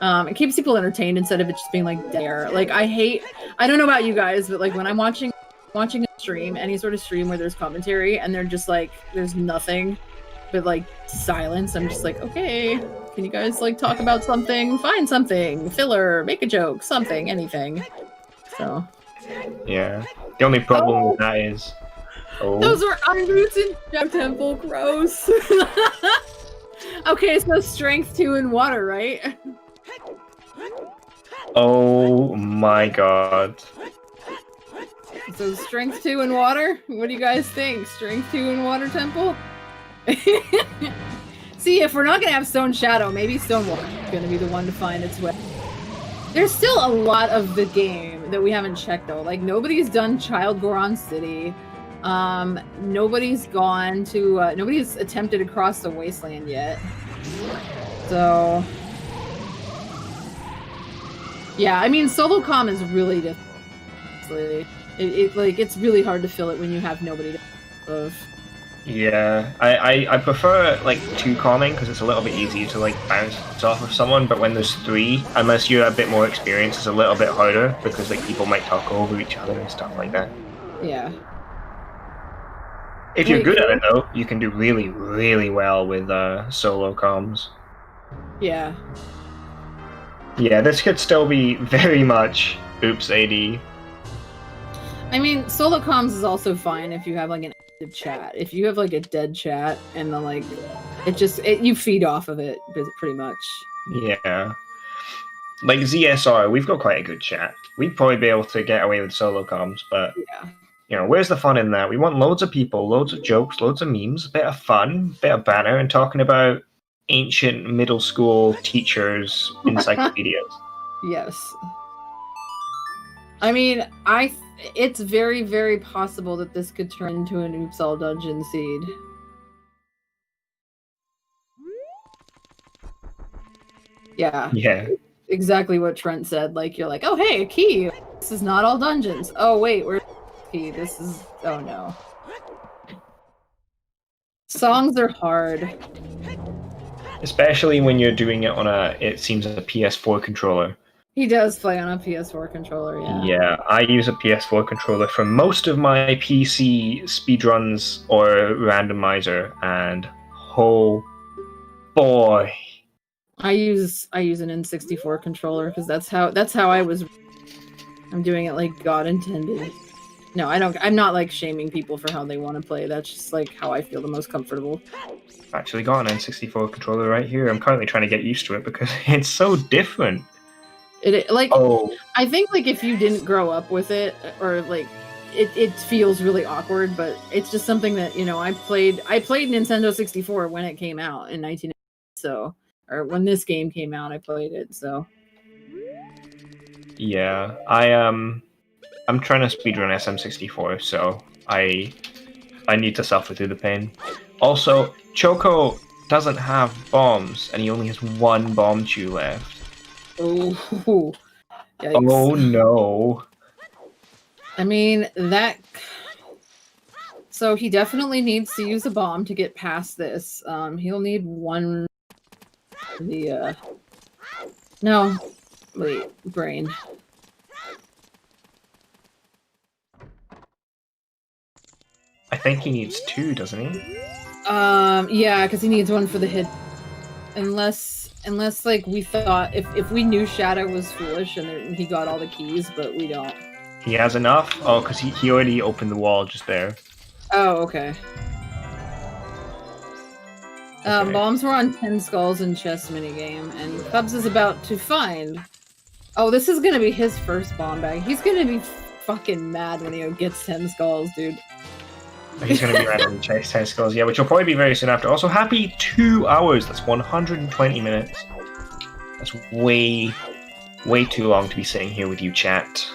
C: it keeps people entertained instead of it just being like there. Like I don't know about you guys, but like when I'm watching a stream, any sort of stream where there's commentary and they're just like there's nothing but like silence, I'm just like, okay, can you guys like talk about something? Find something, filler, make a joke, something, anything. So
B: yeah. The only problem with that is
C: those are unroots in Shadow Temple, gross. Okay, so strength 2 in water, right?
B: Oh my god.
C: So strength 2 in water? What do you guys think? Strength 2 in water temple? See, if we're not gonna have Stone Shadow, maybe Stone Water is gonna be the one to find its way. There's still a lot of the game that we haven't checked though. Like nobody's done Child Goron City. Nobody's gone to nobody's attempted to cross the wasteland yet. So yeah, I mean solo comm is really difficult. It's really hard to fill it when you have nobody to of.
B: Yeah, I prefer like 2 calming because it's a little bit easier to like bounce off of someone, but when there's 3, unless you're a bit more experienced, it's a little bit harder because like people might talk over each other and stuff like that.
C: Yeah.
B: If you're good at it though, you can do really, really well with solo comms.
C: Yeah.
B: Yeah, this could still be very much oops AD.
C: I mean, solo comms is also fine if you have like an active chat. If you have like a dead chat and then like you feed off of it pretty much.
B: Yeah. Like ZSR, we've got quite a good chat. We'd probably be able to get away with solo comms, but
C: yeah.
B: You know, where's the fun in that? We want loads of people, loads of jokes, loads of memes, a bit of fun, a bit of banter, and talking about ancient middle school teachers' encyclopedias.
C: Yes. I mean, it's very, very possible that this could turn into an Oops All Dungeon seed. Yeah.
B: Yeah.
C: Exactly what Trent said. Like, you're like, oh, hey, a key. This is not all dungeons. Oh, wait, where's the key? This is... Oh, no. Songs are hard.
B: Especially when you're doing it on it seems, a PS4 controller.
C: He does play on a PS4 controller, yeah.
B: Yeah, I use a PS4 controller for most of my PC speedruns or randomizer, and oh boy.
C: I use an N64 controller because that's how I was. I'm doing it like God intended. No, I'm not like shaming people for how they want to play. That's just like how I feel the most comfortable.
B: I've actually got an N64 controller right here. I'm currently trying to get used to it because it's so different.
C: I think like if you didn't grow up with it, or like it feels really awkward, but it's just something that, you know, I played Nintendo 64 when it came out in 1990, so, or when this game came out, I played it, so.
B: Yeah, I'm trying to speedrun SM64, so I need to suffer through the pain. Also, Choco doesn't have bombs, and he only has 1 bomb chew left.
C: Oh, yikes.
B: Oh no.
C: I mean, that... So he definitely needs to use a bomb to get past this. He'll need 1... No. Wait, brain.
B: I think he needs 2, doesn't he?
C: Yeah, because he needs one for the hit. Unless like we thought if we knew Shadow was foolish and he got all the keys, but we don't.
B: He has enough? Oh, because he already opened the wall just there.
C: Oh, okay.
B: Okay.
C: Bombs were on 10 skulls in chess minigame, and Cubs is about to find. Oh, this is gonna be his first bomb bag. He's gonna be fucking mad when he gets 10 skulls, dude.
B: He's going to be randomly chase 10 skulls, yeah, which will probably be very soon after. Also, happy 2 hours. That's 120 minutes. That's way too long to be sitting here with you, chat.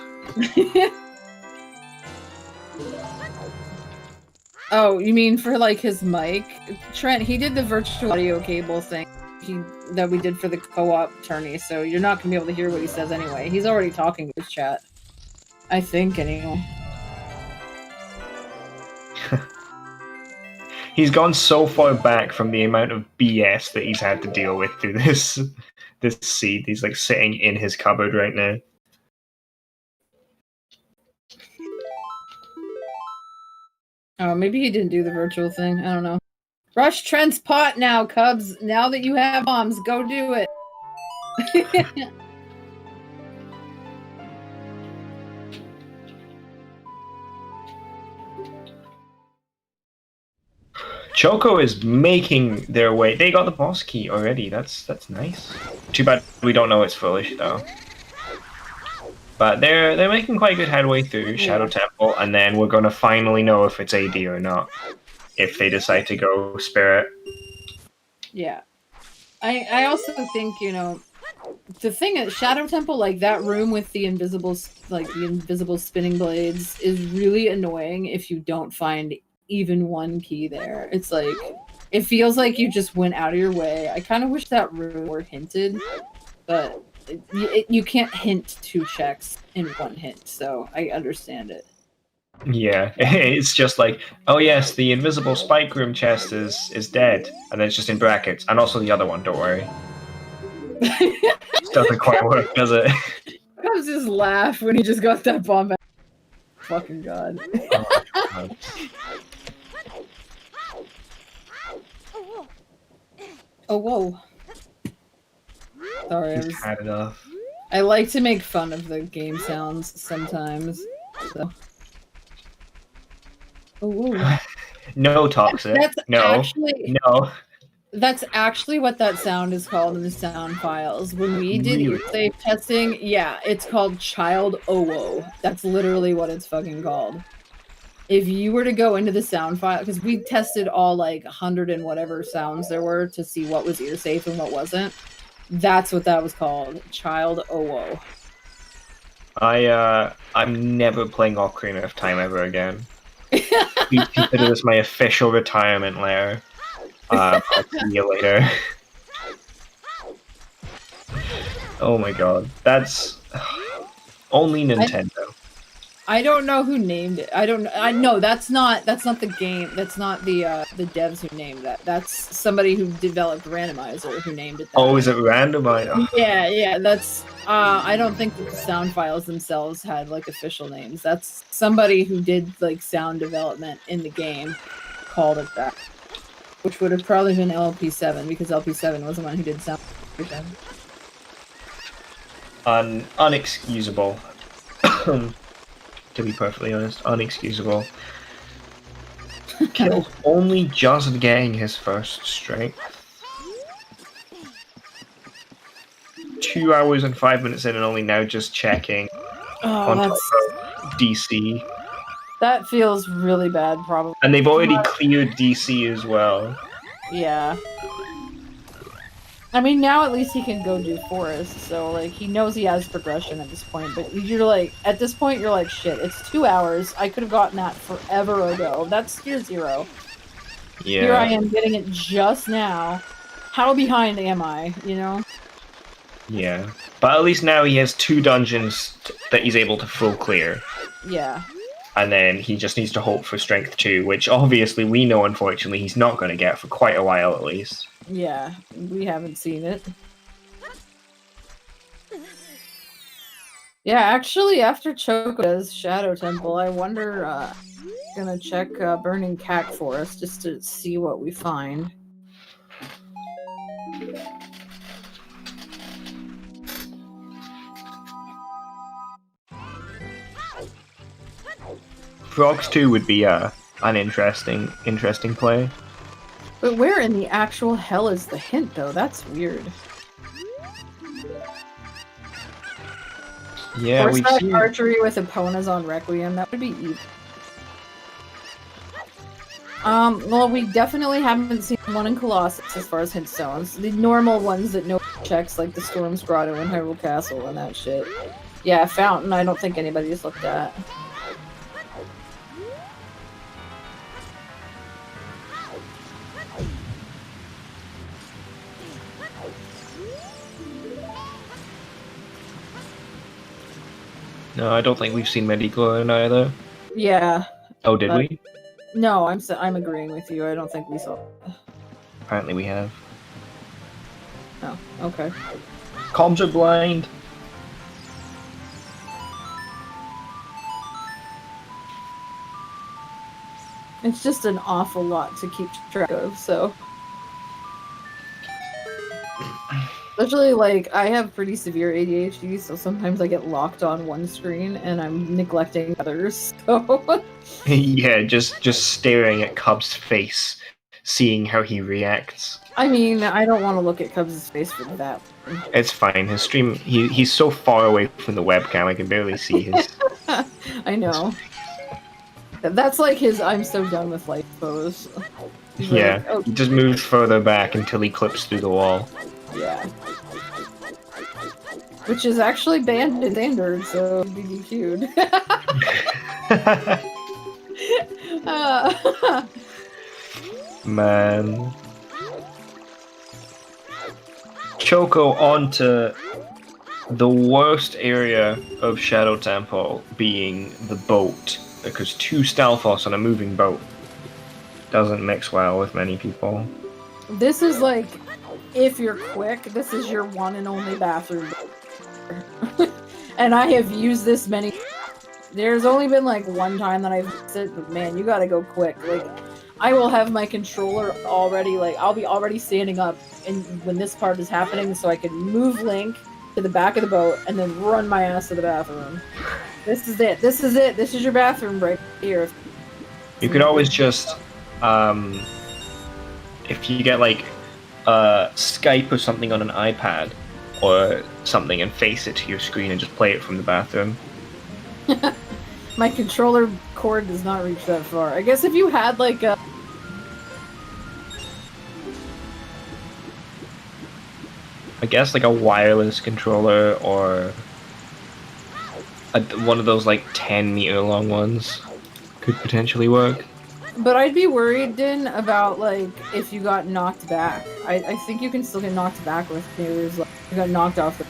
C: Oh, you mean for like his mic? Trent, he did the virtual audio cable thing that we did for the co-op tourney, so you're not gonna be able to hear what he says anyway. He's already talking to his chat. I think, anyway.
B: He's gone so far back from the amount of BS that he's had to deal with through this seed. He's like sitting in his cupboard right now.
C: Oh, maybe he didn't do the virtual thing. I don't know. Rush Trent's pot now, Cubs. Now that you have bombs, go do it.
B: Choco is making their way. They got the boss key already. That's nice. Too bad we don't know it's foolish though. But they're making quite good headway through Shadow Temple, and then we're gonna finally know if it's AD or not. If they decide to go Spirit.
C: Yeah. I also think, you know, the thing at Shadow Temple, like that room with the invisible spinning blades is really annoying if you don't find even one key there. It's like, it feels like you just went out of your way. I kind of wish that room were hinted, but you can't hint 2 checks in 1 hint, so I understand it.
B: Yeah, it's just like, oh yes, the invisible spike room chest is dead, and then it's just in brackets, and also the other one, don't worry. It doesn't quite work, does it?
C: Cubs just laugh when he just got that bomb back. Fucking god.
B: Oh, God.
C: Oh, whoa. Sorry,
B: He's had enough.
C: I like to make fun of the game sounds sometimes. So. Oh, whoa.
B: No toxic. No. That's
C: actually what that sound is called in the sound files. When we did
B: Really?
C: safe testing, yeah, it's called Child Owo. That's literally what it's fucking called. If you were to go into the sound file, because we tested all like 100 and whatever sounds there were to see what was ear safe and what wasn't. That's what that was called. Child Owo.
B: I'm never playing Ocarina of Time ever again. You consider this my official retirement lair. I'll see you later. Oh my god, that's only Nintendo.
C: I don't know who named it. I know that's not the game. That's not the devs who named that. That's somebody who developed Randomizer who named it that.
B: Oh, is it Randomizer?
C: Yeah, that's I don't think that the sound files themselves had like official names. That's somebody who did like sound development in the game called it that. Which would have probably been LP7 because LP7 was the one who did sound.
B: Unexcusable. To be perfectly honest, unexcusable. Killed only just getting his first strength. 2 hours and 5 minutes in and only now just checking on top of DC.
C: That feels really bad, probably.
B: And they've already cleared DC as well.
C: Yeah. I mean, now at least he can go do Forest, so, like, he knows he has progression at this point, but you're like, at this point, you're like, shit, it's 2 hours, I could have gotten that forever ago, that's tier 0.
B: Yeah.
C: Here I am getting it just now. How behind am I, you know?
B: Yeah. But at least now he has 2 dungeons that he's able to full clear.
C: Yeah.
B: And then he just needs to hope for Strength 2, which obviously we know, unfortunately, he's not going to get for quite a while at least.
C: Yeah, we haven't seen it. Yeah, actually, after Choco does Shadow Temple, I wonder gonna check Burning Cat Forest just to see what we find.
B: Frogs 2 would be an interesting play.
C: But where in the actual hell is the hint, though? That's weird.
B: Yeah, we've
C: Horseback
B: seen...
C: archery with Eponas on Requiem. That would be evil. Well, we definitely haven't seen one in Colossus as far as hint stones. The normal ones that no checks, like the Storm's Grotto and Hyrule Castle and that shit. Yeah, Fountain, I don't think anybody's looked at.
B: No, I don't think we've seen Medigloin either.
C: Yeah.
B: Oh, did we?
C: No, I'm agreeing with you. I don't think we saw.
B: Apparently we have.
C: Oh, okay.
B: Comms are blind.
C: It's just an awful lot to keep track of, so. Especially, like, I have pretty severe ADHD, so sometimes I get locked on one screen and I'm neglecting others, so.
B: Yeah, just staring at Cub's face, seeing how he reacts.
C: I mean, I don't want to look at Cubs' face for that.
B: It's fine. His stream, he's so far away from the webcam, I can barely see his...
C: I know. That's like his I'm so done with life pose. He's
B: Yeah,
C: like, oh,
B: he just moves further back until he clips through the wall.
C: yeah. Which is actually banned in standard, so it'd be DQ'd.
B: Man. Choco onto the worst area of Shadow Temple being the boat, because 2 Stalfos on a moving boat doesn't mix well with many people.
C: This is like, if you're quick, this is your one and only bathroom. And I have used this many. There's only been like one time that I've used it, but man, you gotta go quick. Like, I will have my controller already, like, I'll be already standing up and when this part is happening so I can move Link to the back of the boat and then run my ass to the bathroom. This is it. This is it. This is your bathroom break here.
B: You could always just, if you get like Skype or something on an iPad or something and face it to your screen and just play it from the bathroom.
C: My controller cord does not reach that far. I guess if you had like a...
B: I guess like a wireless controller or one of those like 10-meter long ones could potentially work.
C: But I'd be worried, Din, about like if you got knocked back. I think you can still get knocked back with mirrors. Like, you got knocked off the...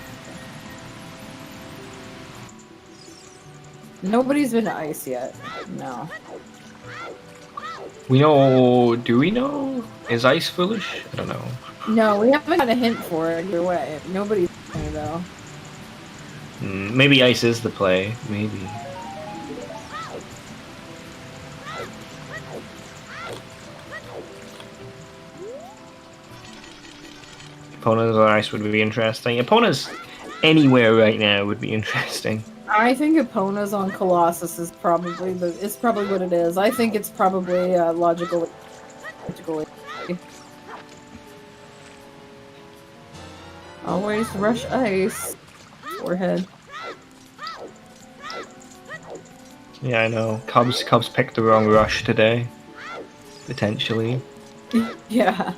C: Nobody's been to ice yet. No.
B: We know... Do we know? Is ice foolish? I don't know.
C: No, we haven't got a hint for it either way. Nobody's playing though.
B: Maybe ice is the play. Maybe. Eponas on ice would be interesting. Eponas anywhere right now would be interesting.
C: I think Epona's on Colossus is probably what it is. I think it's probably logical. Always rush ice. Forehead.
B: Yeah, I know. Cubs picked the wrong rush today. Potentially.
C: Yeah.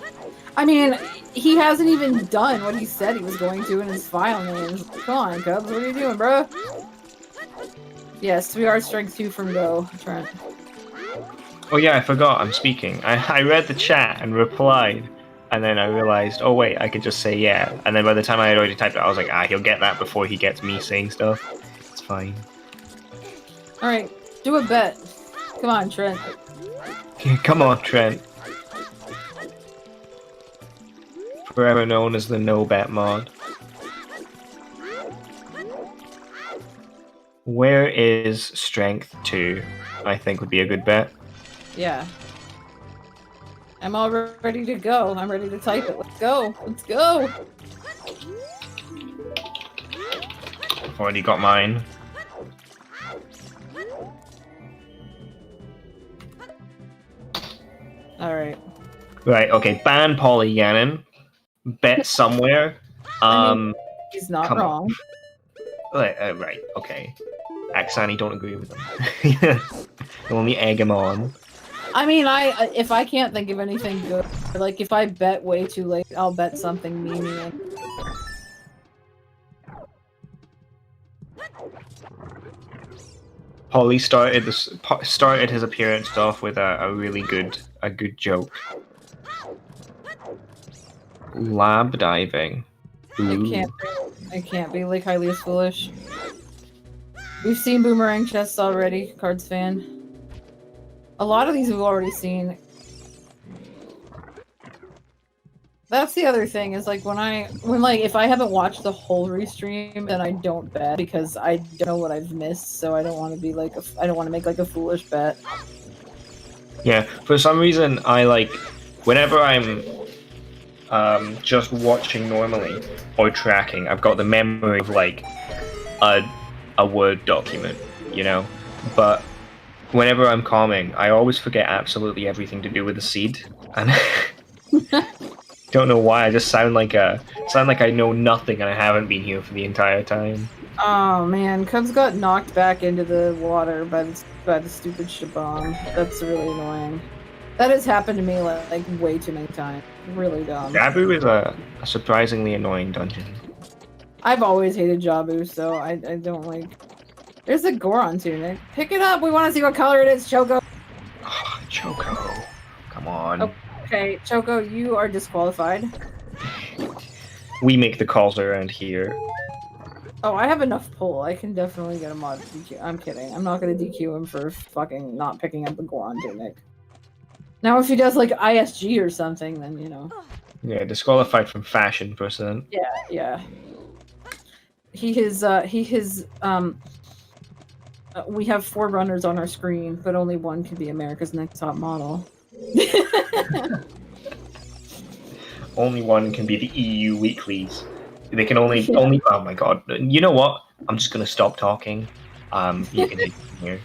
C: I mean, he hasn't even done what he said he was going to in his file names. Come on, Cubs, what are you doing, bro? Yes, we are strength 2 from Go, Trent.
B: Oh yeah, I forgot I'm speaking. I read the chat and replied, and then I realized, oh wait, I could just say yeah. And then by the time I had already typed it, I was like, he'll get that before he gets me saying stuff. It's fine.
C: Alright, do a bet. Come on, Trent.
B: Come on, Trent. Forever known as the no bet mod. Where is strength 2? I think would be a good bet.
C: Yeah. I'm all ready to go. I'm ready to type it. Let's go. Let's go.
B: I've already got mine.
C: All right.
B: Right, okay, ban Polyganon. Bet somewhere.
C: He's not
B: come on.
C: wrong.
B: Right, okay. Axani, don't agree with him. Only egg him on.
C: I mean, if I can't think of anything good, like if I bet way too late, I'll bet something meaningless.
B: Polly started his appearance off with a really good joke. Lab diving. Ooh.
C: It can't be. Like Hylia is foolish. We've seen boomerang chests already. Cards fan. A lot of these we've already seen. That's the other thing is like when if I haven't watched the whole restream, then I don't bet because I don't know what I've missed. So I don't want to be like I don't want to make like a foolish bet.
B: Yeah, for some reason I like whenever I'm just watching normally or tracking, I've got the memory of like a Word document, you know. But whenever I'm calming, I always forget absolutely everything to do with the seed, and don't know why. I just sound like I know nothing, and I haven't been here for the entire time.
C: Oh man, Cubs got knocked back into the water by the stupid shabong. That's really annoying. That has happened to me like way too many times. Really dumb.
B: Jabu is a surprisingly annoying dungeon.
C: I've always hated Jabu, so I don't like. There's a Goron tunic. Pick it up. We want to see what color it is, Choco.
B: Oh, Choco, come on.
C: Okay, Choco, you are disqualified.
B: We make the calls around here.
C: Oh, I have enough pull. I can definitely get a mod DQ. I'm kidding. I'm not gonna DQ him for fucking not picking up the Goron tunic. Now, if he does like ISG or something, then you know.
B: Yeah, disqualified from fashion percent.
C: Yeah. We have 4 runners on our screen, but only one can be America's Next Top Model.
B: Only one can be the EU Weeklies. They can only. Oh my god! You know what? I'm just gonna stop talking. You can take it here.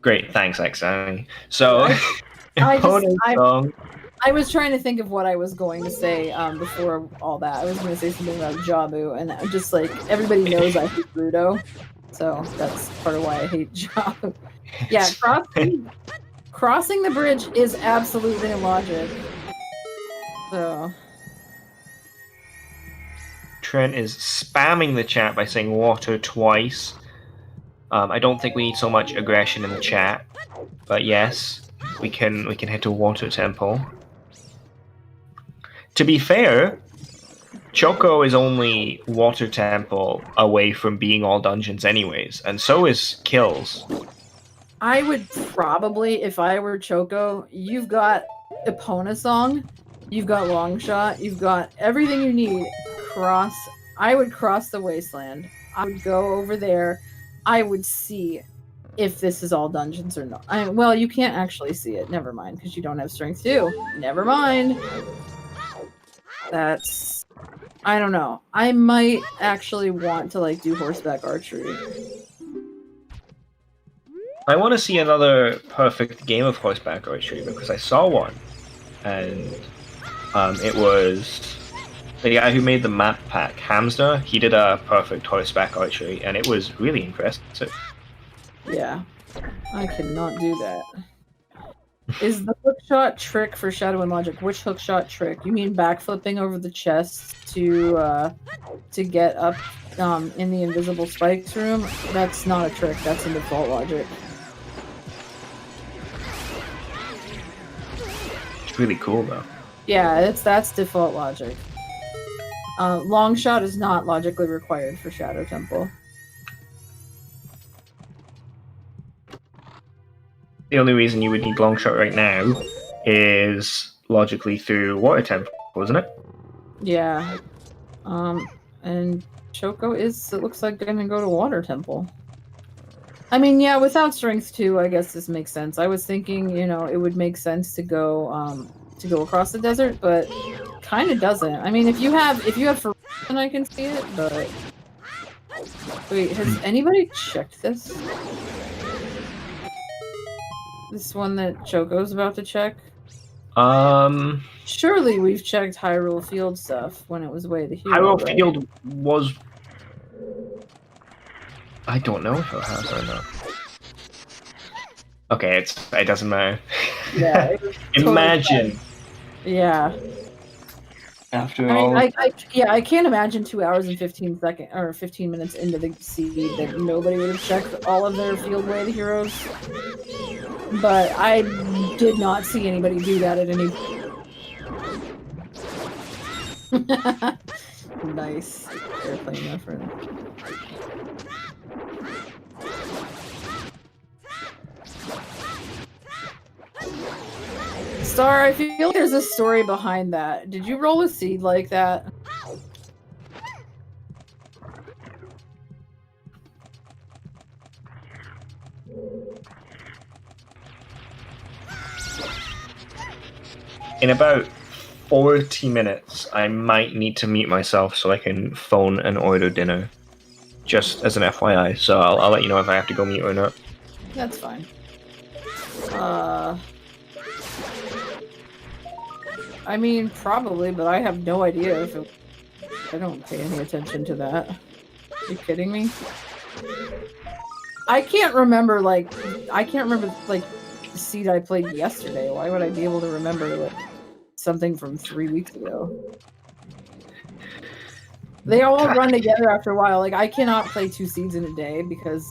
B: Great, thanks, Axani. So,
C: I was trying to think of what I was going to say before all that. I was going to say something about Jabu, and I'm just like everybody knows I hate Rudo, so that's part of why I hate Jabu. Yeah, crossing the bridge is absolutely illogic. So
B: Trent is spamming the chat by saying water twice. I don't think we need so much aggression in the chat, but yes, we can head to Water Temple. To be fair, Choco is only Water Temple away from being all dungeons anyways, and so is Kills.
C: I would probably, if I were Choco, you've got Epona Song, you've got Longshot, you've got everything you need. I would cross the wasteland. I would go over there. I would see if this is all dungeons or not. Well, you can't actually see it. Never mind, because you don't have strength 2. Never mind. That's... I don't know. I might actually want to, like, do horseback archery.
B: I want to see another perfect game of horseback archery, because I saw one. And it was... the guy who made the map pack, Hamster, he did a perfect horseback archery, and it was really impressive.
C: Yeah, I cannot do that. Is the hookshot trick for Shadow and Logic? Which hookshot trick? You mean backflipping over the chest to get up in the invisible spikes room? That's not a trick. That's in default logic.
B: It's really cool, though.
C: Yeah, that's default logic. Long shot is not logically required for Shadow Temple.
B: The only reason you would need long shot right now is logically through Water Temple, isn't it?
C: Yeah. And Choco is, it looks like, gonna go to Water Temple. I mean, yeah, without Strength 2, I guess this makes sense. I was thinking, it would make sense to go across the desert, but kind of doesn't. I mean, if you have for then I can see it, but wait, has anybody checked this? This one that Choco's about to check? Surely we've checked Hyrule Field stuff when it was Way to Hero.
B: Hyrule Field was. I don't know if it has or not. Okay, it doesn't matter.
C: Yeah. It was
B: Imagine.
C: totally yeah.
A: After
C: I
A: all,
C: mean, I can't imagine 2 hours and 15 minutes into the seed that nobody would have checked all of their Field Way to Heroes. But I did not see anybody do that at any. Nice airplane reference. Star, I feel like there's a story behind that. Did you roll a seed like that?
B: In about 40 minutes, I might need to mute myself so I can phone and order dinner. Just as an FYI, so I'll let you know if I have to go mute or not.
C: That's fine. I mean, probably, but I have no idea if it... I don't pay any attention to that. Are you kidding me? I can't remember, like, the seed I played yesterday. Why would I be able to remember, like, something from 3 weeks ago? They all run together after a while. Like, I cannot play 2 seeds in a day because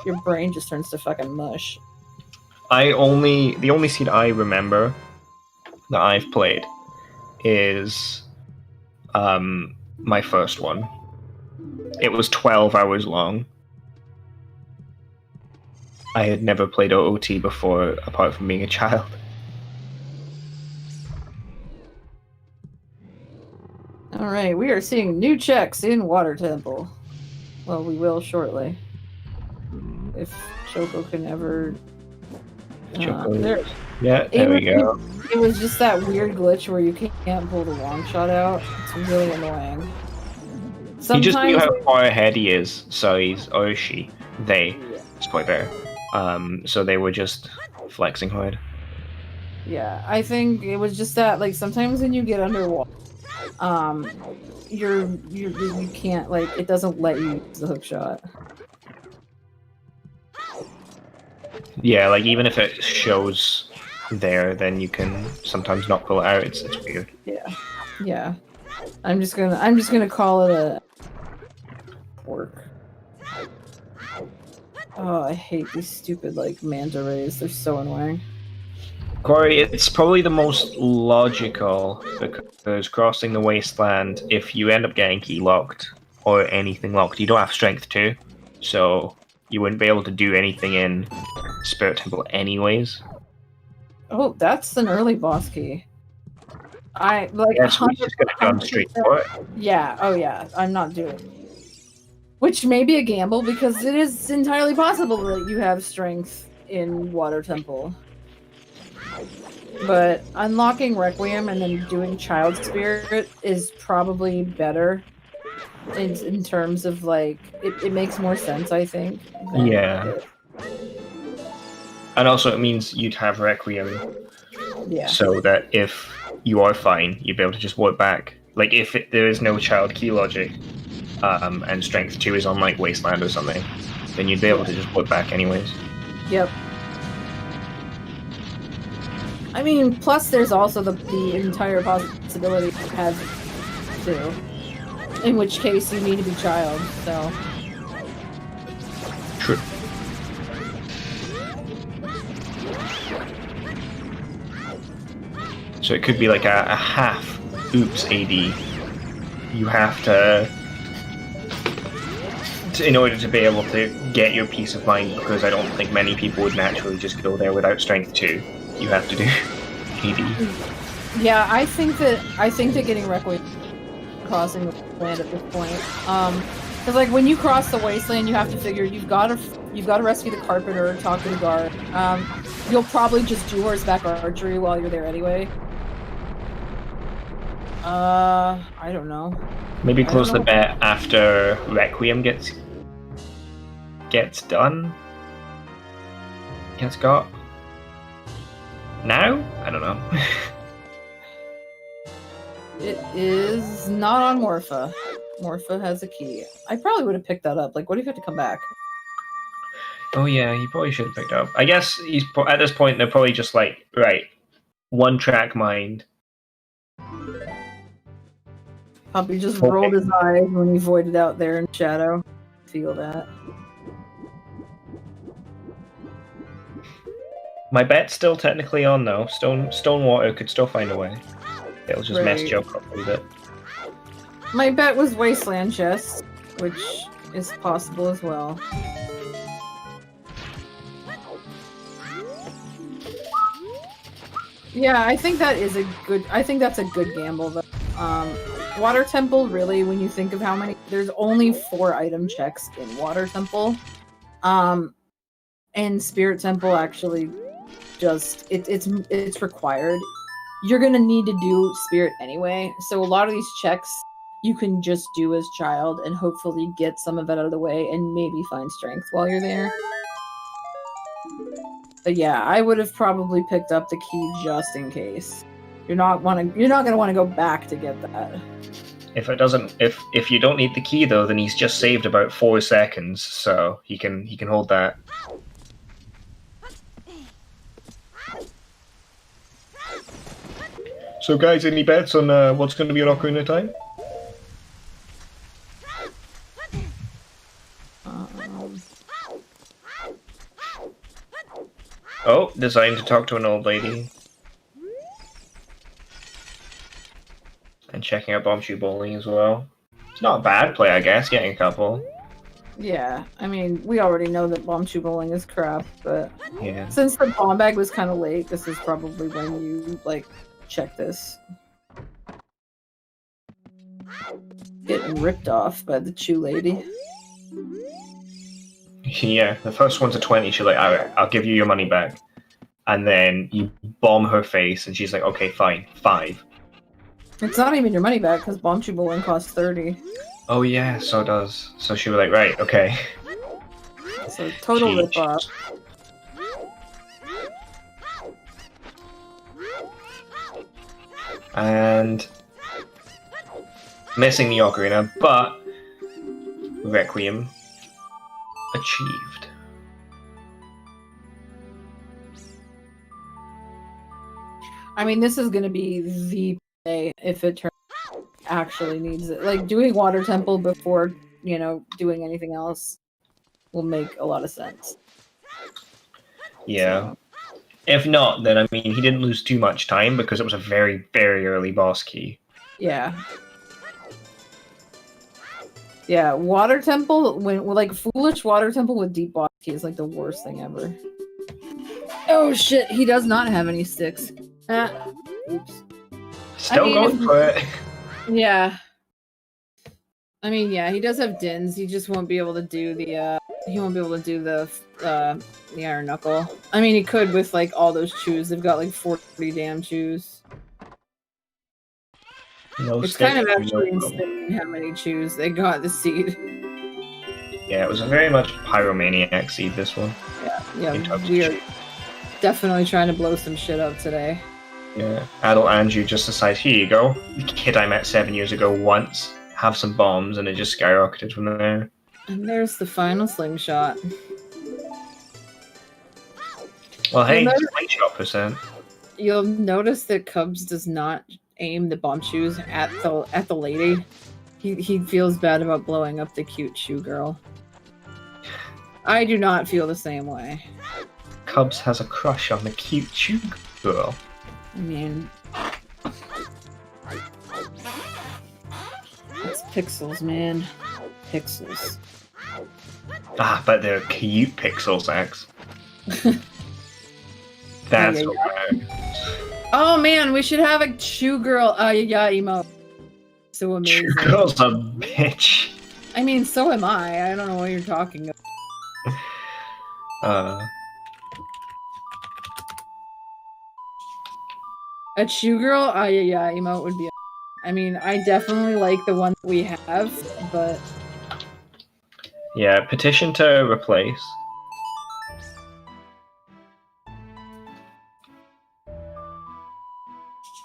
C: your brain just turns to fucking mush.
B: The only seed I remember that I've played is my first one. It was 12 hours long. I had never played OOT before, apart from being a child.
C: Alright, we are seeing new checks in Water Temple. Well, we will shortly. If Choco can ever...
B: Yeah, there we go.
C: It was just that weird glitch where you can't pull the long shot out. It's really annoying.
B: He just knew how far ahead he is, so it's quite better. So they were just flexing hard.
C: Yeah, I think it was just that, like, sometimes when you get underwater, you can't, like, it doesn't let you use the hook shot.
B: Yeah, like, even if it shows there, then you can sometimes not pull it out. It's weird.
C: Yeah. I'm just gonna call it a work. Oh, I hate these stupid, like, manta rays. They're so annoying.
B: Corey, it's probably the most logical, because crossing the wasteland, if you end up getting key locked or anything locked, you don't have strength 2, so you wouldn't be able to do anything in Spirit Temple anyways.
C: Oh, that's an early boss key.
B: Yeah, so we just gotta go straight for it.
C: Yeah, oh yeah, I'm not doing it. Which may be a gamble, because it is entirely possible that you have strength in Water Temple. But unlocking Requiem and then doing Child Spirit is probably better in terms of, like, it makes more sense, I think.
B: Yeah. And also it means you'd have Requiem, so that if you are fine, you'd be able to just warp back. Like, if there is no child key logic, and Strength 2 is on, like, Wasteland or something, then you'd be able to just warp back anyways.
C: Yep. I mean, plus there's also the entire possibility of having 2. In which case you need to be child, so...
B: True. So it could be like a half oops AD. You have to, in order to be able to get your peace of mind, because I don't think many people would naturally just go there without strength 2. You have to do AD.
C: Yeah, I think that getting Requiem crossing the land at this point. Because like when you cross the wasteland, you have to figure you've got to rescue the carpenter, talk to the guard. You'll probably just do horseback archery while you're there anyway. I don't know.
B: Maybe close the bet after Requiem gets done. Gets got. Now? I don't know.
C: It is not on Morpha. Morpha has a key. I probably would have picked that up. Like, what if you have to come back?
B: Oh yeah, he probably should have picked up. I guess he's at this point they're probably just like, right, one track mind.
C: Poppy just rolled his eyes when he voided out there in shadow. Feel that.
B: My bet's still technically on though. Stonewater could still find a way. It'll just mess Joke up a little bit.
C: My bet was Wasteland Chest, which is possible as well. Yeah, I think that is a good. I think that's a good gamble though. Water Temple, really, when you think of how many, there's only 4 item checks in Water Temple. And Spirit Temple actually just it's required. You're gonna need to do Spirit anyway, so a lot of these checks you can just do as Child and hopefully get some of it out of the way and maybe find Strength while you're there. But yeah, I would have probably picked up the key just in case. You're not gonna want to go back to get that.
B: If you don't need the key though, then he's just saved about 4 seconds, so he can hold that. So guys, any bets on what's going to be on Ocarina of Time? Oh, designed to talk to an old lady. And checking out Bombshoe Bowling as well. It's not a bad play, I guess, getting a couple.
C: Yeah, I mean, we already know that Bombshoe Bowling is crap, but
B: yeah.
C: Since the bomb bag was kind of late, this is probably when you, like, check this. Getting ripped off by the Chew lady.
B: Yeah, the first one's a 20, she's like, alright, I'll give you your money back. And then you bomb her face, and she's like, okay, fine, 5.
C: It's not even your money back, because Bombshoe Bowling costs 30.
B: Oh yeah, so it does. So she was like, right, okay.
C: So total rip-off.
B: And missing the Ocarina, but Requiem achieved.
C: I mean, this is going to be the play if it turns actually needs it. Like, doing Water Temple before, doing anything else will make a lot of sense.
B: Yeah. If not, then, I mean, he didn't lose too much time because it was a very, very early boss key.
C: Yeah. Yeah, Water Temple, Foolish Water Temple with deep boss key is, like, the worst thing ever. Oh, shit, he does not have any sticks. Oops.
B: Still going for it.
C: Yeah. I mean, yeah, he does have Dins. He just won't be able to do the, the Iron Knuckle. I mean, he could with, like, all those chews. They've got, like, 40 damn chews.
B: No
C: it's
B: stick,
C: kind of actually
B: no
C: insane how many chews they got the seed.
B: Yeah, it was a very much Pyromaniac seed, this one.
C: Yeah, we are definitely trying to blow some shit up today.
B: Yeah, adult Andrew just decides, here you go. The kid I met 7 years ago once. Have some bombs, and it just skyrocketed from there.
C: And there's the final slingshot.
B: Well, hey, slingshot percent.
C: You'll notice that Cubs does not aim the bomb shoes at the lady. He feels bad about blowing up the cute shoe girl. I do not feel the same way.
B: Cubs has a crush on the cute shoe girl.
C: I mean, it's pixels, man. Pixels.
B: Ah, but they're cute pixels, Axe. That's hilarious.
C: Oh man, we should have a shoe girl yeah emote. So amazing.
B: Girl's a bitch.
C: I mean, so am I. I don't know what you're talking about. A Chew Girl? Yeah, emote would be. I mean, I definitely like the one that we have, but.
B: Yeah, petition to replace.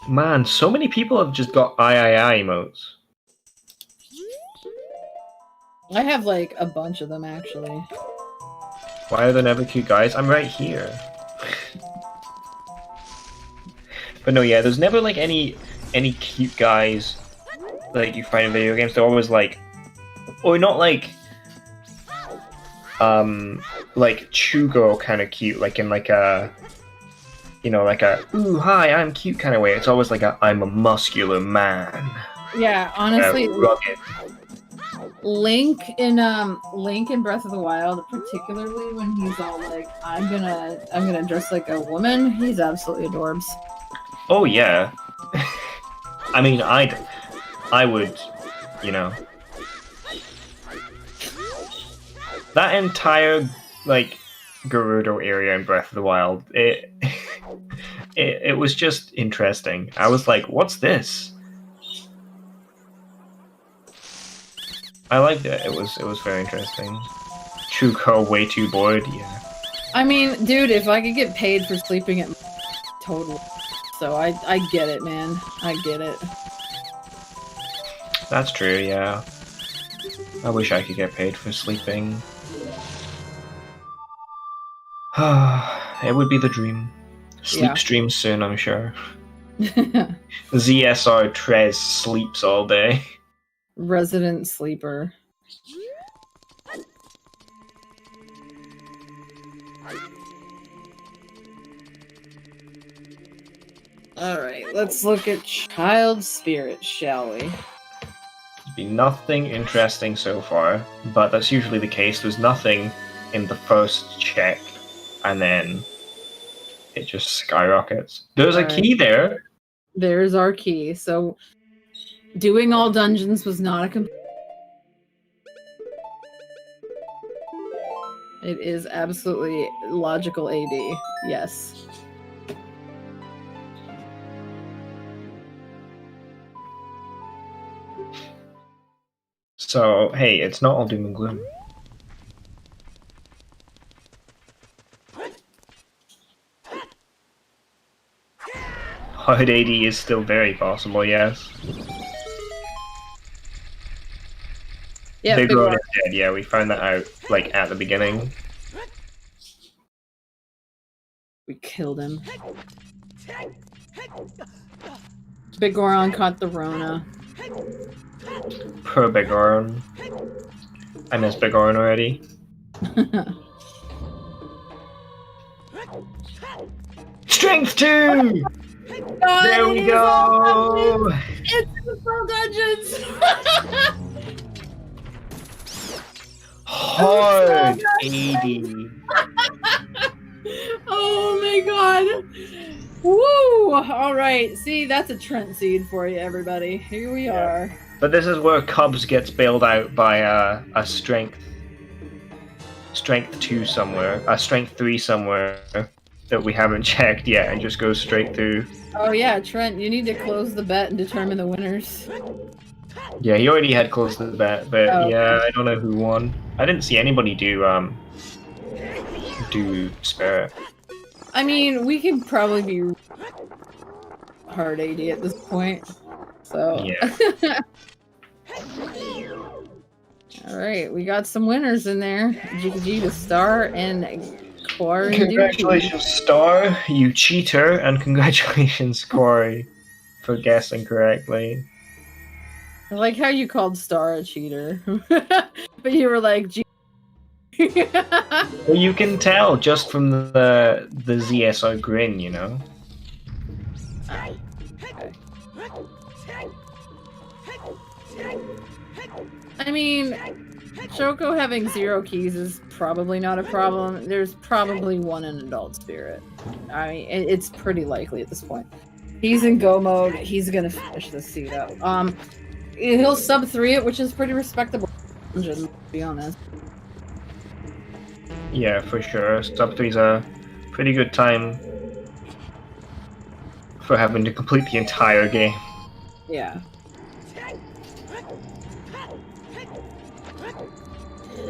B: Man, so many people have just got I emotes.
C: I have like a bunch of them actually.
B: Why are there never cute guys? I'm right here. But no, yeah, there's never like any cute guys that you find in video games. They're always like, or not like Chew Girl kind of cute, like in like a, you know, like a ooh hi I'm cute kind of way. It's always like a I'm a muscular man.
C: Yeah, honestly,
B: rugged.
C: Link in Breath of the Wild, particularly when he's all like, I'm gonna dress like a woman. He's absolutely adorbs.
B: Oh yeah. I mean, I would, you know, that entire like Gerudo area in Breath of the Wild. It was just interesting. I was like, what's this? I liked it. It was very interesting. Chuko way too bored. Yeah.
C: I mean, dude, if I could get paid for sleeping at totally. So I get it, man. I get it.
B: That's true, yeah. I wish I could get paid for sleeping. It would be the dream. Sleep stream soon, I'm sure. ZSR Trez sleeps all day.
C: Resident sleeper. Alright, let's look at Child Spirit, shall we?
B: There's been nothing interesting so far, but that's usually the case. There's nothing in the first check, and then it just skyrockets. There's a key there.
C: There's our key. So, doing all dungeons was not a complete. It is absolutely logical AD. Yes.
B: So, hey, it's not all doom and gloom. Hard AD is still very possible, yes.
C: Yeah,
B: Big Ron is dead, yeah, we found that out, like, at the beginning.
C: We killed him. Big Goron caught the Rona.
B: Poor Big Ron. I miss Big Ron already. Strength 2! There we go!
C: It's the full dungeons!
B: Hard 80.
C: Oh my god! Woo! Alright, see, that's a Trent seed for you, everybody. Here we are.
B: But this is where Cubs gets bailed out by a strength 2 somewhere, a strength 3 somewhere that we haven't checked yet, and just goes straight through.
C: Oh yeah, Trent, you need to close the bet and determine the winners.
B: Yeah, he already had closed the bet, but
C: Oh,
B: yeah,
C: okay.
B: I don't know who won. I didn't see anybody do Spirit.
C: I mean, we could probably be hard AD at this point. So
B: Yeah.
C: Alright, we got some winners in there. GG to Star and Quarry.
B: Congratulations, Star, you cheater, and congratulations, Corey, for guessing correctly.
C: I like how you called Star a cheater. But you were like, G.
B: Well, you can tell just from the ZSR grin, you know?
C: Okay. I mean, Shoko having 0 keys is probably not a problem. There's probably one in Adult Spirit. I mean, it's pretty likely at this point. He's in go mode. He's gonna finish this seed up. he'll sub 3 it, which is pretty respectable. To be honest.
B: Yeah, for sure. Sub 3's a pretty good time for having to complete the entire game.
C: Yeah.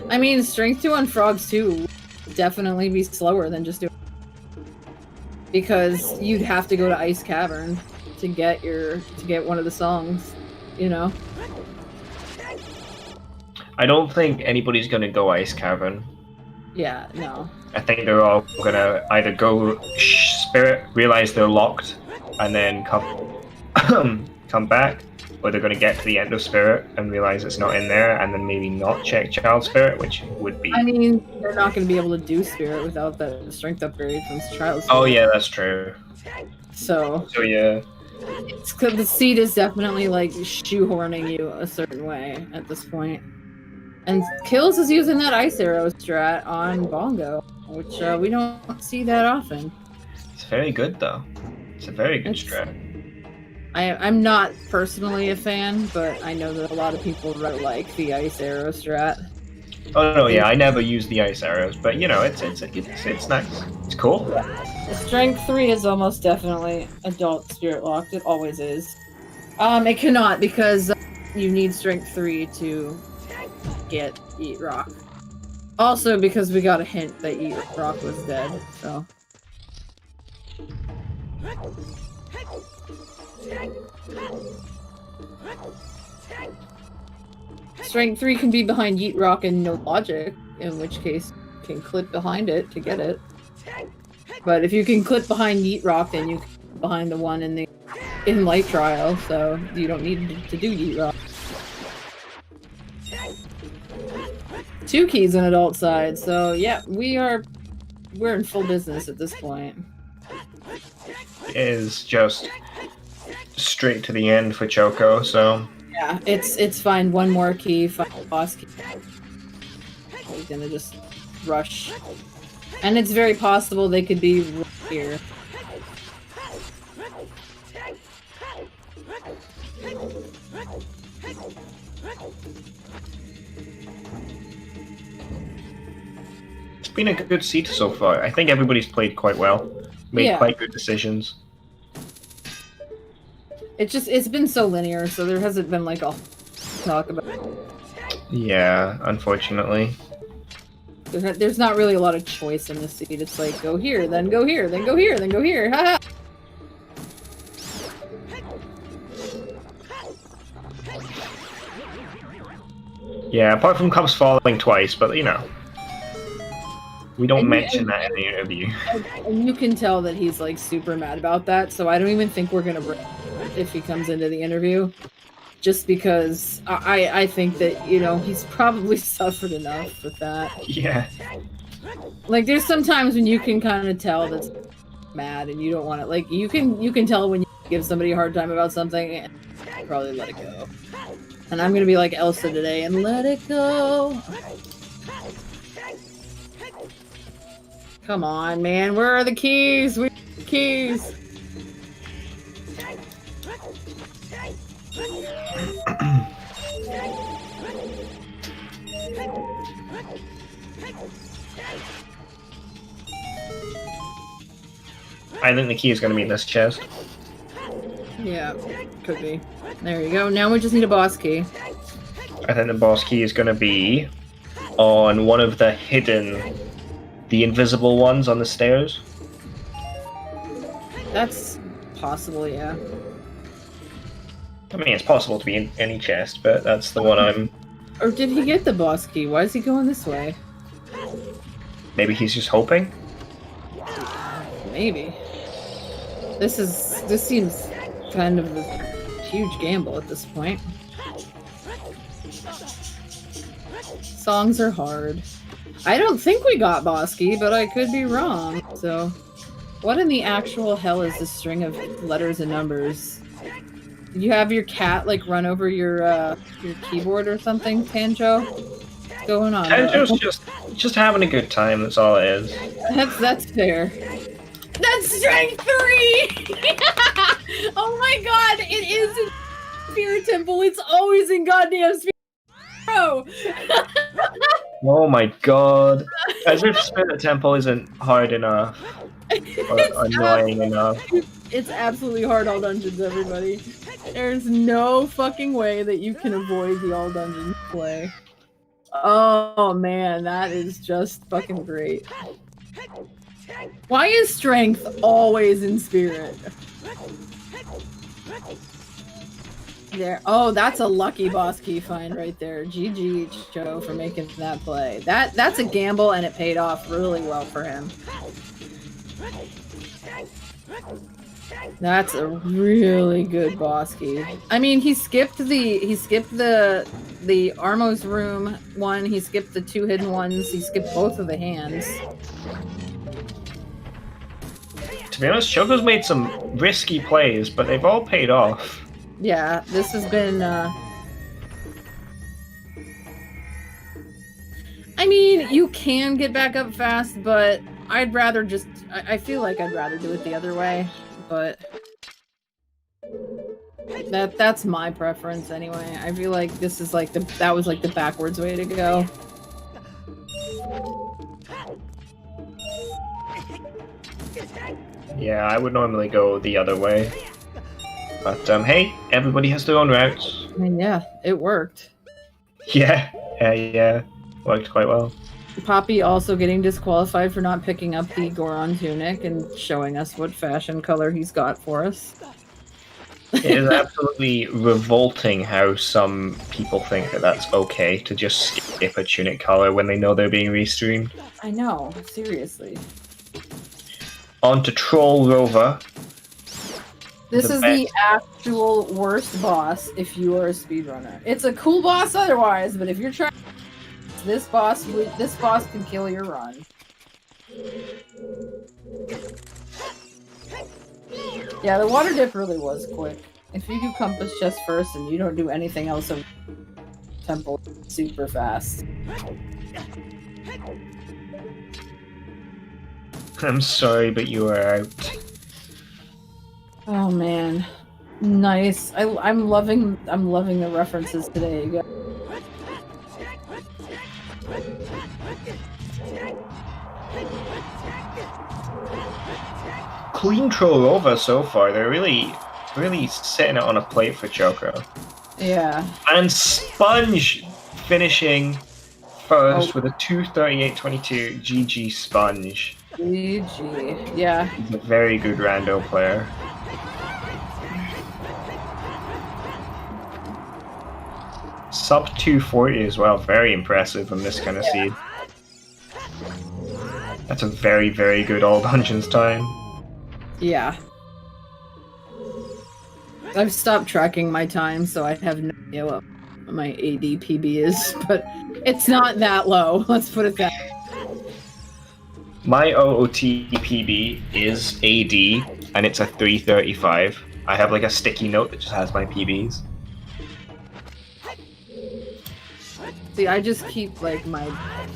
C: I mean, strength 2 on frogs too would definitely be slower than just doing, because you'd have to go to Ice Cavern to get one of the songs, you know.
B: I don't think anybody's gonna go Ice Cavern.
C: Yeah, no.
B: I think they're all gonna either go Spirit, realize they're locked, and then come back, or they're gonna get to the end of Spirit and realize it's not in there, and then maybe not check Child Spirit, which would be.
C: I mean, they're not going to be able to do Spirit without that strength upgrade from Child Spirit.
B: Oh yeah, that's true.
C: So
B: Yeah.
C: The seed is definitely like shoehorning you a certain way at this point. And Kills is using that Ice Arrow strat on Bongo, which we don't see that often.
B: It's very good though. It's a very good strat.
C: I'm not personally a fan, but I know that a lot of people really like the Ice Arrow strat.
B: Oh no, yeah, I never use the Ice Arrows, but you know, it's nice. It's cool.
C: Strength 3 is almost definitely adult spirit locked. It always is. It cannot, because you need Strength 3 to get Eat Rock. Also, because we got a hint that Eat Rock was dead, so. Strength 3 can be behind Yeet Rock and no logic, in which case you can clip behind it to get it. But if you can clip behind Yeet Rock, then you can clip behind the one in Light Trial, so you don't need to do Yeet Rock. 2 keys on adult side, so yeah, we're in full business at this point.
B: It is just straight to the end for Choco, so
C: yeah, it's find one more key, find a boss key. He's gonna just rush, and it's very possible they could be right here.
B: it's been a good seat so far. I think everybody's played quite well, made quite good decisions.
C: It's been so linear, so there hasn't been like a talk about it.
B: Yeah, unfortunately.
C: There's not really a lot of choice in this seed. It's like, go here, then go here, then go here, then go here. Haha.
B: Yeah, apart from Cubs falling twice, but you know. We don't mention that in the interview.
C: And you can tell that he's like super mad about that, so I don't even think we're gonna bring him if he comes into the interview. Just because I think that, you know, he's probably suffered enough with that.
B: Yeah.
C: Like, there's some times when you can kind of tell that's mad and you don't want to, like, you can tell when you give somebody a hard time about something and probably let it go. And I'm gonna be like Elsa today and let it go. Come on, man. Where are the keys? We need the keys.
B: I think the key is going to be in this chest.
C: Yeah, could be. There you go. Now we just need a boss key.
B: I think the boss key is going to be on one of the hidden, the invisible ones on the stairs.
C: That's possible, yeah.
B: I mean, it's possible to be in any chest, but that's the one I'm...
C: Or did he get the boss key? Why is he going this way?
B: Maybe he's just hoping?
C: Maybe. This seems kind of a huge gamble at this point. Songs are hard. I don't think we got boss key, but I could be wrong. So, what in the actual hell is this string of letters and numbers? Did you have your cat like run over your keyboard or something, Tanjo? What's going on?
B: Tanjo's just having a good time. That's all it is.
C: That's fair. That's strength 3. Oh my god! It is Spirit Temple. It's always in goddamn Spirit. Bro.
B: Oh my god. As if Spirit Temple isn't hard enough. Or annoying enough.
C: It's absolutely hard all dungeons, everybody. There's no fucking way that you can avoid the all dungeons play. Oh man, that is just fucking great. Why is strength always in spirit? There. Oh, that's a lucky boss key find right there. GG Joe for making that play. That's a gamble and it paid off really well for him. That's a really good boss key. I mean, he skipped the Armos room one. He skipped the 2 hidden ones. He skipped both of the hands.
B: To be honest, Choco's made some risky plays, but they've all paid off.
C: Yeah, this has been. I mean, you can get back up fast, but I'd rather just. I feel like I'd rather do it the other way, but that's my preference anyway. I feel like this is like that was like the backwards way to go.
B: Yeah, I would normally go the other way. But hey, everybody has their own routes.
C: I mean, yeah, it worked.
B: Yeah, worked quite well.
C: Poppy also getting disqualified for not picking up the Goron tunic and showing us what fashion color he's got for us.
B: It is absolutely revolting how some people think that that's okay to just skip a tunic color when they know they're being restreamed.
C: I know, seriously.
B: On to Troll Rover.
C: This is the actual worst boss if you are a speedrunner. It's a cool boss otherwise, but if you're trying this boss can kill your run. Yeah, the water dip really was quick. If you do Compass Chest first and you don't do anything else of Temple, it's super fast.
B: I'm sorry, but you are out.
C: Oh man, nice. I'm loving the references today. You guys.
B: Clean Troll Rover so far. They're really setting it on a plate for Choco.
C: Yeah.
B: And Sponge finishing first with a 2:38.22. GG Sponge.
C: GG. Yeah.
B: He's a very good rando player. Sub 240 as well. Very impressive from this kind of seed. That's a very, very good all dungeons time.
C: Yeah. I've stopped tracking my time, so I have no idea what my AD PB is, but it's not that low. Let's put it that way.
B: My OOT PB is AD, and it's a 335. I have like a sticky note that just has my PBs.
C: See, I just keep like my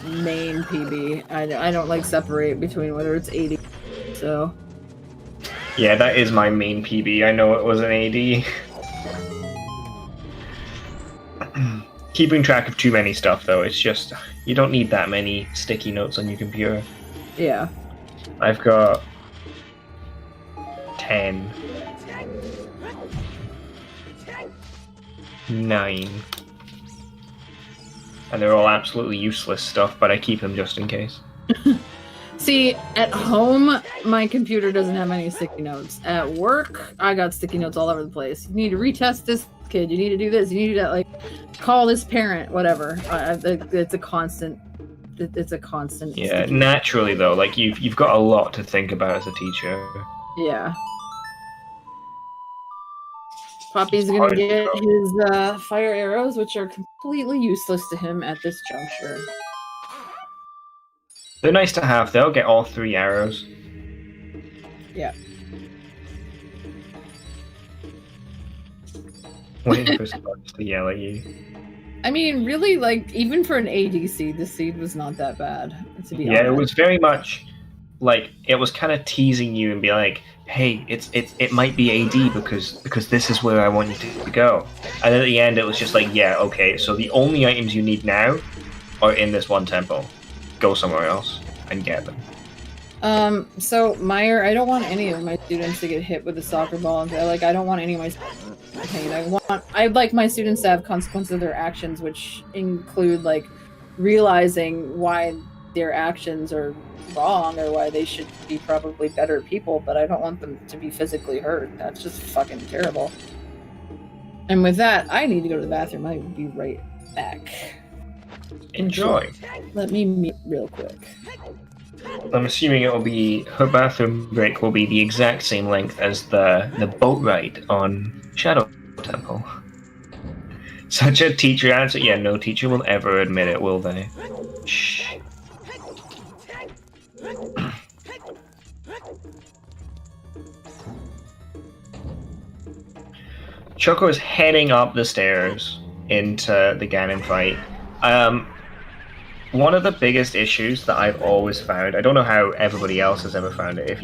C: main PB. I don't like separate between whether it's 80. So.
B: Yeah, that is my main PB. I know it was an AD. Keeping track of too many stuff, though, it's just you don't need that many sticky notes on your computer.
C: Yeah.
B: I've got 10, 9. And they're all absolutely useless stuff, but I keep them just in case.
C: See, at home, my computer doesn't have any sticky notes. At work, I got sticky notes all over the place. You need to retest this kid. You need to do this. You need to like call this parent. Whatever. It's a constant. It's a constant.
B: Yeah, naturally though, like you've got a lot to think about as a teacher.
C: Yeah. Poppy's gonna get his fire arrows, which are completely useless to him at this juncture.
B: They're nice to have. They'll get all 3 arrows.
C: Yeah.
B: Waiting for Sparks to yell at you.
C: I mean, really, like, even for an ADC, the seed was not that bad, to be honest.
B: Yeah, it was very much like it was kind of teasing you and be like, hey, it might be AD because this is where I want you to go. And then at the end, it was just like, yeah, okay. So the only items you need now are in this one temple. Go somewhere else and get them.
C: So Meyer, I don't want any of my students to get hit with a soccer ball. I don't want any of my I'd like my students to have consequences of their actions, which include like realizing why their actions are wrong or why they should be probably better people, but I don't want them to be physically hurt. That's just fucking terrible. And with that, I need to go to the bathroom. I will be right back.
B: Enjoy.
C: Let me meet real quick.
B: I'm assuming her bathroom break will be the exact same length as the boat ride on Shadow Temple. Such a teacher answer. Yeah, no teacher will ever admit it, will they? Shh. Choco is heading up the stairs into the Ganon fight. One of the biggest issues that I've always found, I don't know how everybody else has ever found it, if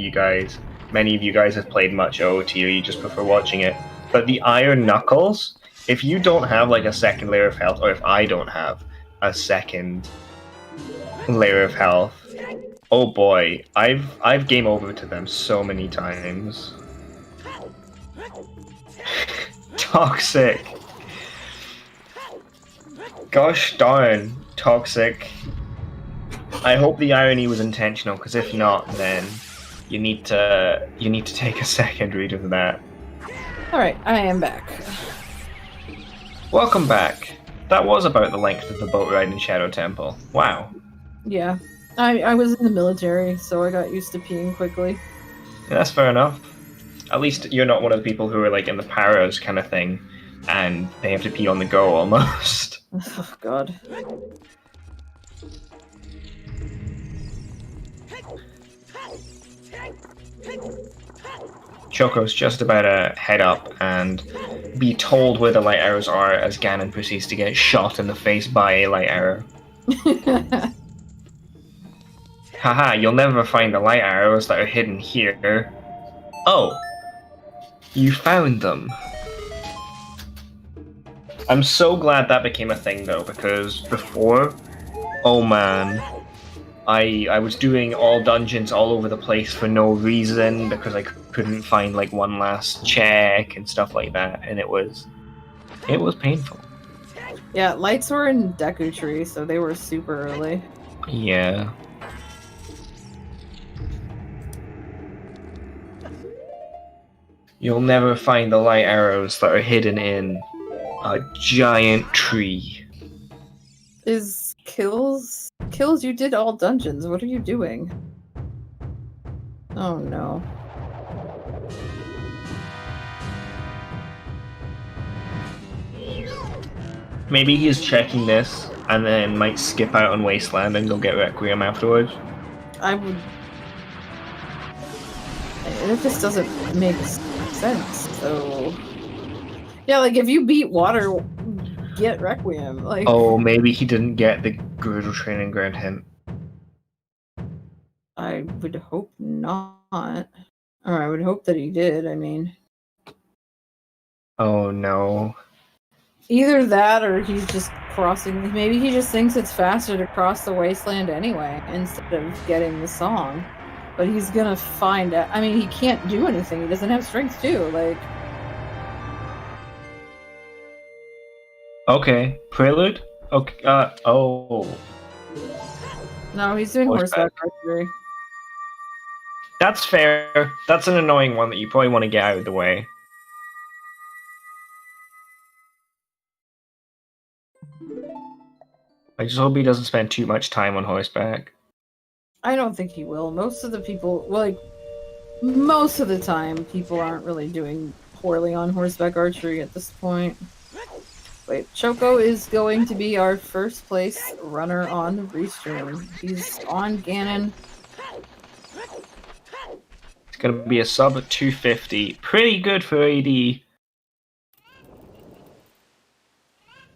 B: many of you guys have played much OoT or you just prefer watching it, but the iron knuckles, if you don't have like a second layer of health, or if I don't have a second layer of health, oh boy, I've game over to them so many times. Toxic. Gosh darn, toxic. I hope the irony was intentional, because if not, then you need to take a second read of that.
C: Alright, I am back.
B: Welcome back. That was about the length of the boat ride in Shadow Temple. Wow.
C: Yeah. I was in the military, so I got used to peeing quickly.
B: Yeah, that's fair enough. At least you're not one of the people who are like in the paras kind of thing, and they have to pee on the go almost.
C: Oh, God.
B: Choco's just about to head up and be told where the light arrows are as Ganon proceeds to get shot in the face by a light arrow. Haha, you'll never find the light arrows that are hidden here. Oh, you found them. I'm so glad that became a thing though, because before, oh man, I was doing all dungeons all over the place for no reason because I couldn't find like one last check and stuff like that, and it was painful.
C: Yeah, lights were in Deku Tree, so they were super early.
B: Yeah. You'll never find the light arrows that are hidden in a giant tree.
C: Is Kills, you did all dungeons. What are you doing? Oh no.
B: Maybe he's checking this and then might skip out on Wasteland and go get Requiem afterwards.
C: I would... It just doesn't make sense, so... Yeah, like, if you beat Water, get Requiem, like...
B: Oh, maybe he didn't get the Girdle Training Ground hint.
C: I would hope not. Or I would hope that he did, I mean...
B: Oh, no.
C: Either that, or he's just crossing... Maybe he just thinks it's faster to cross the wasteland anyway, instead of getting the song. But he's gonna find out... I mean, he can't do anything. He doesn't have strength, too. Like...
B: Okay. Prelude? Okay, oh.
C: No, he's doing horseback archery.
B: That's fair. That's an annoying one that you probably want to get out of the way. I just hope he doesn't spend too much time on horseback.
C: I don't think he will. Most of the people, well, like, most of the time, people aren't really doing poorly on horseback archery at this point. Wait, Choco is going to be our first place runner on the restream. He's on Ganon.
B: It's going to be a sub at 250. Pretty good for AD.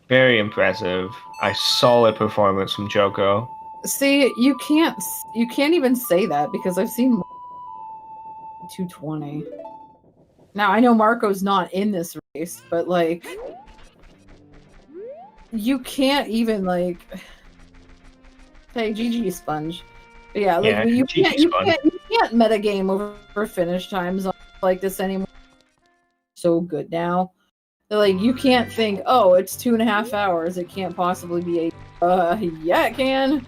B: Very impressive. A solid performance from Choco.
C: See, you can't even say that because I've seen 220. Now I know Marco's not in this race, but like you can't even like hey GG Sponge. But yeah, like
B: Yeah,
C: you
B: GG
C: can't metagame over finish times like this anymore. So good now. Like you can't think, oh, it's 2.5 hours. It can't possibly be 8. Yeah, it can.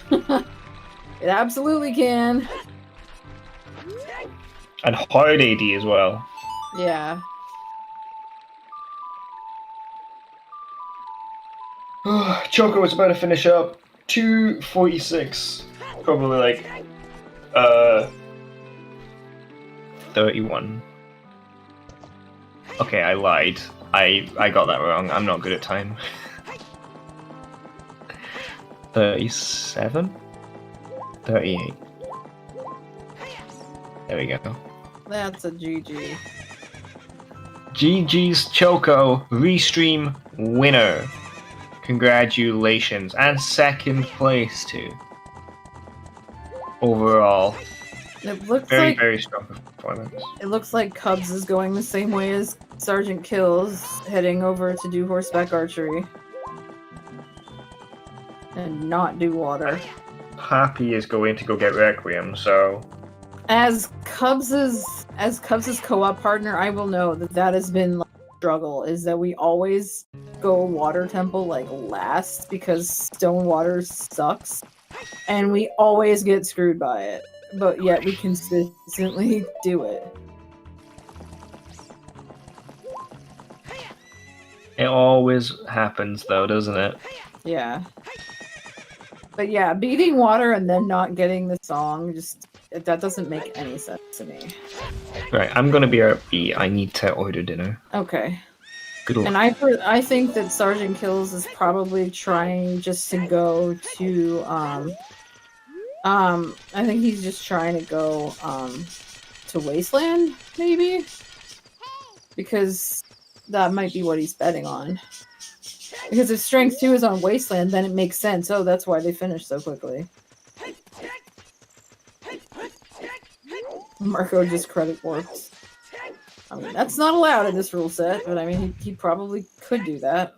C: It absolutely can.
B: And hard AD as well.
C: Yeah.
B: Choco was about to finish up 2:46. Probably like 31. Okay, I lied. I got that wrong. I'm not good at time. 37? 38. There we go.
C: That's a GG.
B: GG's Choco, restream winner. Congratulations. And second place too. Overall.
C: It looks
B: Very,
C: like
B: very strong performance.
C: it looks like Cubs is going the same way as Sergeant Kills, heading over to do horseback archery. And not do water.
B: Happy is going to go get Requiem, so
C: As Cubs's co-op partner, I will know that has been like, a struggle. Is that we always go water temple like last because stone water sucks, and we always get screwed by it. But yet we consistently do it.
B: it always happens though, doesn't it?
C: Yeah. But yeah, beating water and then not getting the song, just that doesn't make any sense to me.
B: Right, I'm gonna be at B. I need to order dinner.
C: Okay.
B: Good luck.
C: And I think that Sergeant Kills is probably trying just to go to I think he's just trying to go to Wasteland, maybe? Because that might be what he's betting on. Because if Strength 2 is on Wasteland, then it makes sense. Oh, that's why they finished so quickly. Marco just credit warps. I mean, that's not allowed in this rule set, but I mean, he probably could do that.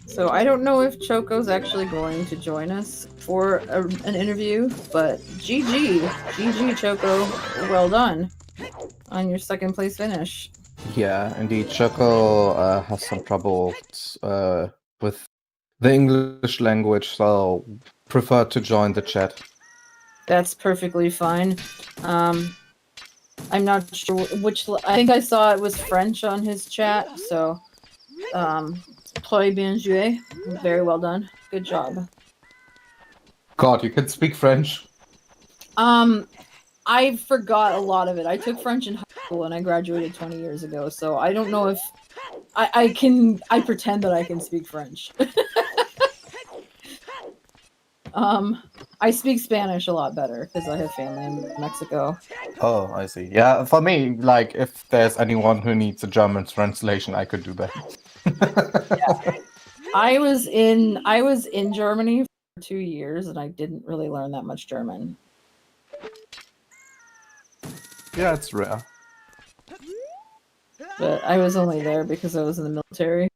C: So I don't know if Choco's actually going to join us for an interview, but GG Choco, well done on your second place finish.
A: Yeah, indeed. Choco has some trouble with the English language, so prefer to join the chat.
C: That's perfectly fine. I'm not sure which. I think I saw it was French on his chat, so très bien joué. Very well done. Good job.
A: God, you can speak French.
C: I forgot a lot of it. I took French in high school and I graduated 20 years ago, so I don't know if I pretend that I can speak French. I speak Spanish a lot better because I have family in Mexico.
A: Oh, I see. Yeah, for me, like, if there's anyone who needs a German translation, I could do that.
C: Yeah. I was in Germany for 2 years and I didn't really learn that much German.
A: Yeah, it's rare.
C: But I was only there because I was in the military.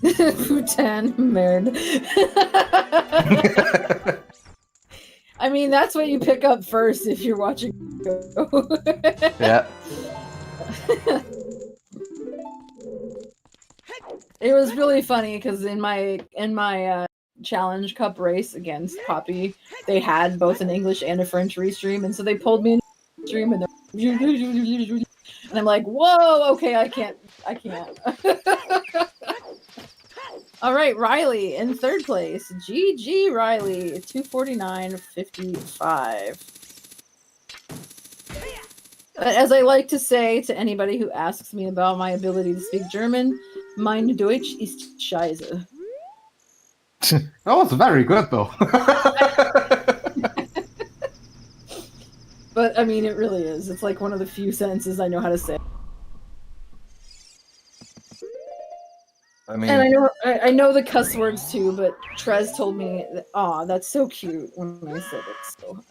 C: Bhutan, merde. I mean, that's what you pick up first if you're watching.
A: Yeah.
C: It was really funny because in my Challenge Cup race against Poppy, they had both an English and a French restream, and so they pulled me in the stream, and and I'm like, whoa, okay, I can't. All right, Riley in third place. GG Riley, 249.55. As I like to say to anybody who asks me about my ability to speak German, mein Deutsch ist scheiße.
A: That was very good, though.
C: But I mean, it really is. It's like one of the few sentences I know how to say.
A: I mean,
C: And I know the cuss words too, but Trez told me, "Aw, that's so cute" when I said it. So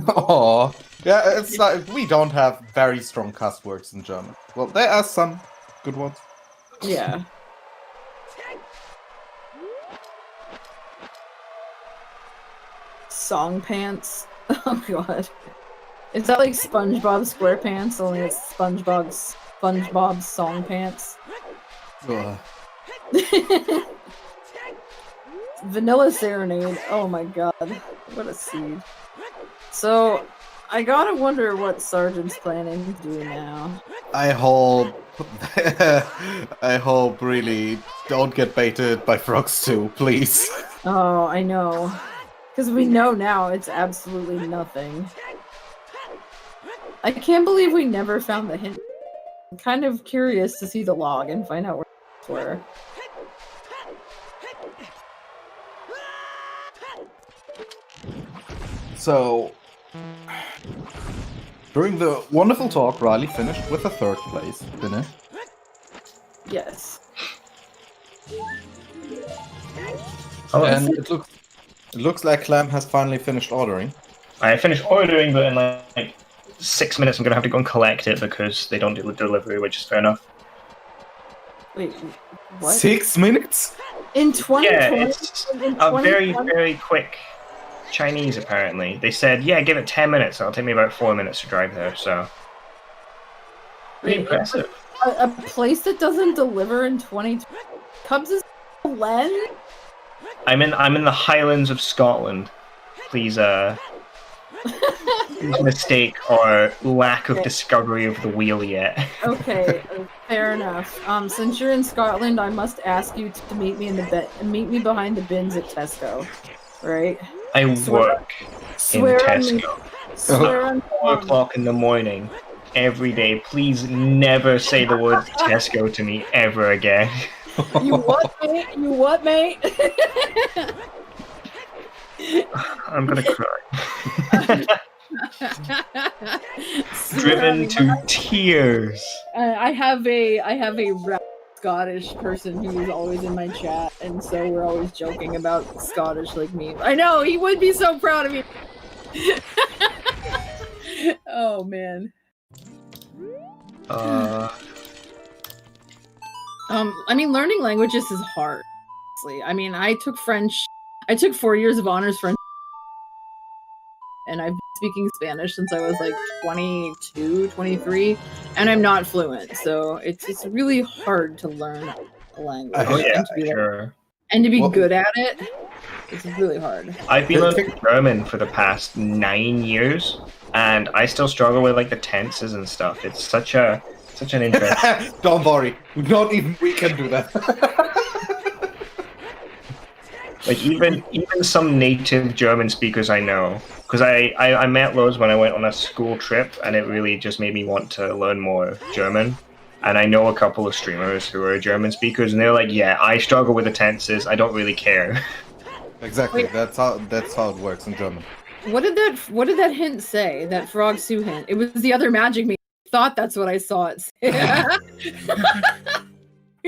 A: oh, yeah, it's like we don't have very strong cuss words in German. Well, there are some good ones.
C: yeah. Song pants. Oh god. Is that like SpongeBob SquarePants? Only it's SpongeBob's song pants.
A: Ugh.
C: Vanilla Serenade. Oh my god. What a seed. So, I gotta wonder what Sergeant's planning to do now.
A: I hope, I hope really don't get baited by frogs too, please.
C: Oh, I know. Because we know now it's absolutely nothing. I can't believe we never found the hint. I'm kind of curious to see the log and find out where it's were.
A: So, during the wonderful talk, Riley finished with a 3rd place finish.
C: Yes.
B: Oh,
A: And it looks like Clam has finally finished ordering.
B: I finished ordering, but in like 6 minutes I'm gonna have to go and collect it because they don't do delivery, which is fair enough.
C: Wait, what?
A: 6 minutes?
C: In 2020?
B: Yeah, it's
C: in
B: a very,
C: 2020?
B: very quick Chinese, apparently. They said, yeah, give it 10 minutes, and it'll take me about 4 minutes to drive there, so... Pretty
C: Wait,
B: impressive.
C: A place that doesn't deliver in 2020? Cubs is Len?
B: I'm in the Highlands of Scotland. Please, mistake or lack of discovery of the wheel yet.
C: Okay, fair enough. Since you're in Scotland, I must ask you to meet me meet me behind the bins at Tesco, right?
B: I work
C: Swear
B: in
C: on me.
B: Tesco.
C: Swear on
B: 4 o'clock in the morning, every day. Please never say the word Tesco to me ever again.
C: You what, mate? You what, mate?
B: I'm gonna cry. Driven to tears.
C: I have a rap Scottish person who's always in my chat, and so we're always joking about Scottish like me. I know he would be so proud of me. Oh man. I mean, learning languages is hard. Honestly. I mean, I took French. I took 4 years of honors French, and I've been speaking Spanish since I was like 22, 23, and I'm not fluent. So it's really hard to learn a language.
B: Oh yeah,
C: and to be,
B: sure.
C: and to be good at it. It's really hard.
B: I've been learning German for the past 9 years, and I still struggle with like the tenses and stuff. It's such an interest.
A: Don't worry, not even we can do that.
B: Like even some native German speakers I know, because I met those when I went on a school trip, and it really just made me want to learn more German. And I know a couple of streamers who are German speakers, and they're like, "Yeah, I struggle with the tenses. I don't really care."
A: Exactly.
C: Wait.
A: That's how it works in German.
C: What did that hint say? That Frog Sue hint? It was the other magic me. Thought that's what I saw it say.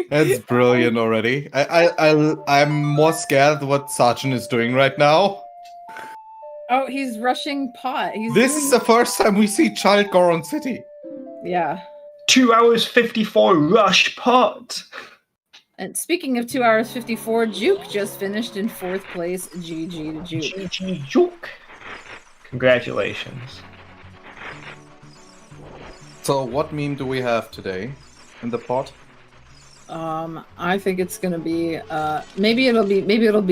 A: That's brilliant already. I'm more scared what Sergeant is doing right now.
C: Oh, he's rushing pot.
A: This is the first time we see Child Goron City.
C: Yeah.
B: 2 hours 54 rush pot.
C: And speaking of 2 hours 54, Juke just finished in 4th place. GG to Juke.
B: GG Juke. Congratulations.
A: So, what meme do we have today in the pot?
C: I think it's gonna be maybe it'll be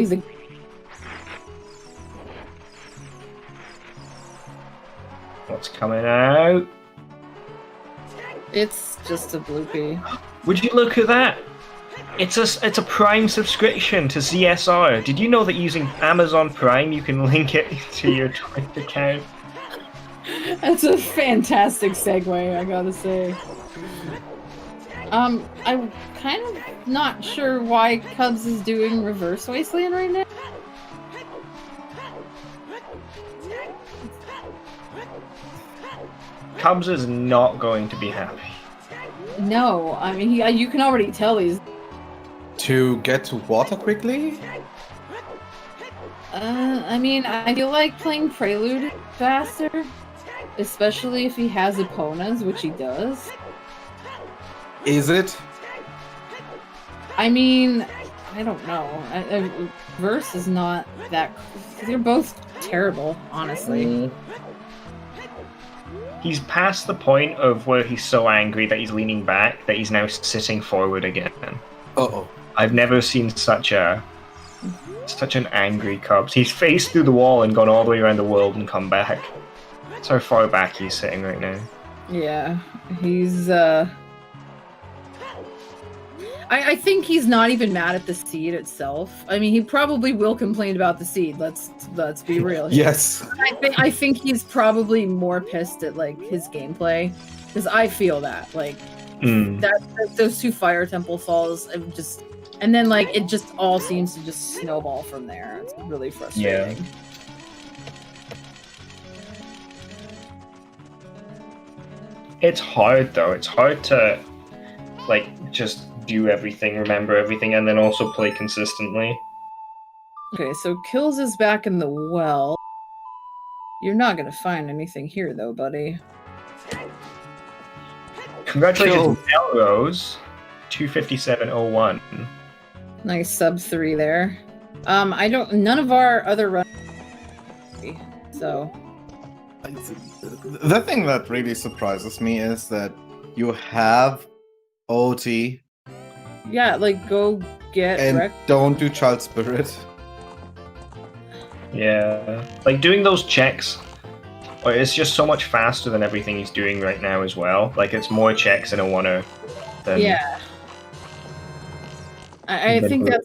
C: the
B: What's coming out?
C: it's just a bloopy.
B: Would you look at that? It's a Prime subscription to ZSR. Did you know that using Amazon Prime you can link it to your Twitch account?
C: That's a fantastic segue, I gotta say. I'm kind of not sure why Cubs is doing Reverse Wasteland right now.
B: Cubs is not going to be happy.
C: No, I mean, you can already tell he's...
A: To get to water quickly?
C: I mean, I feel like playing Prelude is faster. Especially if he has Eponas, which he does.
A: Is it?
C: I mean, I don't know. Verse is not that... They're both terrible, honestly.
B: He's past the point of where he's so angry that he's leaning back that he's now sitting forward again.
A: Uh-oh.
B: I've never seen such an angry Cubs. He's faced through the wall and gone all the way around the world and come back. That's how far back he's sitting right now.
C: Yeah, he's I think he's not even mad at the seed itself. I mean, he probably will complain about the seed. Let's be real.
A: Yes.
C: I think he's probably more pissed at like his gameplay, because I feel that those 2 Fire Temple falls and then like it just all seems to just snowball from there. It's really frustrating.
B: Yeah. It's hard though. It's hard to like just do everything, remember everything, and then also play consistently.
C: Okay, so Kills is back in the well. You're not gonna find anything here though, buddy.
B: Congratulations, Melrose. 257.01.
C: Nice sub 3 there. None of our other runs, so...
A: The thing that really surprises me is that you have OT
C: Yeah, like, go get
A: and
C: wrecked.
A: don't do Child Spirit.
B: Yeah. Like, doing those checks, it's just so much faster than everything he's doing right now as well. Like, it's more checks in a 1-0 than...
C: Yeah. I think that's...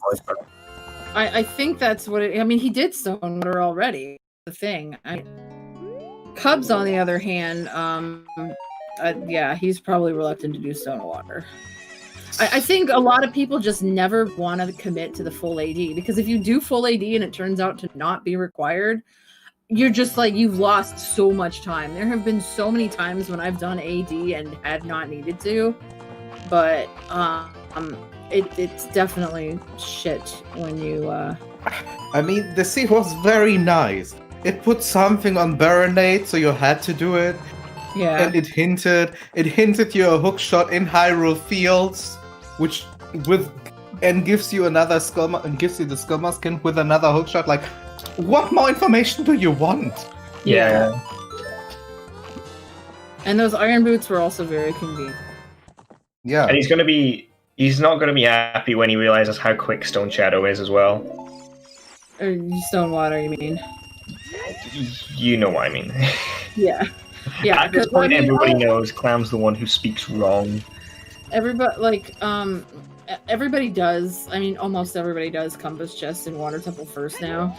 C: I think that's what it... I mean, he did Stonewater already. The thing. Cubs, on the other hand, yeah, he's probably reluctant to do Stonewater. I think a lot of people just never want to commit to the full AD, because if you do full AD and it turns out to not be required, you're just like, you've lost so much time. There have been so many times when I've done AD and had not needed to, but it's definitely shit when you...
A: I mean, the sea was very nice. It put something on Baronade, so you had to do it.
C: Yeah.
A: And it hinted you a hook shot in Hyrule Fields, and gives you another Skullma, and gives you the Skullma skin with another hook shot. Like, what more information do you want?
B: Yeah.
C: And those iron boots were also very convenient.
A: Yeah.
B: And he's not gonna be happy when he realizes how quick Stone Shadow is as well.
C: Or Stonewater, you mean?
B: You know what I mean.
C: Yeah. Yeah.
B: At this point, everybody knows Clam's the one who speaks wrong.
C: Everybody does. I mean, almost everybody does Compass Chest and Water Temple first now.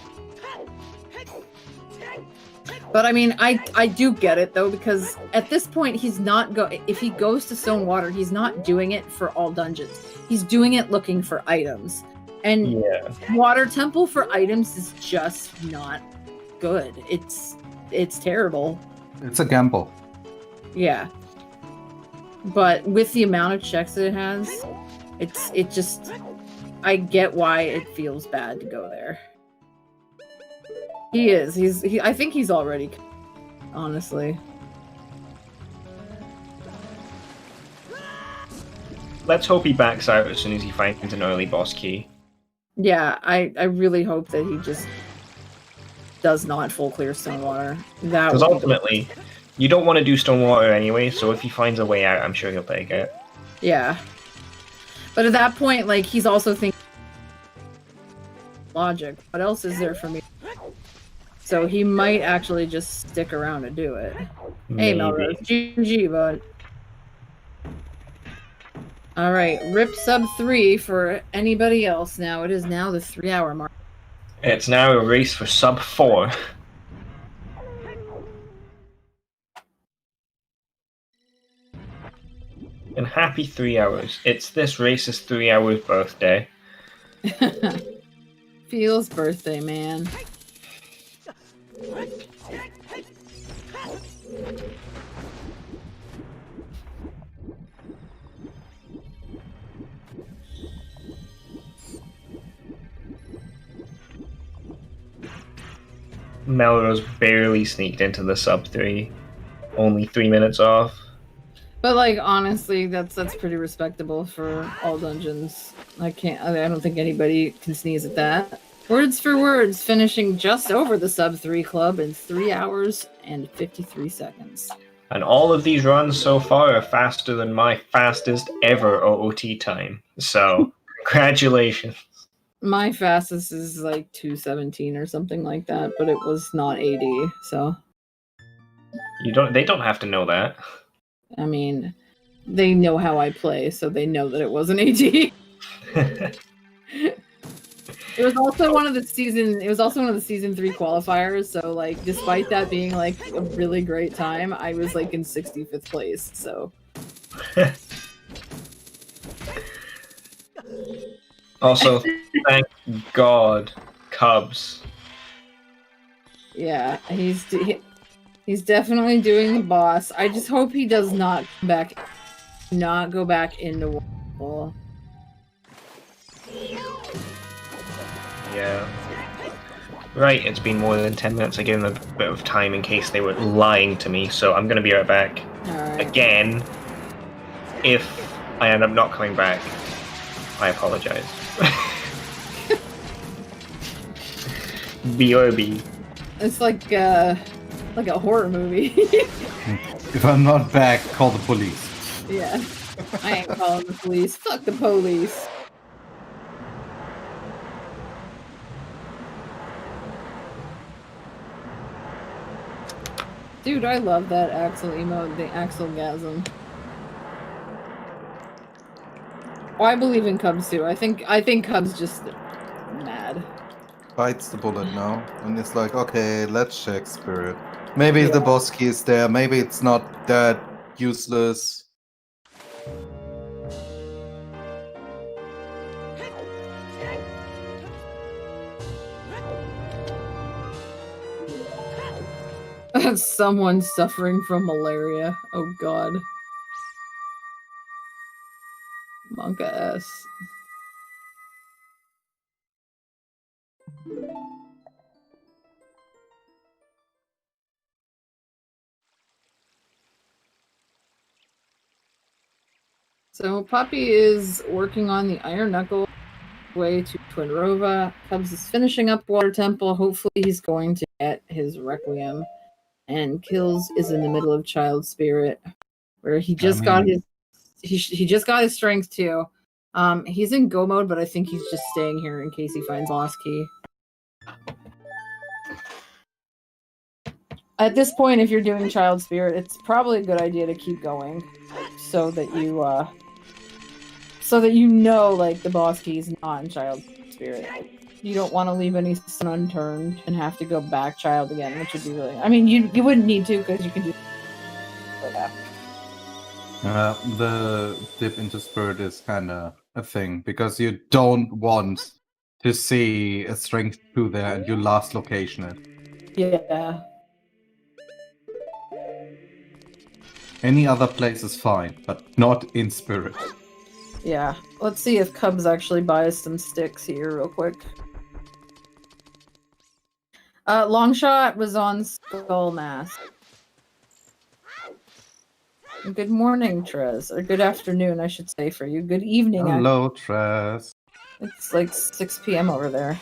C: But I mean, I do get it though, because at this point he's not if he goes to Stonewater, he's not doing it for all dungeons. He's doing it looking for items. And Water Temple for items is just not good. It's terrible.
A: It's a gamble.
C: Yeah. But with the amount of checks it has, it just, I get why it feels bad to go there. He is. I think he's already, honestly.
B: Let's hope he backs out as soon as he finds an early boss key.
C: Yeah, I really hope that he just does not full clear Stonewater.
B: Because ultimately, you don't want to do Stonewater anyway, so if he finds a way out, I'm sure he'll take it.
C: Yeah. But at that point, like, he's also thinking logic. What else is there for me? So he might actually just stick around to do it.
B: Maybe.
C: Hey, Melrose. GG, bud. Alright, rip sub 3 for anybody else now. It is now the 3-hour mark.
B: It's now a race for sub 4. And happy 3 hours. It's this race's 3 hours birthday.
C: Feels birthday, man.
B: Melrose barely sneaked into the sub 3. Only 3 minutes off.
C: But like honestly, that's pretty respectable for all dungeons. I don't think anybody can sneeze at that. Words for words, finishing just over the sub 3 club in 3 hours and 53 seconds.
B: And all of these runs so far are faster than my fastest ever OOT time. So, congratulations.
C: My fastest is like 2:17 or something like that, but it was not 80, so
B: They don't have to know that.
C: I mean, they know how I play, so they know that it wasn't 80. It was also one of the season 3 qualifiers, so like despite that being like a really great time, I was like in 65th place, so
B: Also, thank God, Cubs.
C: yeah, he's definitely doing the boss. I just hope he does not go back into wall.
B: Yeah. Right, it's been more than 10 minutes. I gave them a bit of time in case they were lying to me, so I'm gonna be right back.
C: Alright.
B: Again, if I end up not coming back, I apologize. BRB.
C: It's like a horror movie.
A: If I'm not back, call the police.
C: Yeah. I ain't calling the police. Fuck the police. Dude, I love that Axel emote, the Axelgasm. Oh, I believe in Cubs too. I think Cubs just mad.
A: Bites the bullet now, and it's like, okay, let's check Spirit. Maybe the boss key is there, maybe it's not that useless.
C: Someone suffering from malaria. Oh god. Monka S. So Poppy is working on the Iron Knuckle way to Twinrova. Cubs is finishing up Water Temple. Hopefully he's going to get his Requiem. And Kills is in the middle of Child Spirit, where he just got his he just got his strength too. He's in go mode, but I think he's just staying here in case he finds Lost Key. At this point, if you're doing Child Spirit, it's probably a good idea to keep going, so that you know like the boss key is not in Child Spirit. You don't want to leave any stone unturned and have to go back Child again, which would be really. I mean, you wouldn't need to because you can do.
A: The dip into Spirit is kind of a thing because you don't want to see a strength 2 there and you last location it.
C: Yeah.
A: Any other place is fine, but not in Spirit.
C: Yeah. Let's see if Cubs actually buys some sticks here real quick. Longshot was on Skull Mask. Good morning, Trez. Or good afternoon, I should say, for you. Good evening.
A: Hello, Trez.
C: It's like 6 p.m. over there.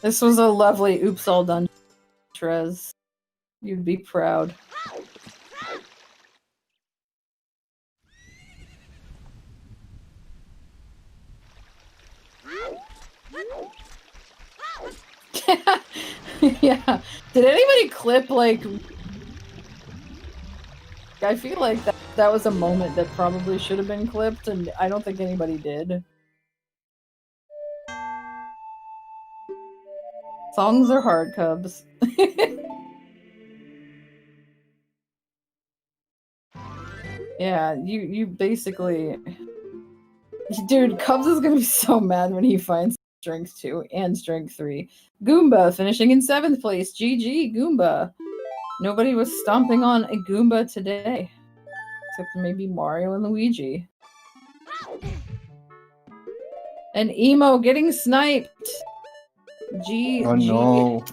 C: This was a lovely oops all done, Trez. You'd be proud. Yeah. Did anybody clip, like... I feel like that was a moment that probably should have been clipped, and I don't think anybody did. Songs are hard, Cubs. Yeah, you basically... Dude, Cubs is gonna be so mad when he finds Strength 2 and Strength 3. Goomba finishing in 7th place. GG, Goomba. Nobody was stomping on a Goomba today. Except maybe Mario and Luigi. And Emo getting sniped.
A: Oh no.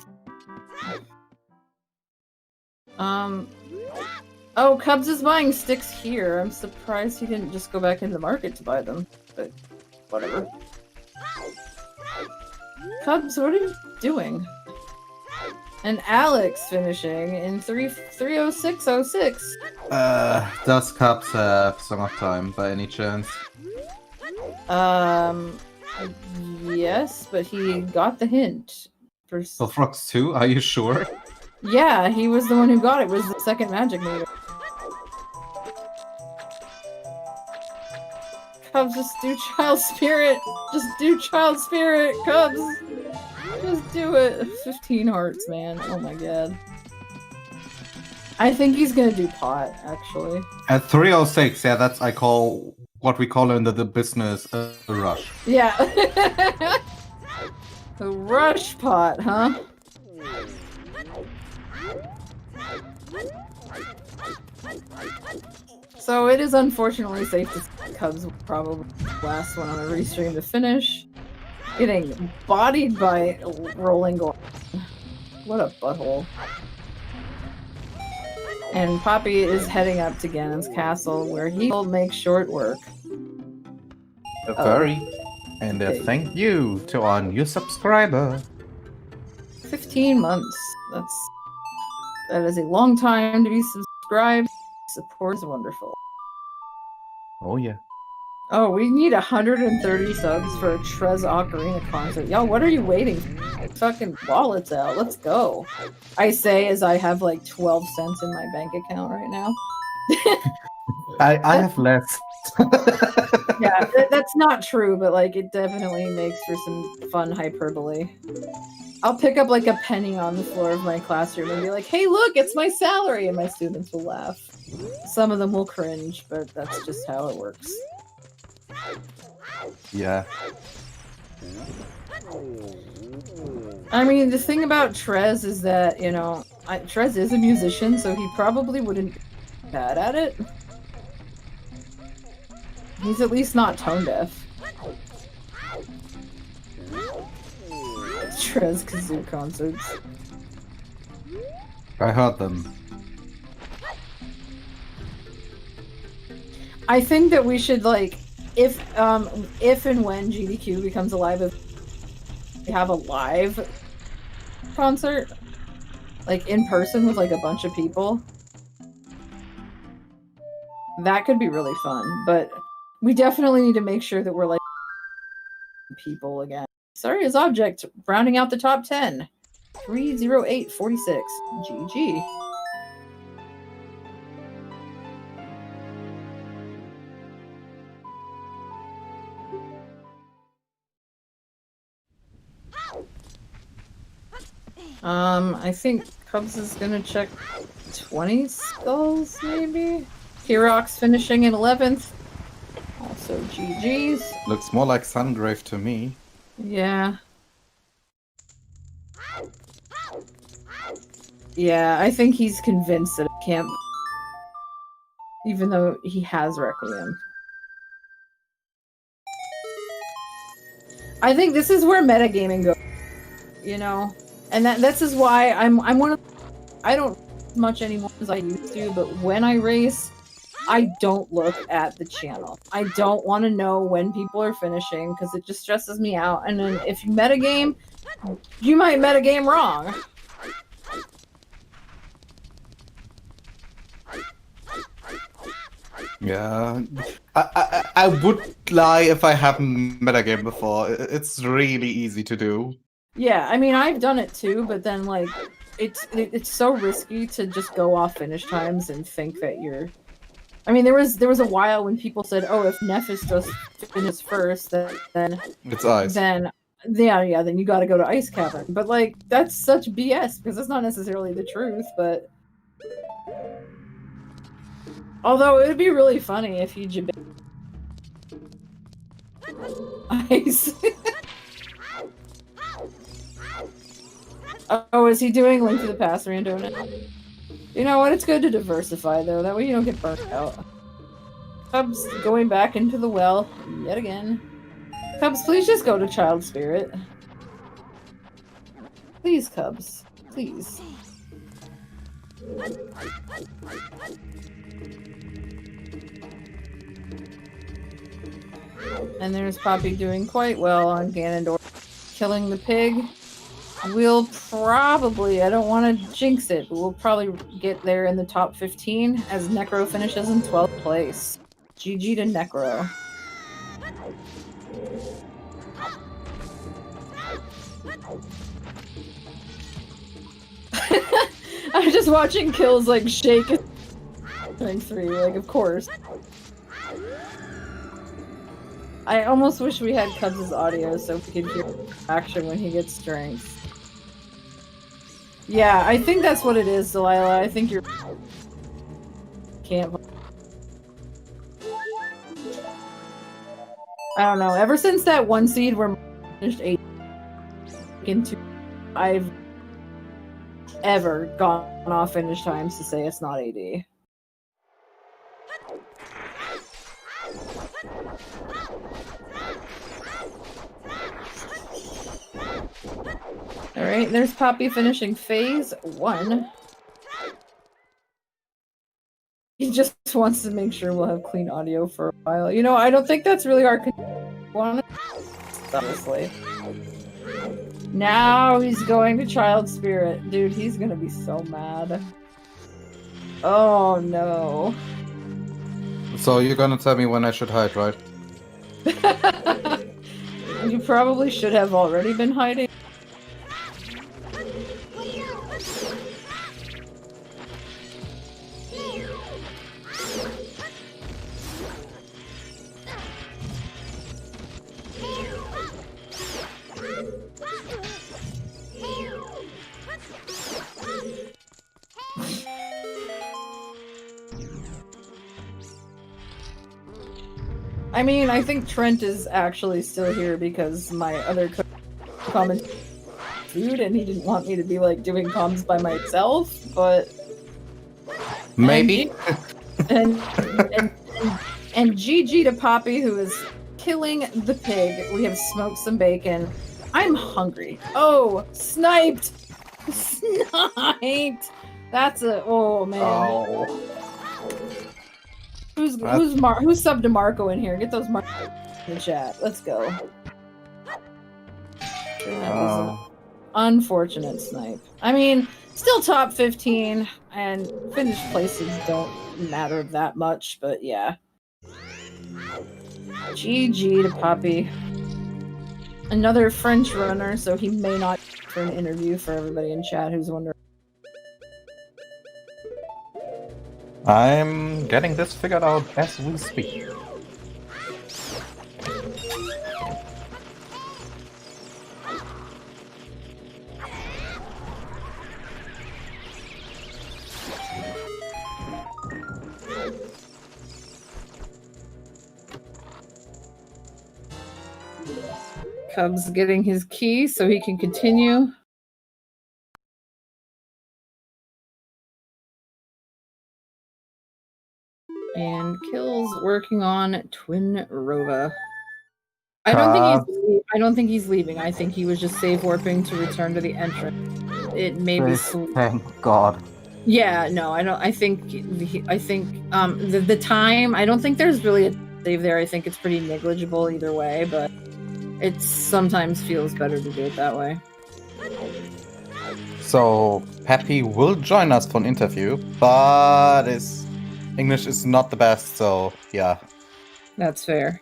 C: Oh, Cubs is buying sticks here. I'm surprised he didn't just go back into the market to buy them. But whatever. Cubs, what are you doing? And Alex finishing in 306.06.
A: Does Cubs have Song of Time by any chance?
C: Yes, but he got the hint.
A: Bullfrogs 2? Are you sure?
C: Yeah, he was the one who got it. It was the second magic meter. Cubs, just do Child Spirit. Just do Child Spirit, Cubs. Just do it. 15 hearts, man. Oh my god. I think he's gonna do pot, actually.
A: At 306, yeah, that's what we call in the business a rush.
C: Yeah. The rush pot, huh? So it is unfortunately safe to say Cubs will probably be the last one on the restream to finish. Getting bodied by Rolling Gold. What a butthole. And Poppy is heading up to Ganon's castle, where he will make short work.
A: And thank you to our new subscriber.
C: 15 months. That is a long time to be subscribed. Support is wonderful.
A: Oh yeah.
C: Oh, we need 130 subs for a Trez Ocarina concert. Y'all, what are you waiting for? Fucking wallets out. Let's go. I say as I have like 12 cents in my bank account right now.
A: I have less.
C: Yeah, that's not true, but like it definitely makes for some fun hyperbole. I'll pick up like a penny on the floor of my classroom and be like, hey, look, it's my salary, and my students will laugh. Some of them will cringe, but that's just how it works.
A: Yeah.
C: I mean, the thing about Trez is that, you know, Trez is a musician, so he probably wouldn't be bad at it. He's at least not tone deaf. Trez kazoo concerts.
A: I heard them.
C: I think that we should, like, if and when GDQ becomes alive, if we have a live concert, like in person with like a bunch of people, that could be really fun. But we definitely need to make sure that we're like people again. Sorry, his object rounding out the top 10. 30846. GG. I think Cubs is gonna check 20 skulls, maybe? Herox finishing in 11th. Also GG's.
A: Looks more like Sungrave to me.
C: Yeah. Yeah, I think he's convinced that it can't, even though he has Requiem. I think this is where metagaming goes, you know? And this is why I'm one of... I don't much anymore as I used to, but when I race, I don't look at the channel. I don't want to know when people are finishing, because it just stresses me out. And then if you metagame, you might metagame wrong.
A: Yeah, I would lie if I haven't metagame before. It's really easy to do.
C: Yeah, I mean, I've done it too, but then, like, it's so risky to just go off finish times and think that you're... I mean, there was a while when people said, oh, if Nephis just finishes first, then...
A: It's ice.
C: Then yeah, then you got to go to Ice Cavern. But like, that's such BS because that's not necessarily the truth. But although it would be really funny if you ice. Oh, is he doing Link to the Past rando now? You know what? It's good to diversify though. That way you don't get burnt out. Cubs going back into the well yet again. Cubs, please just go to Child Spirit. Please, Cubs. Please. And there's Poppy doing quite well on Ganondorf. Killing the pig. We'll probably, I don't want to jinx it, but we'll probably get there in the top 15 as Necro finishes in 12th place. GG to Necro. I'm just watching Kills like shake. 3, like of course. I almost wish we had Cubs' audio so we could hear action when he gets strength. Yeah, I think that's what it is, Delilah. I think you're can't. I don't know. Ever since that 1 seed where finished 8 into, I've ever gone off finish times to say it's not AD. Alright, there's Poppy finishing phase 1. He just wants to make sure we'll have clean audio for a while. You know, I don't think that's really our concern, honestly. Now he's going to Child Spirit. Dude, he's gonna be so mad. Oh no.
A: So you're gonna tell me when I should hide, right?
C: You probably should have already been hiding. I mean, I think Trent is actually still here because my other comment food and he didn't want me to be like doing comms by myself, but
A: maybe.
C: And GG to Poppy, who is killing the pig. We have smoked some bacon. I'm hungry. Oh, sniped! Sniped! That's a oh man.
A: Oh.
C: Who's subbed to Marco in here? Get those Marco in the chat. Let's go. That was an unfortunate snipe. I mean, still top 15, and finished places don't matter that much, but yeah. GG to Poppy. Another French runner, so he may not for an interview for everybody in chat who's wondering.
A: I'm getting this figured out as we speak.
C: Cubs getting his key so he can continue. And Kills working on Twin Rova. I don't think he's leaving. I think he was just save warping to return to the entrance. It may be
A: Thank God.
C: Yeah, no, I don't. I think the time. I don't think there's really a save there. I think it's pretty negligible either way, but it sometimes feels better to do it that way.
A: So Peppy will join us for an interview, but his English is not the best, so yeah.
C: That's fair.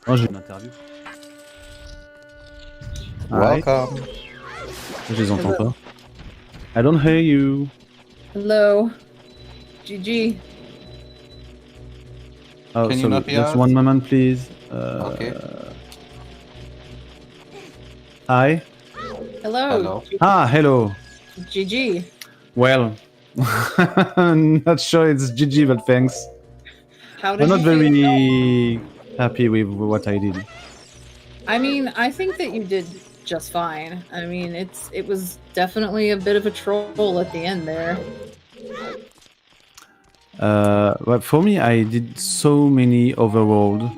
D: Oh, j'ai une interview.
A: Welcome.
D: Je les entends pas. I don't hear you.
C: Hello. GG.
D: Oh,
A: Can you
D: so
A: not be
D: just
A: out?
D: one moment, please.
A: Okay.
D: Hi.
C: Hello.
A: Hello.
D: Hello.
C: GG.
D: Well, not sure it's GG, but thanks.
C: How did
D: I'm not
C: you feel?
D: very happy with what I did.
C: I mean, I think that you did just fine. I mean, it was definitely a bit of a troll at the end there.
D: But for me, I did so many overworld,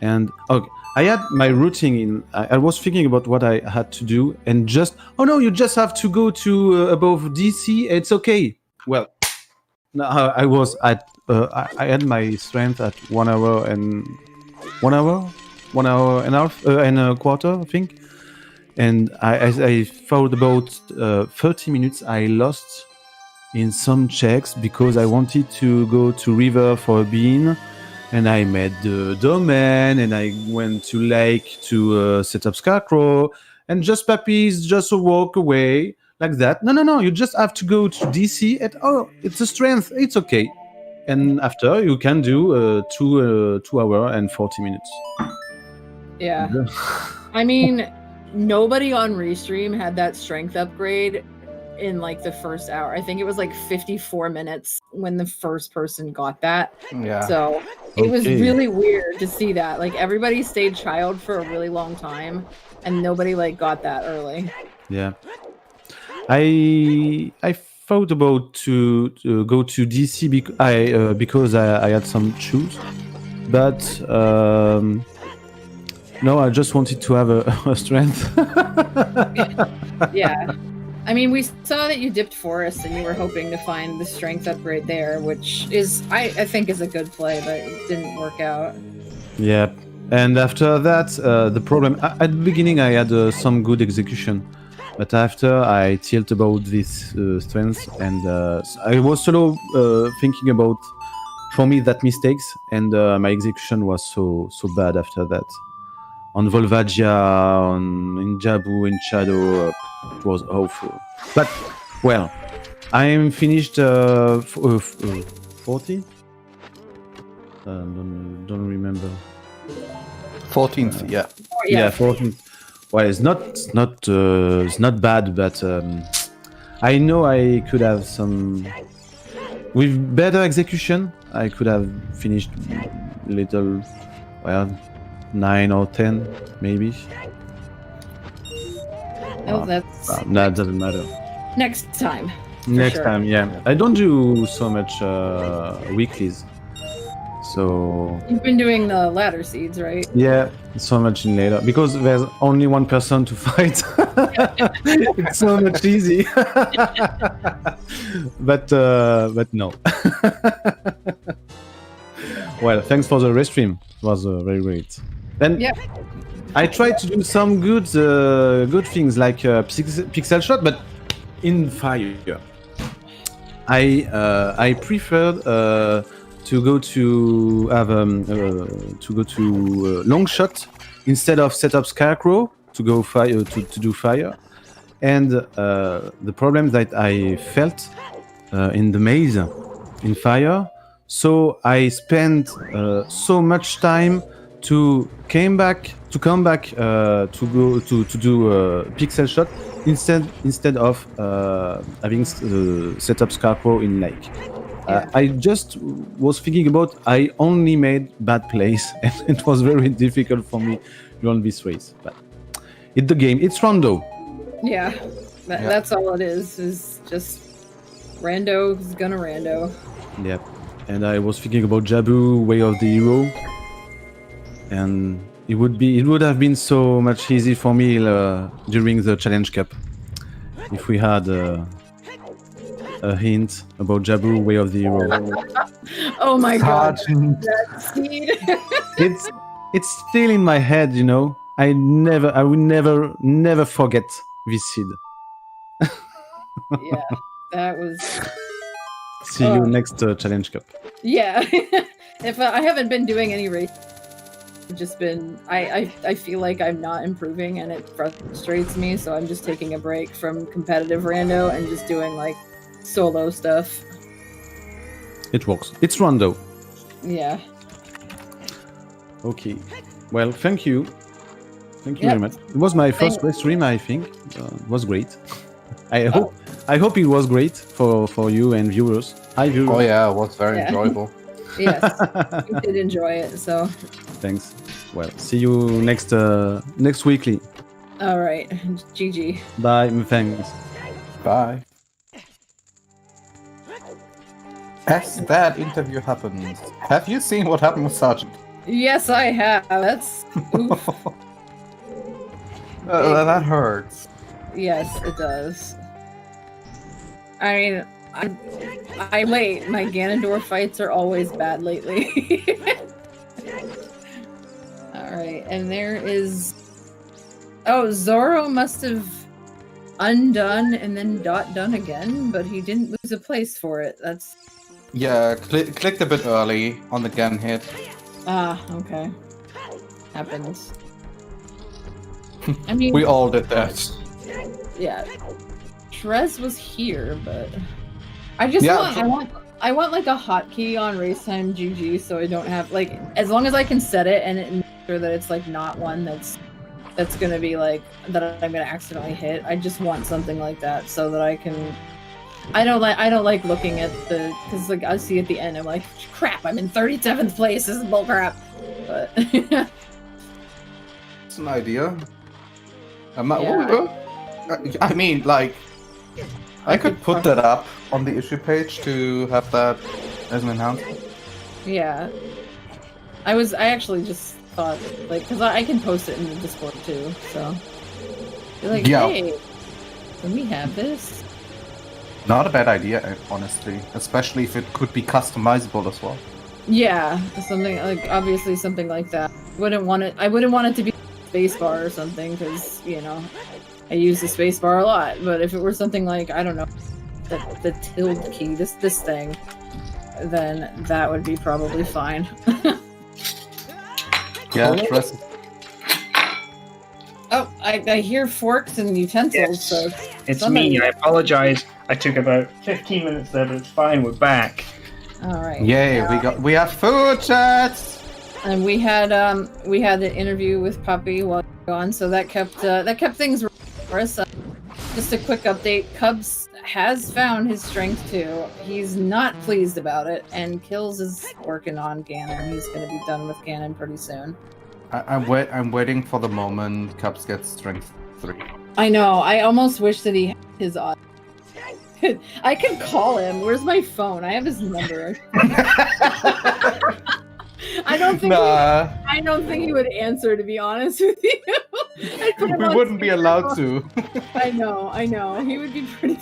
D: and okay, I had my routine in. I was thinking about what I had to do, and just you just have to go to above DC. It's okay. Well, no, I was at. I had my strength at 1 hour and 1 hour and a half and a quarter, I think. And I thought about 30 minutes I lost in some checks because I wanted to go to river for a bean, and I made the domain, and I went to lake to set up scarecrow, and just puppies just walk away like that. No, you just have to go to DC and it's a strength, it's okay. And after you can do 2 hour and 40 minutes.
C: Yeah. I mean, nobody on Restream had that strength upgrade in like the first hour. I think it was like 54 minutes when the first person got that.
A: Yeah.
C: So it was
D: Okay.
C: really weird to see that. Like everybody stayed child for a really long time and nobody like got that early.
D: Yeah, I thought about to go to DC because I had some shoes, but no, I just wanted to have a strength.
C: Yeah. I mean, we saw that you dipped forest and you were hoping to find the strength upgrade there, which is, I think is a good play, but it didn't work out.
D: Yeah, and after that, the problem at the beginning I had some good execution, but after I tilt about this strength, and I was solo thinking about for me that mistakes, and my execution was so bad after that. On Volvagia, in Jabu, in Shadow, it was awful. But well, I'm finished 40. Don't remember.
A: 14th, yeah.
D: Yeah, 14. Well, it's not bad, but I know I could have some with better execution. I could have finished little, 9 or 10 maybe.
C: Oh, that's
D: That doesn't matter.
C: next time.
D: Next
C: sure.
D: time, yeah. I don't do so much weeklies, so
C: You've been doing the ladder seeds, right?
D: yeah, so much in later because there's only one person to fight. It's so much easy. but no. Well, thanks for the restream. It was very great. Then
C: Yeah.
D: I tried to do some good things like pixel shot, but in fire. I preferred to go to have long shot instead of set up scarecrow to go fire to do fire. And the problem that I felt in the maze in fire, so I spent so much time to come back to go to do pixel shot instead of having set up scarecrow in lake.
C: Yeah.
D: I just was thinking about I only made bad plays and it was very difficult for me to run this race. But it's the game. It's rando.
C: Yeah. That's all it is just rando is gonna rando.
D: Yep. And I was thinking about Jabu, Way of the Hero, and it would have been so much easy for me during the Challenge Cup if we had a hint about Jabu, Way of the Hero.
C: Oh my god.
A: Sergeant.
C: That seed.
D: It's still in my head, you know. I will never forget this seed.
C: Yeah. That was
D: See you next Challenge Cup.
C: yeah. If I haven't been doing any race, I've just been I feel like I'm not improving and it frustrates me, so I'm just taking a break from competitive rando and just doing like solo stuff.
D: It works. It's rando.
C: Yeah.
D: Okay. Well, thank you Thank you very much. It was my first play stream, I think. It was great. I hope it was great for you and viewers. Hi, viewers.
A: Oh yeah, it was very enjoyable.
C: Yes, we did enjoy it. So
D: thanks. Well, see you next weekly.
C: all right, GG.
D: Bye. Thanks.
A: Bye. As that interview happens, have you seen what happened with Sergeant?
C: Yes, I have. That's oof.
A: That hurts.
C: Yes, it does. I mean, I wait. My Ganondorf fights are always bad lately. Alright, and there is... Oh, Zoro must have undone and then done again, but he didn't lose a place for it. That's...
A: Yeah, clicked a bit early on the gun hit.
C: Ah, okay. Happens. I mean...
A: We all did that.
C: Yeah. Trez was here, but... I just I want like a hotkey on race time GG so I don't have like as long as I can set it and make sure that it's like not one that's gonna be like that I'm gonna accidentally hit. I just want something like that so that I can. I don't like looking at the because like I see at the end I'm like crap I'm in 37th place, this is bullcrap. But
A: it's an idea. I mean like. I could put that up on the issue page to have that as an announcement.
C: Yeah. I actually just thought, like, because I can post it in the Discord too, so. You're like, hey, can we have this?
A: Not a bad idea, honestly. Especially if it could be customizable as well.
C: Yeah, something like, obviously something like that. I wouldn't want it to be spacebar or something, because, you know, I use the spacebar a lot, but if it were something like, I don't know, the tilde key, this thing, then that would be probably fine.
A: Yeah,
C: Oh, I hear forks and utensils,
B: yes.
C: so...
B: It's me, I apologize. I took about 15 minutes there, but it's fine, we're back.
C: Alright.
A: Yay, we have food chats!
C: And we had an interview with Puppy while gone, so that kept things for us. Just a quick update: Cubs has found his strength 2. He's not pleased about it, and Kills is working on Ganon. He's going to be done with Ganon pretty soon.
A: I'm waiting for the moment Cubs gets strength 3.
C: I know. I almost wish that he had his audio. I could call him. Where's my phone? I have his number. I don't think he would answer, to be honest with you.
A: We wouldn't be allowed to.
C: I know. He would be pretty.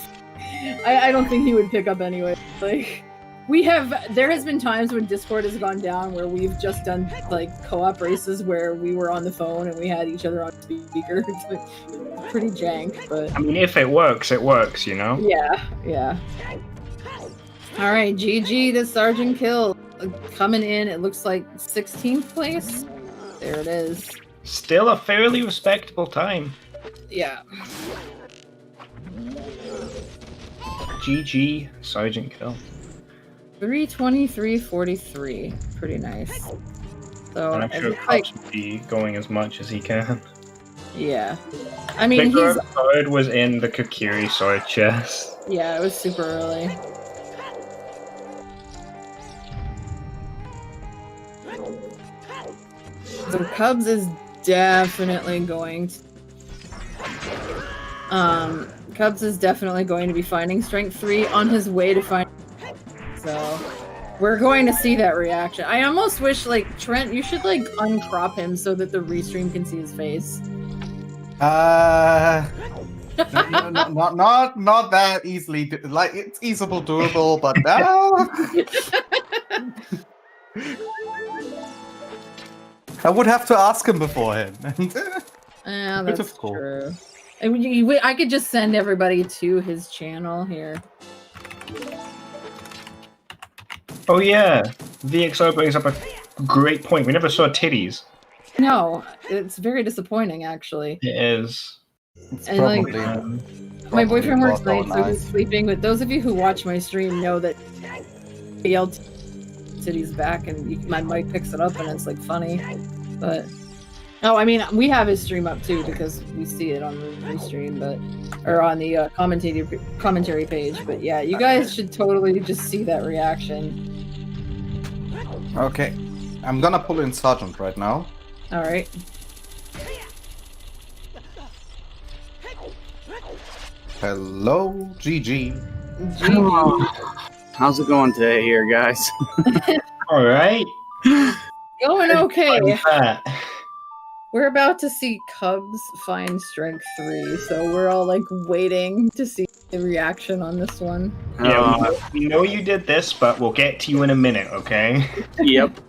C: I don't think he would pick up anyway. Like, there has been times when Discord has gone down where we've just done like co-op races where we were on the phone and we had each other on speaker. It's like, pretty jank, but.
B: I mean, if it works, you know?
C: Yeah. Alright, GG, the Sergeant Kill. Coming in, it looks like 16th place. There it is.
B: Still a fairly respectable time.
C: Yeah.
B: GG, Sergeant Kill.
C: 323.43. Pretty nice. So
B: and I'm sure Cops will be going as much as he can.
C: Yeah. I mean,
B: Big Sword was in the Kokiri sword chest.
C: Yeah, it was super early. So Cubs is definitely going to... Cubs is definitely going to be finding Strength 3 on his way to find... So, we're going to see that reaction. I almost wish, like, Trent, you should, like, uncrop him so that the restream can see his face.
A: Not that easily. Like, it's easily doable, but no. I would have to ask him beforehand.
C: Yeah, that's true. I could just send everybody to his channel here.
B: Oh yeah, VXO brings up a great point. We never saw titties.
C: No, it's very disappointing, actually.
B: It is.
A: It's
C: and
A: probably,
C: my boyfriend works nights, so he's sleeping. But those of you who watch my stream know that I yelled titties back, and my mic picks it up, and it's like funny. But Oh, I mean, we have his stream up too because we see it on the restream, or on the commentary page. But yeah, you guys should totally just see that reaction.
A: Okay, I'm gonna pull in Sergeant right now.
C: All right.
A: Hello, GG.
E: How's it going today here, guys?
B: All right.
C: Going okay.
B: That.
C: We're about to see Cubs find Strength 3, so we're all like waiting to see the reaction on this one.
B: Yeah, we know you did this, but we'll get to you in a minute, okay?
E: Yep.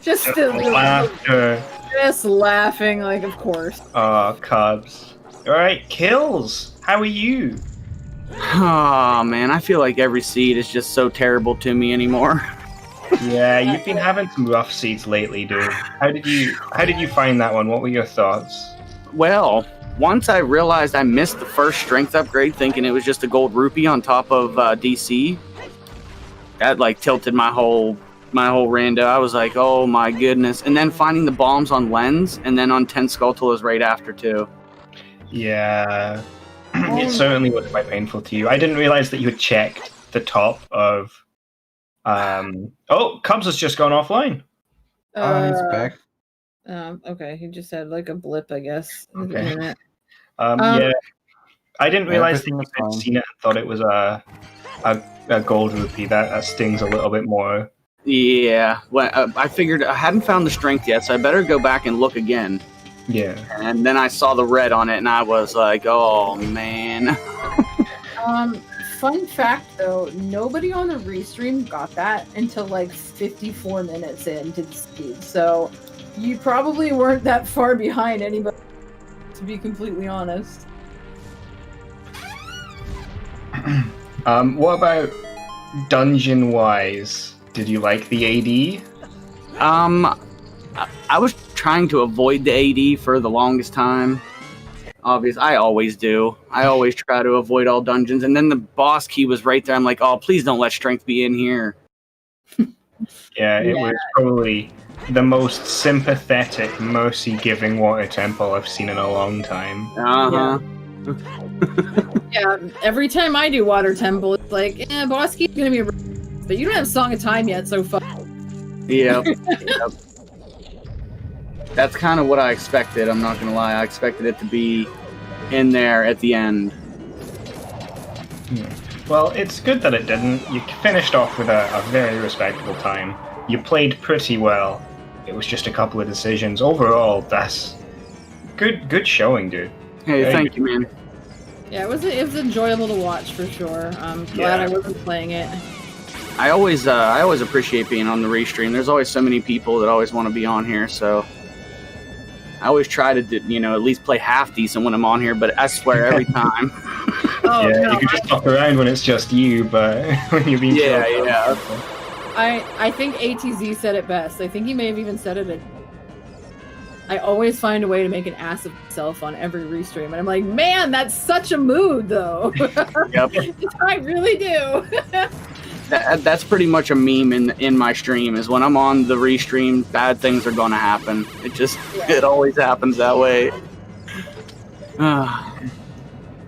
C: Just
B: Laughter.
C: just laughing, like, of course.
B: Cubs. Alright, Kills. How are you?
E: Oh man, I feel like every seed is just so terrible to me anymore.
B: Yeah, you've been having some rough seeds lately, dude. How did you find that one? What were your thoughts?
E: Well, once I realized I missed the first strength upgrade, thinking it was just a gold rupee on top of DC, that like tilted my whole rando. I was like, oh my goodness. And then finding the bombs on Lens and then on 10 Skulltulas right after too.
B: Yeah. It certainly was quite painful to you. I didn't realize that you had checked the top of Cubs has just gone offline.
A: He's back.
C: Okay, he just had like a blip, I guess.
B: Okay. Yeah. I didn't realize that you
A: everything
B: had
A: is fine.
B: seen it and thought it was a gold rupee. That stings a little bit more.
E: Yeah, well, I figured I hadn't found the strength yet, so I better go back and look again.
B: Yeah.
E: And then I saw the red on it, and I was like, oh man.
C: Fun fact though, nobody on the restream got that until like 54 minutes into the speed. So you probably weren't that far behind anybody, to be completely honest.
B: What about dungeon-wise? Did you like the AD?
E: I was trying to avoid the AD for the longest time. Obviously, I always do. I always try to avoid all dungeons. And then the boss key was right there. I'm like, oh, please don't let strength be in here.
B: Yeah, it was probably the most sympathetic, mercy-giving water temple I've seen in a long time.
E: Uh-huh.
C: Yeah, every time I do Water Temple, it's like, boss key's gonna be a... But you don't have Song of Time yet, so fuck.
E: Yep. That's kind of what I expected, I'm not gonna lie. I expected it to be in there at the end.
B: Well, it's good that it didn't. You finished off with a very respectable time. You played pretty well. It was just a couple of decisions. Overall, that's good showing, dude.
E: Hey,
B: Very
E: thank
B: good.
E: you, man.
C: Yeah, it was enjoyable to watch for sure. I'm glad I wasn't playing it.
E: I always appreciate being on the restream. There's always so many people that always want to be on here, so I always try to, at least play half decent when I'm on here, but I swear every time.
C: Oh,
B: Yeah,
C: no,
B: you can just talk around when it's just you, but when you're being
E: Yeah,
B: killed,
E: yeah.
C: I think ATZ said it best. I think he may have even said it. I always find a way to make an ass of myself on every restream, and I'm like, man, that's such a mood, though.
E: Yep.
C: I really do.
E: That's pretty much a meme in my stream, is when I'm on the restream, bad things are going to happen. It always happens that way.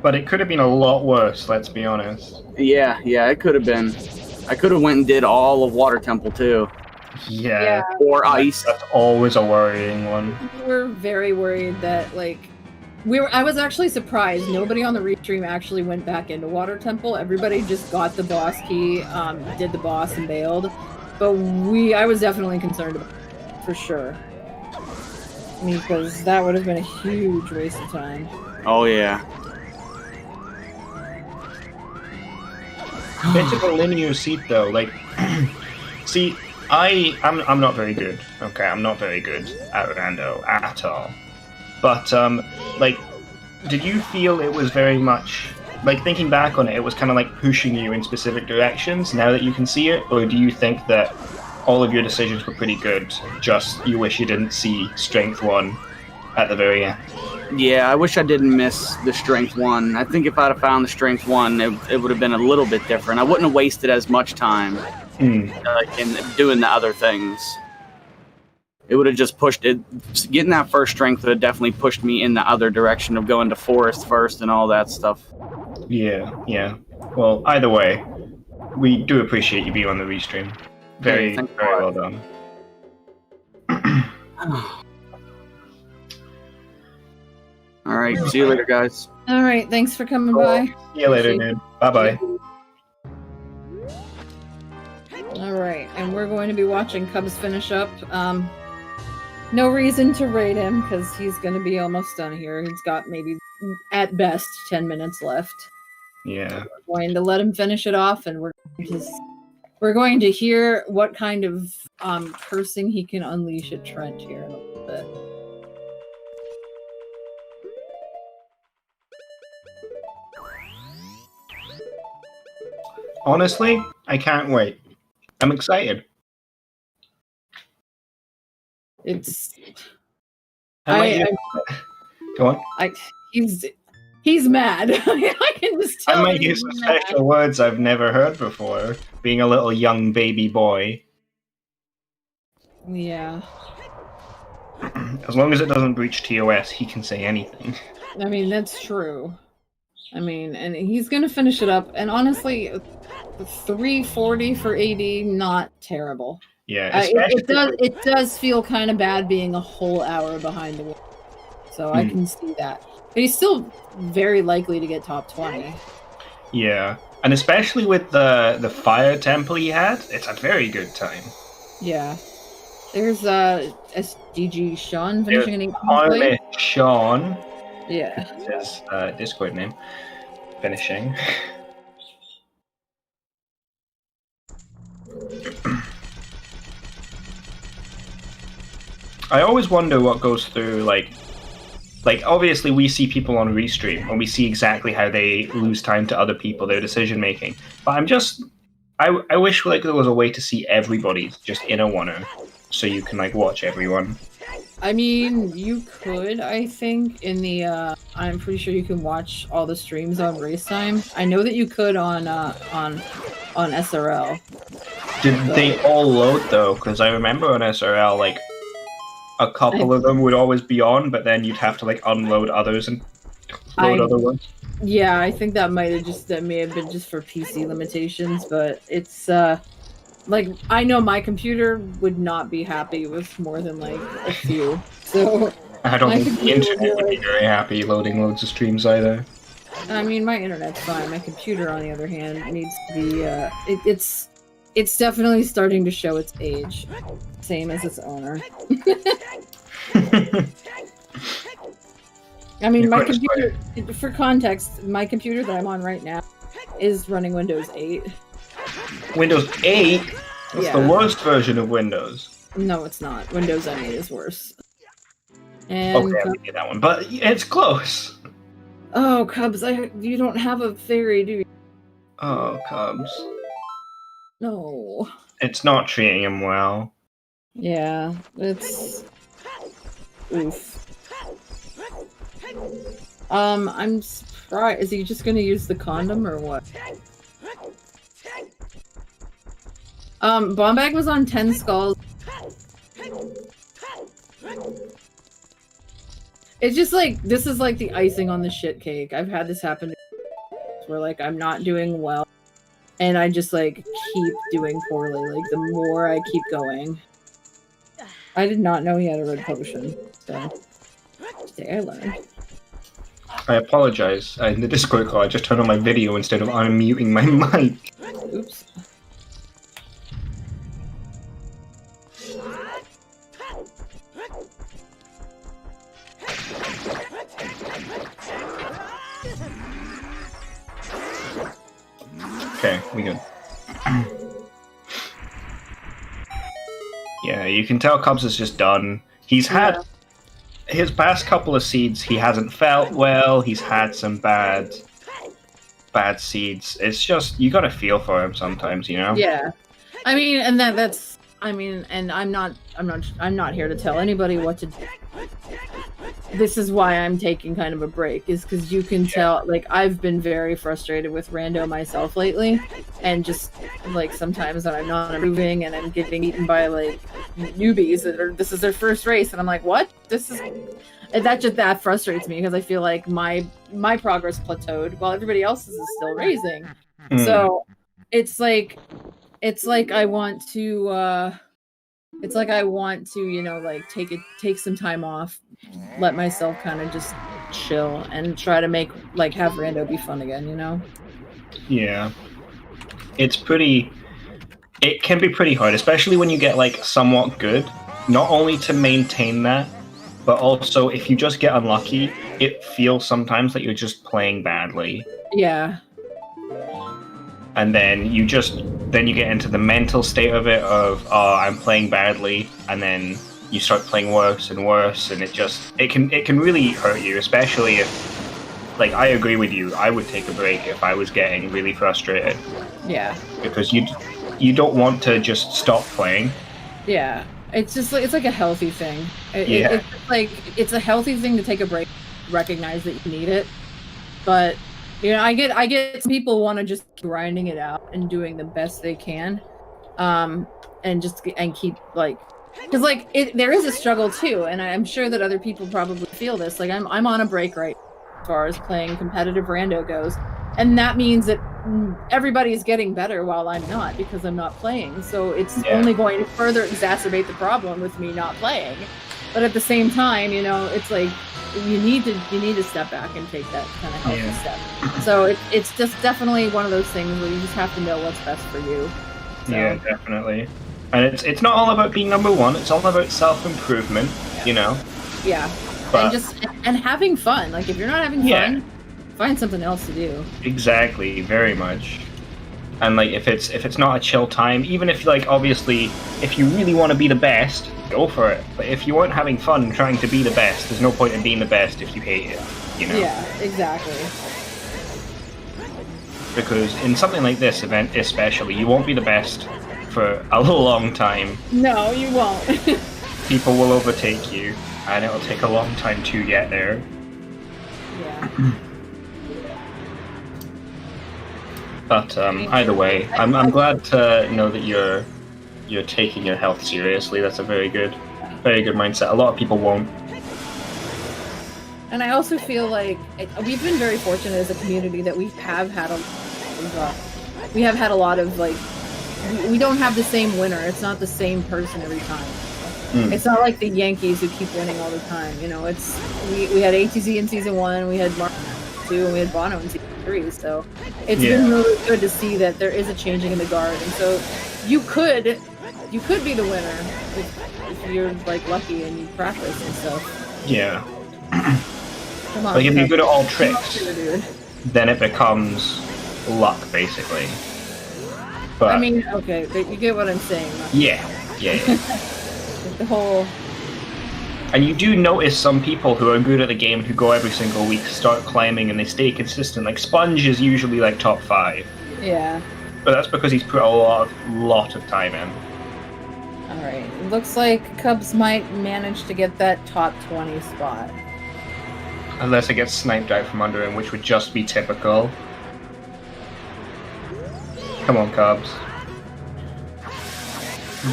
B: But it could have been a lot worse, let's be honest.
E: Yeah, it could have been. I could have went and did all of Water Temple, too.
B: Yeah.
E: Or Ice.
B: That's always a worrying one.
C: We're very worried that, like, I was actually surprised. Nobody on the restream actually went back into Water Temple. Everybody just got the boss key, did the boss, and bailed. But I was definitely concerned about it, for sure. Because that would have been a huge waste of time.
E: Oh, yeah.
B: Bit of a linear seat though, like see, I'm not very good. Okay, I'm not very good at Rando at all. But like, did you feel it was very much like, thinking back on it, it was kind of like pushing you in specific directions now that you can see it, or do you think that all of your decisions were pretty good, just you wish you didn't see Strength 1 at the very end.
E: Yeah, I wish I didn't miss the strength 1. I think if I'd have found the strength 1, it would have been a little bit different. I wouldn't have wasted as much time in doing the other things. It would have just pushed it. Getting that first strength would have definitely pushed me in the other direction of going to forest first and all that stuff.
B: Yeah. Well, either way, we do appreciate you being on the restream. Very well done.
E: All right, see you later, guys.
C: All right, thanks for coming by.
B: See you later, dude. Bye-bye.
C: All right, and we're going to be watching Cubs finish up. No reason to rate him because he's going to be almost done here. He's got maybe, at best, 10 minutes left.
B: Yeah.
C: We're going to let him finish it off, and we're going to hear what kind of cursing he can unleash at Trent here in a little bit.
B: Honestly, I can't wait. I'm excited.
C: It's
B: Go on.
C: he's mad. I can just tell.
B: I might use some special words I've never heard before. Being a little young baby boy.
C: Yeah.
B: As long as it doesn't breach TOS, he can say anything.
C: I mean, that's true. I mean, and he's gonna finish it up. And honestly, 340 for AD, not terrible.
B: Yeah,
C: it does feel kind of bad being a whole hour behind the wheel. So I can see that. But he's still very likely to get top 20.
B: Yeah, and especially with the fire temple he had, it's a very good time.
C: Yeah. There's SDG Sean finishing an 18th
B: Army
C: place.
B: Sean.
C: Yeah.
B: His Discord name. Finishing. I always wonder what goes through, like obviously we see people on Restream and we see exactly how they lose time to other people, their decision making. But I wish like there was a way to see everybody just in a one-er, so you can like watch everyone.
C: I mean, you could, I think, in the I'm pretty sure you can watch all the streams on race time. I know that you could on SRL.
B: Did they all load though? Because I remember on SRL, like, a couple of them would always be on, but then you'd have to like unload others and load other ones.
C: Yeah, I think that may have been just for PC limitations, but it's like I know my computer would not be happy with more than like a few. So
B: I don't think the internet would be very happy loading loads of streams either.
C: I mean, my internet's fine. My computer, on the other hand, needs to be it's definitely starting to show its age. Same as its owner. I mean, my computer, for context, my computer that I'm on right now is running Windows 8.
B: Windows 8? That's the worst version of Windows.
C: No, it's not. Windows 8 is worse. And
B: okay, I'll give you that one. But it's close.
C: Oh, Cubs, you don't have a fairy, do you?
B: Oh, Cubs.
C: No.
B: It's not treating him well.
C: Yeah, it's... Oof. I'm surprised. Is he just gonna use the condom or what? Bombag was on 10 skulls. It's just like, this is like the icing on the shit cake. I've had this happen where like I'm not doing well and I just like keep doing poorly. Like the more I keep going. I did not know he had a red potion, so today I learned.
B: I apologize. In the Discord call, I just turned on my video instead of unmuting my mic.
C: Oops.
B: Okay, we good. Yeah, you can tell Cubs is just done. He's had his past couple of seeds. He hasn't felt well. He's had some bad seeds. It's just you gotta feel for him sometimes, you know.
C: Yeah, I mean, and that's. I mean, and I'm not here to tell anybody what to do. this is why I'm taking kind of a break, is because you can tell, like, I've been very frustrated with rando myself lately, and just, like, sometimes I'm not improving and I'm getting eaten by, like, newbies this is their first race, and I'm like, what? That frustrates me, because I feel like my progress plateaued while everybody else's is still raising. So it's like I want to like take some time off, let myself kind of just chill and try to have rando be fun again,
B: Yeah. It can be pretty hard, especially when you get like somewhat good, not only to maintain that, but also if you just get unlucky, it feels sometimes that you're just playing badly.
C: Yeah.
B: And then you get into the mental state of it of, oh, I'm playing badly, and then you start playing worse and worse, and it can really hurt you, especially if, like, I agree with you, I would take a break if I was getting really frustrated.
C: Yeah.
B: Because you don't want to just stop playing.
C: Yeah. It's just it's like a healthy thing. It's a healthy thing to take a break, recognize that you need it, but I get some people want to just keep grinding it out and doing the best they can, and keep like, because like there is a struggle too, and I'm sure that other people probably feel this. Like I'm on a break right now as far as playing competitive rando goes, and that means that everybody's getting better while I'm not, because I'm not playing. So it's only going to further exacerbate the problem with me not playing. But at the same time, it's like, you need to step back and take that kind of healthy step. So it's just definitely one of those things where you just have to know what's best for you. So.
B: Yeah, definitely. And it's not all about being number one. It's all about self-improvement.
C: Yeah.
B: But,
C: and having fun. Like if you're not having fun, find something else to do.
B: Exactly, very much. And like if it's not a chill time, even if like obviously if you really want to be the best, go for it. But if you weren't having fun trying to be the best, there's no point in being the best if you hate it,
C: Yeah, exactly.
B: Because in something like this event especially, you won't be the best for a long time.
C: No, you won't.
B: People will overtake you, and it'll take a long time to get there.
C: Yeah.
B: But either way, I'm glad to know that you're taking your health seriously. That's a very good mindset. A lot of people won't.
C: And I also feel like we've been very fortunate as a community that we have had a lot of like, we don't have the same winner. It's not the same person every time. It's not like the Yankees who keep winning all the time. It's we had ATZ in season 1, we had Mark 2, and we had Bono in season 3. So it's been really good to see that there is a changing in the guard, and so you could be the winner if you're like lucky and you practice and stuff.
B: Yeah.
C: Come on,
B: like if you're good at all tricks,
C: dude.
B: then it becomes luck, basically. But
C: I mean, okay, but you get what I'm saying.
B: Yeah.
C: Like the whole.
B: And you do notice some people who are good at the game who go every single week, start climbing, and they stay consistent. Like Sponge is usually like top 5.
C: Yeah.
B: But that's because he's put a lot of time in.
C: Alright. It looks like Cubs might manage to get that top 20 spot.
B: Unless it gets sniped out from under him, which would just be typical. Come on, Cubs.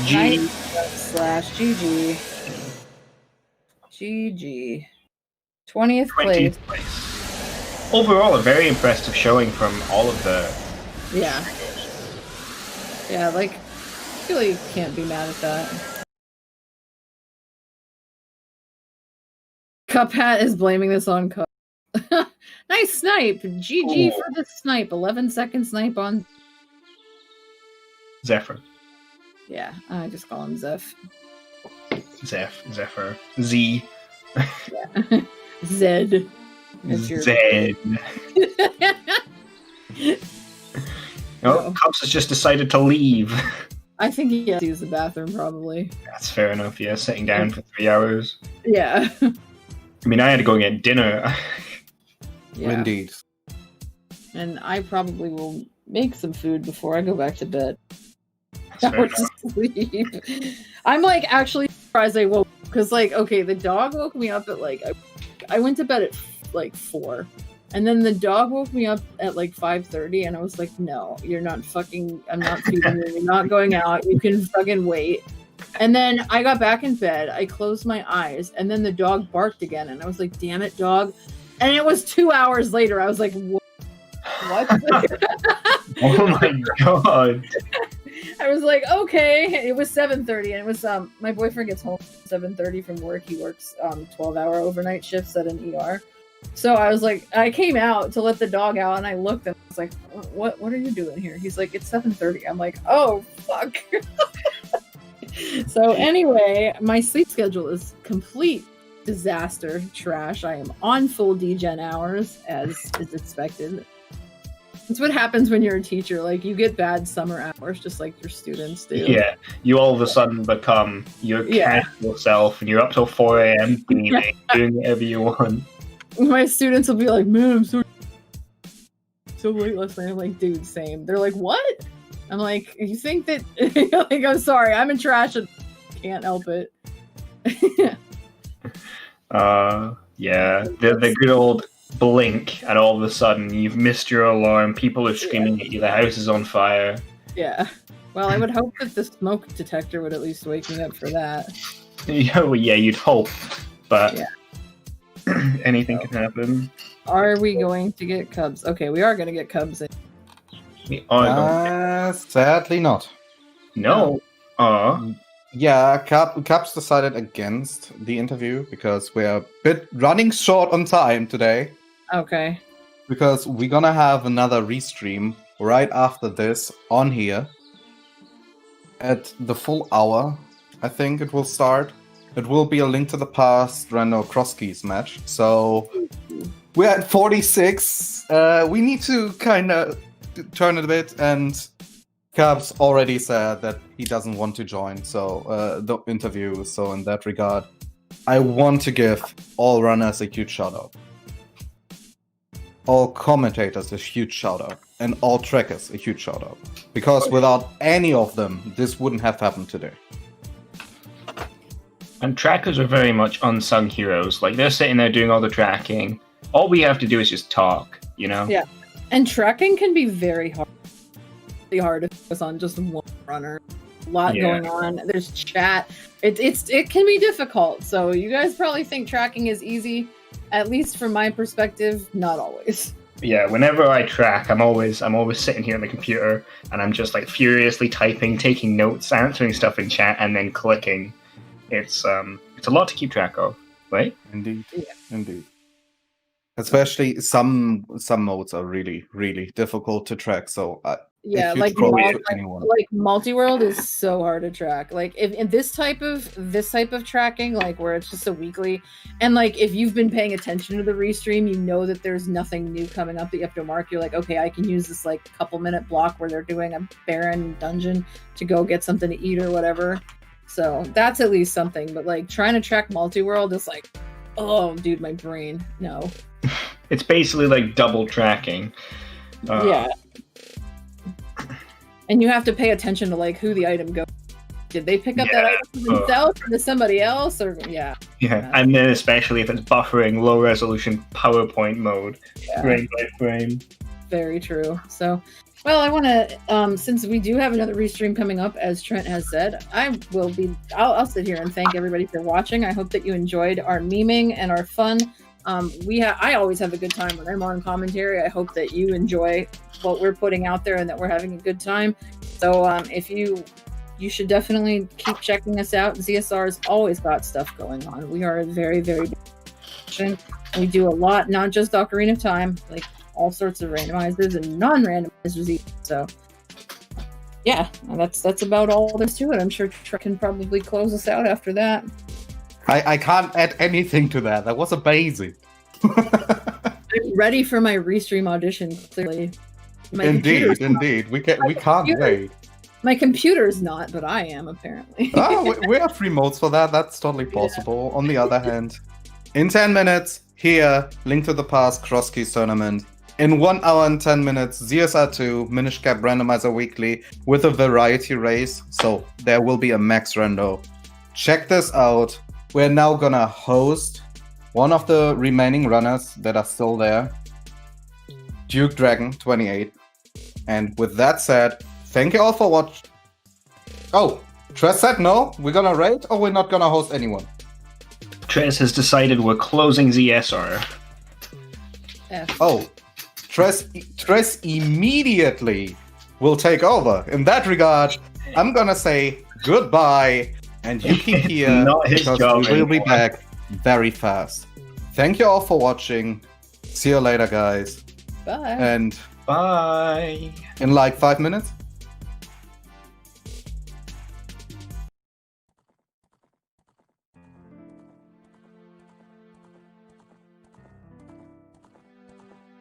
C: /GG. GG. 20th place.
B: Overall, a very impressive showing from all of the...
C: Yeah. Yeah, like, really can't be mad at that. Cuphat is blaming this on Cup. Nice snipe! GG for the snipe. 11-second snipe on...
B: Zephyr.
C: Yeah, I just call him Zeph.
B: Zephyr. Z.
C: Yeah. Zed.
B: Zed. Cubs has just decided to leave.
C: I think he has to use the bathroom, probably.
B: That's fair enough, yeah. Sitting down for 3 hours.
C: Yeah.
B: I mean, I had to go and get dinner.
C: Yeah.
A: Indeed.
C: And I probably will make some food before I go back to bed.
B: That's fair
C: To sleep. I'm like actually surprised I woke, because like, okay, the dog woke me up at like I went to bed at like 4. And then the dog woke me up at like 5:30, and I was like, no, you're not fucking, I'm not feeding you, you're not going out, you can fucking wait. And then I got back in bed, I closed my eyes, and then the dog barked again, and I was like, damn it, dog. And it was 2 hours later, I was like, what?
B: Oh my god.
C: I was like, okay. It was 7:30, and it was my boyfriend gets home at 7:30 from work. He works 12-hour overnight shifts at an ER. So I was like, I came out to let the dog out, and I looked, and I was like, what are you doing here? He's like, it's 7:30. I'm like, oh fuck. So anyway, my sleep schedule is complete disaster trash. I am on full degen hours as is expected. That's what happens when you're a teacher. Like, you get bad summer hours, just like your students do.
B: Yeah, you all of a sudden become your casual self, and you're up till 4 a.m. gaming, doing whatever you want.
C: My students will be like, man, I'm so late last night. I'm like, dude, same. They're like, what? I'm like, you think that... like, I'm sorry, I'm in trash and can't help it.
B: Yeah, the good old blink, and all of a sudden you've missed your alarm, people are screaming at you, the house is on fire.
C: Yeah. Well, I would hope that the smoke detector would at least wake me up for that.
B: Oh, yeah, you'd hope, but
C: yeah.
B: Anything can happen.
C: Are we going to get Cubs? Okay, we are going to get Cubs in.
B: We are
A: Sadly not.
B: No.
A: Yeah, Caps decided against the interview because we're a bit running short on time today.
C: Okay.
A: Because we're gonna have another restream right after this on here. At the full hour, I think it will start. It will be a Link to the Past Random Cross Keys match. So we're at 46. We need to kind of turn it a bit, and Cabs already said that he doesn't want to join the interview. So in that regard, I want to give all runners a huge shout out. All commentators a huge shout out. And all trackers a huge shout out. Because without any of them, this wouldn't have happened today.
B: And trackers are very much unsung heroes. Like, they're sitting there doing all the tracking. All we have to do is just talk, you know?
C: Yeah. And tracking can be very hard. Really hard to focus on just one runner. A lot going on. There's chat. It can be difficult. So you guys probably think tracking is easy. At least from my perspective, not always.
B: Yeah, whenever I track, I'm always sitting here on the computer, and I'm just like furiously typing, taking notes, answering stuff in chat, and then clicking. It's a lot to keep track of, right?
A: Indeed, indeed. Especially some modes are really, really difficult to track. So
C: yeah, like multi-world is so hard to track. Like if in this type of tracking, like where it's just a weekly, and like if you've been paying attention to the restream, you know that there's nothing new coming up that you have to mark. You're like, okay, I can use this like couple minute block where they're doing a barren dungeon to go get something to eat or whatever. So that's at least something. But like trying to track multi-world is like, oh, dude, my brain, no.
B: It's basically like double tracking.
C: Yeah. And you have to pay attention to like who the item goes. Did they pick up that item for themselves or to somebody else? Or yeah,
B: and then especially if it's buffering low resolution PowerPoint mode, frame by frame.
C: Very true. So, well, I want to since we do have another restream coming up, as Trent has said, I'll sit here and thank everybody for watching. I hope that you enjoyed our memeing and our fun. I always have a good time when I'm on commentary. I hope that you enjoy what we're putting out there and that we're having a good time. So if you should definitely keep checking us out. ZSR's always got stuff going on. We are a very, very big. We do a lot, not just Ocarina of Time, like all sorts of randomizers and non-randomizers. So yeah, that's about all there's to it. I'm sure Trent can probably close us out after that.
A: I can't add anything to that. That was amazing.
C: I'm ready for my restream audition, clearly.
A: Indeed. We can't wait.
C: My computer's not, but I am, apparently.
A: We have free modes for that. That's totally possible. Yeah. On the other hand, in 10 minutes, here, Link to the Past Cross Keys Tournament. In 1 hour and 10 minutes, ZSR2 Minish Cap Randomizer Weekly with a variety race. So there will be a max rando. Check this out. We're now gonna host one of the remaining runners that are still there, Duke Dragon 28. And with that said, thank you all for watching. Oh, Tress said no, we're gonna raid or we're not gonna host anyone.
B: Trez has decided we're closing ZSR.
A: Oh, Tress immediately will take over. In that regard, I'm gonna say goodbye, and you keep here
B: Not his
A: because
B: job
A: we will be
B: anymore.
A: back very fast. Thank you all for watching. See you later, guys.
C: Bye.
A: And
B: Bye.
A: in like 5 minutes.